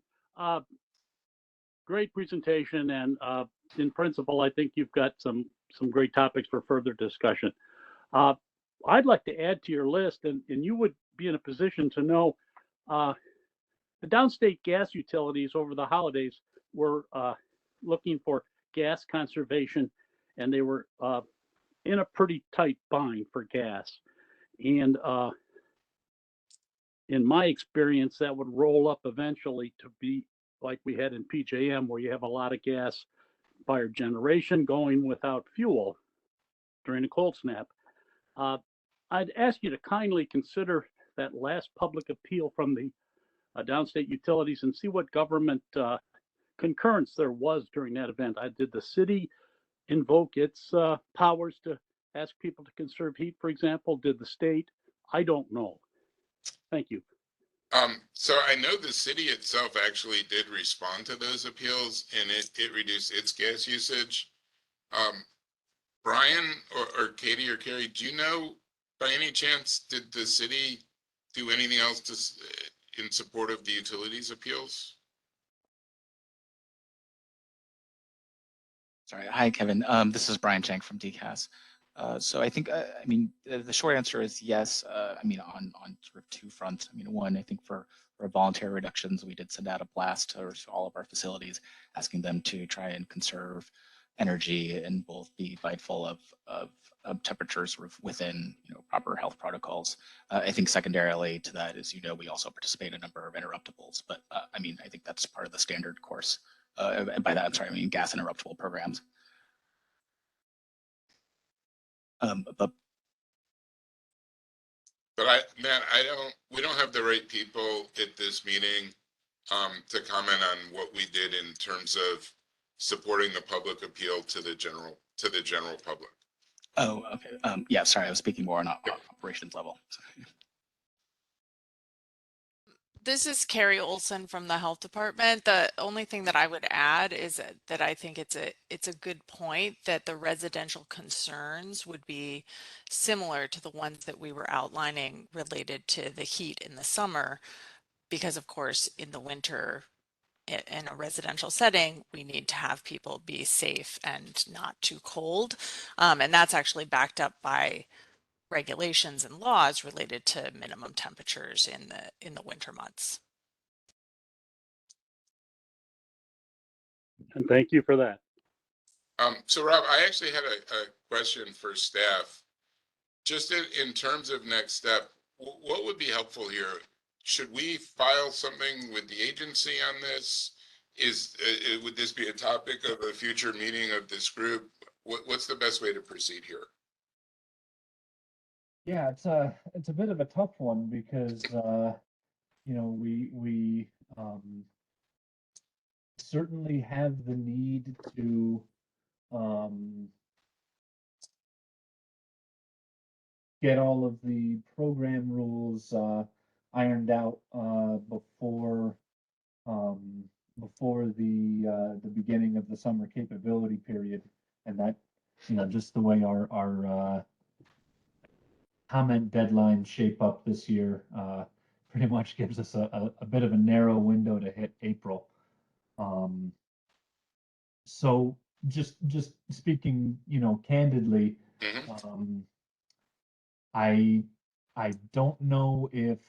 Speaker 3: great presentation, and in principle, I think you've got some great topics for further discussion. I'd like to add to your list, and you would be in a position to know the downstate gas utilities over the holidays were looking for gas conservation, and they were in a pretty tight bind for gas. And in my experience, that would roll up eventually to be like we had in PJM, where you have a lot of gas-fired generation going without fuel during a cold snap. I'd ask you to kindly consider that last public appeal from the downstate utilities and see what government concurrence there was during that event. Did the city invoke its powers to ask people to conserve heat, for example? Did the state? I don't know. Thank you.
Speaker 13: So I know the city itself actually did respond to those appeals, and it reduced its gas usage. Brian or Katie or Carrie, do you know, by any chance, did the city do anything else in support of the utilities appeals?
Speaker 14: Sorry. Hi, Kevin. This is Brian Chang from DCAS. So I think, I mean, the short answer is yes. I mean, on sort of two fronts. I mean, one, I think for voluntary reductions, we did send out a blast to all of our facilities, asking them to try and conserve energy and both be mindful of temperatures sort of within, proper health protocols. I think secondarily to that is, we also participate in a number of interruptibles, but I mean, I think that's part of the standard course. And by that, I'm sorry, I mean gas interruptible programs. But
Speaker 13: Matt, we don't have the right people at this meeting to comment on what we did in terms of supporting the public appeal to the general public.
Speaker 14: Oh, okay. Yeah, sorry, I was speaking more on operations level.
Speaker 15: This is Carrie Olson from the health department. The only thing that I would add is that I think it's a good point that the residential concerns would be similar to the ones that we were outlining related to the heat in the summer, because of course in the winter in a residential setting, we need to have people be safe and not too cold. And that's actually backed up by regulations and laws related to minimum temperatures in the winter months.
Speaker 3: And thank you for that.
Speaker 13: So Rob, I actually had a question for staff. Just in terms of next step, what would be helpful here? Should we file something with the agency on this? Would this be a topic of a future meeting of this group? What's the best way to proceed here?
Speaker 2: Yeah, it's a bit of a tough one because we certainly have the need to get all of the program rules ironed out before the beginning of the summer capability period, and that just the way our comment deadlines shape up this year pretty much gives us a bit of a narrow window to hit April. So just speaking, candidly, I don't know if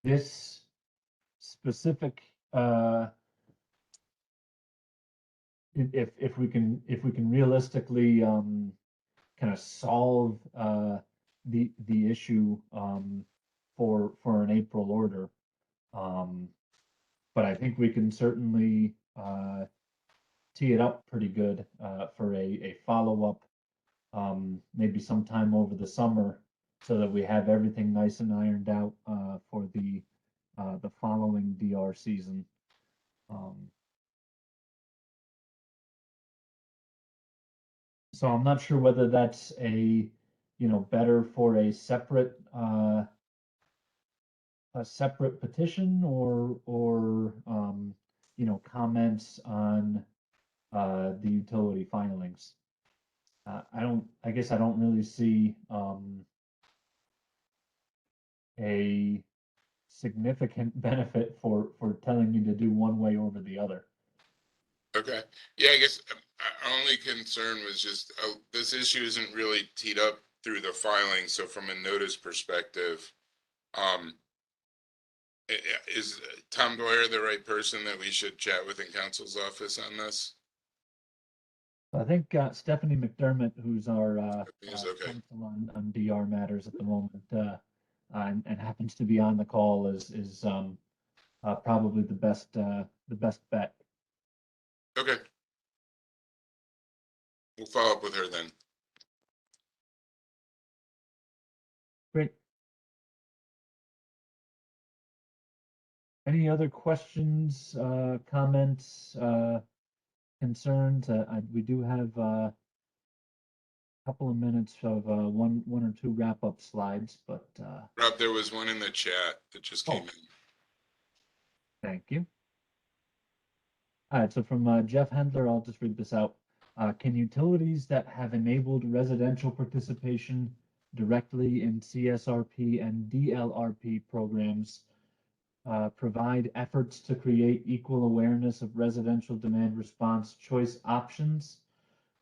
Speaker 2: this specific if we can realistically kind of solve the issue for an April order, but I think we can certainly tee it up pretty good for a follow-up maybe sometime over the summer, so that we have everything nice and ironed out for the following DR season. So I'm not sure whether that's better for a separate petition or comments on the utility filings. I guess I don't really see a significant benefit for telling you to do one way over the other.
Speaker 13: Okay. Yeah, I guess our only concern was just this issue isn't really teed up through the filing. So from a notice perspective, is Tom Boyer the right person that we should chat with in counsel's office on this?
Speaker 2: I think Stephanie McDermott, who's our
Speaker 13: okay.
Speaker 2: counsel on DR matters at the moment, and happens to be on the call, is probably the best bet.
Speaker 13: Okay. We'll follow up with her then.
Speaker 2: Great. Any other questions, comments, concerns? We do have a couple of minutes of one or two wrap-up slides, but
Speaker 13: Rob, there was one in the chat that just came in.
Speaker 2: Thank you. All right, so from Jeff Handler, I'll just read this out. Can utilities that have enabled residential participation directly in CSRP and DLRP programs provide efforts to create equal awareness of residential demand response choice options,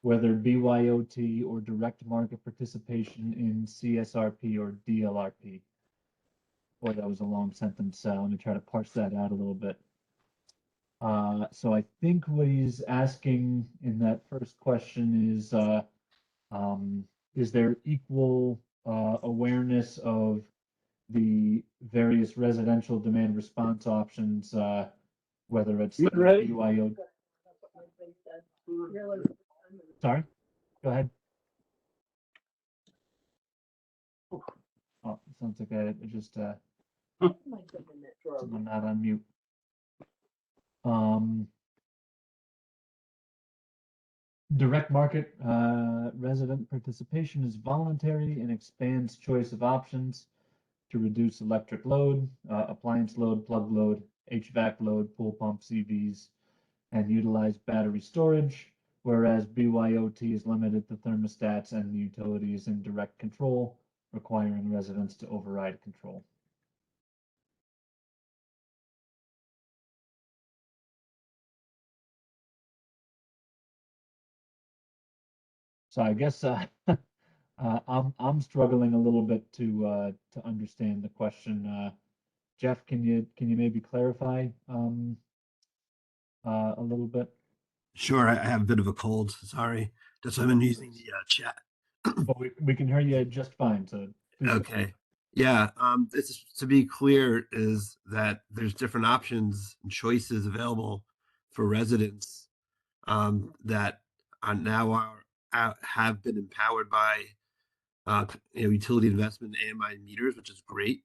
Speaker 2: whether BYOT or direct market participation in CSRP or DLRP? Boy, that was a long sentence. Let me try to parse that out a little bit. So I think what he's asking in that first question is there equal awareness of the various residential demand response options, whether it's
Speaker 3: You ready?
Speaker 2: BYO. Sorry, go ahead. Oh, sounds like I just someone not on mute. Direct market resident participation is voluntary and expands choice of options to reduce electric load, appliance load, plug load, HVAC load, pool pumps, EVs, and utilize battery storage, whereas BYOT is limited to thermostats and the utility is in direct control, requiring residents to override control. So I guess I'm struggling a little bit to understand the question. Jeff, can you maybe clarify a little bit?
Speaker 16: Sure, I have a bit of a cold. Sorry, that's why I've been using the chat.
Speaker 2: But we can hear you just fine. So
Speaker 16: okay, yeah. It's to be clear is that there's different options and choices available for residents that are now have been empowered by utility investment in AMI meters, which is great,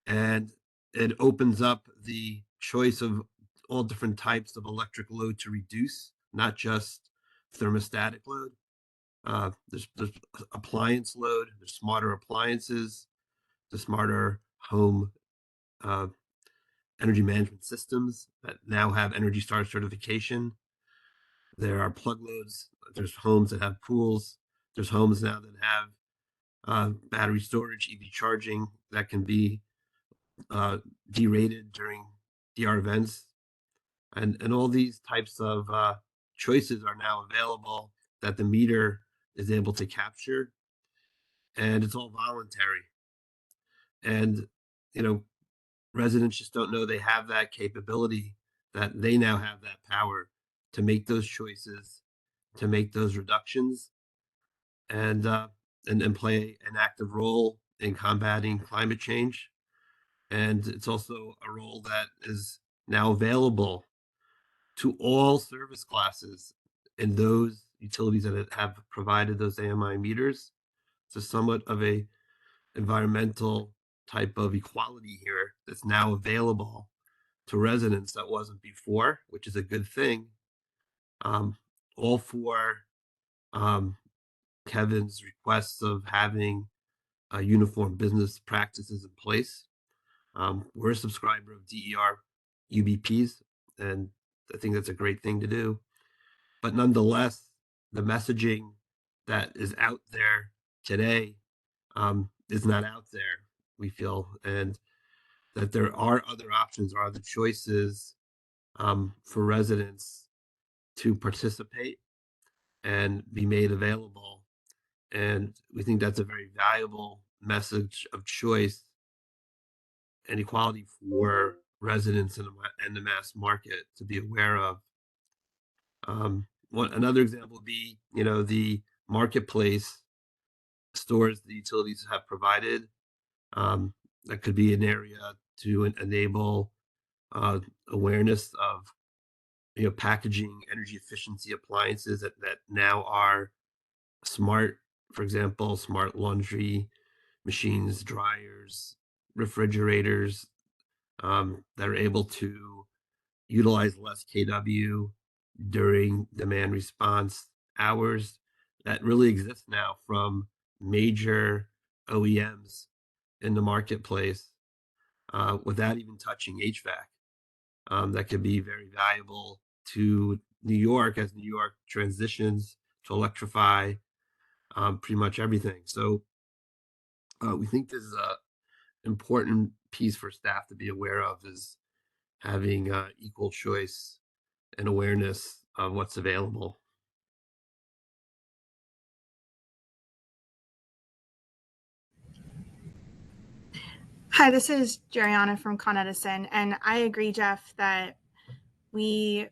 Speaker 16: and it opens up the choice of all different types of electric load to reduce, not just thermostatic load. There's appliance load, there's smarter appliances, the smarter home energy management systems that now have Energy Star certification. There are plug loads. There's homes that have pools. There's homes now that have battery storage, EV charging that can be derated during DR events. And all these types of choices are now available that the meter is able to capture, and it's all voluntary. And residents just don't know they have that capability, that they now have that power to make those choices, to make those reductions, and play an active role in combating climate change. And it's also a role that is now available to all service classes in those utilities that have provided those AMI meters. So somewhat of a environmental type of equality here that's now available to residents that wasn't before, which is a good thing. All for Kevin's requests of having uniform business practices in place. We're a subscriber of DER UBPs, and I think that's a great thing to do. But nonetheless, the messaging that is out there today is not out there, we feel, and that there are other options or other choices for residents to participate and be made available. And we think that's a very valuable message of choice and equality for residents in the mass market to be aware of. Another example would be, the marketplace stores the utilities have provided. That could be an area to enable awareness of, packaging energy efficiency appliances that now are smart. For example, smart laundry machines, dryers, refrigerators that are able to utilize less kW during demand response hours, that really exists now from major OEMs in the marketplace without even touching HVAC. That could be very valuable to New York as New York transitions to electrify pretty much everything. So we think this is a important piece for staff to be aware of, is having equal choice and awareness of what's available.
Speaker 11: Hi, this is Jeriana from Con Edison, and I agree, Jeff, that we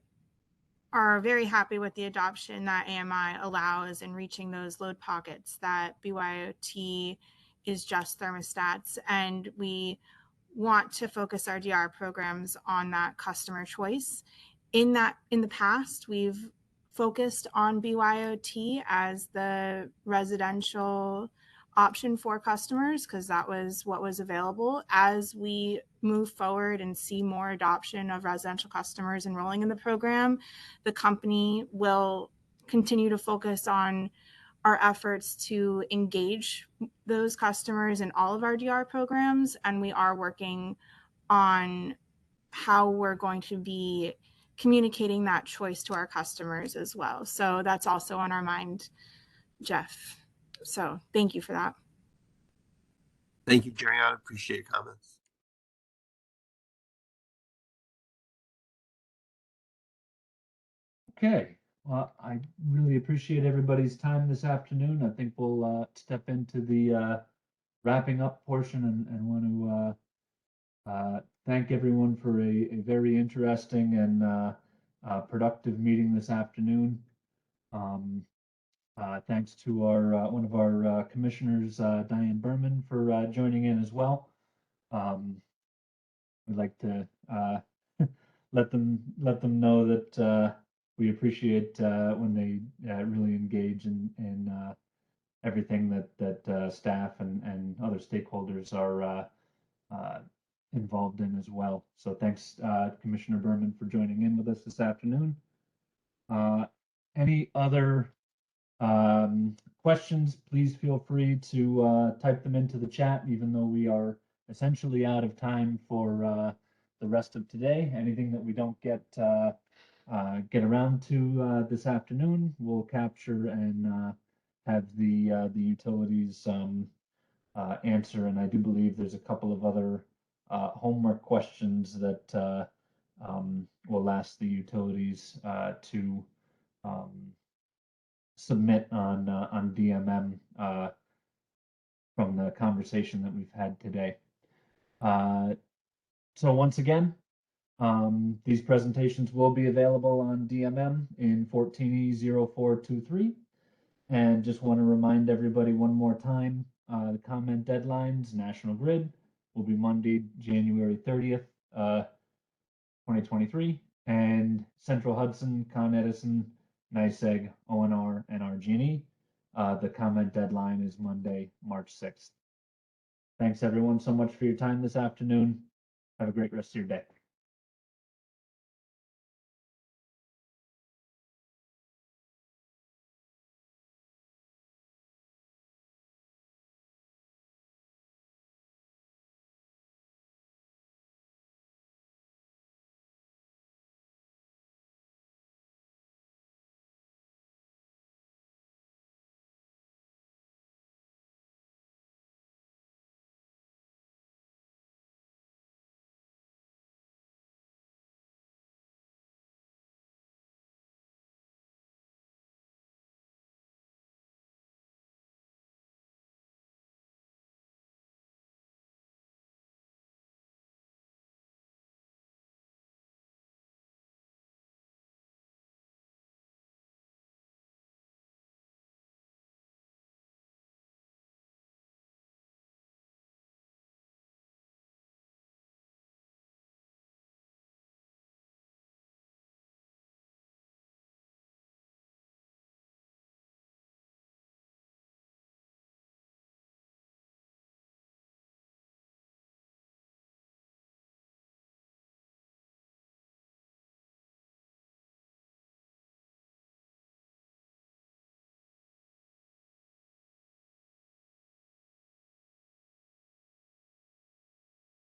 Speaker 11: are very happy with the adoption that AMI allows in reaching those load pockets that BYOT is just thermostats, and we want to focus our DR programs on that customer choice. In the past, we've focused on BYOT as the residential option for customers because that was what was available. As we move forward and see more adoption of residential customers enrolling in the program, the company will continue to focus on our efforts to engage those customers in all of our DR programs, and we are working on how we're going to be communicating that choice to our customers as well. So that's also on our mind, Jeff. So thank you for that.
Speaker 16: Thank you, Jeriana. Appreciate your comments.
Speaker 2: Okay, well, I really appreciate everybody's time this afternoon. I think we'll step into the wrapping up portion and want to thank everyone for a very interesting and productive meeting this afternoon. Thanks to our one of our commissioners, Diane Berman, for joining in as well. We'd like to let them know that we appreciate when they really engage in everything that staff and other stakeholders are involved in as well. So thanks, Commissioner Berman, for joining in with us this afternoon. Any other questions, please feel free to type them into the chat, even though we are essentially out of time for the rest of today. Anything that we don't get around to this afternoon, we'll capture and have the utilities answer. And I do believe there's a couple of other homework questions that will ask the utilities to submit on DMM from the conversation that we've had today. So once again, these presentations will be available on DMM in 14E0423. And just want to remind everybody one more time, the comment deadlines, National Grid, will be Monday, January 30th, 2023. And Central Hudson, Con Edison, NYSEG, ONR, and RG&E. The comment deadline is Monday, March 6th. Thanks everyone so much for your time this afternoon. Have a great rest of your day.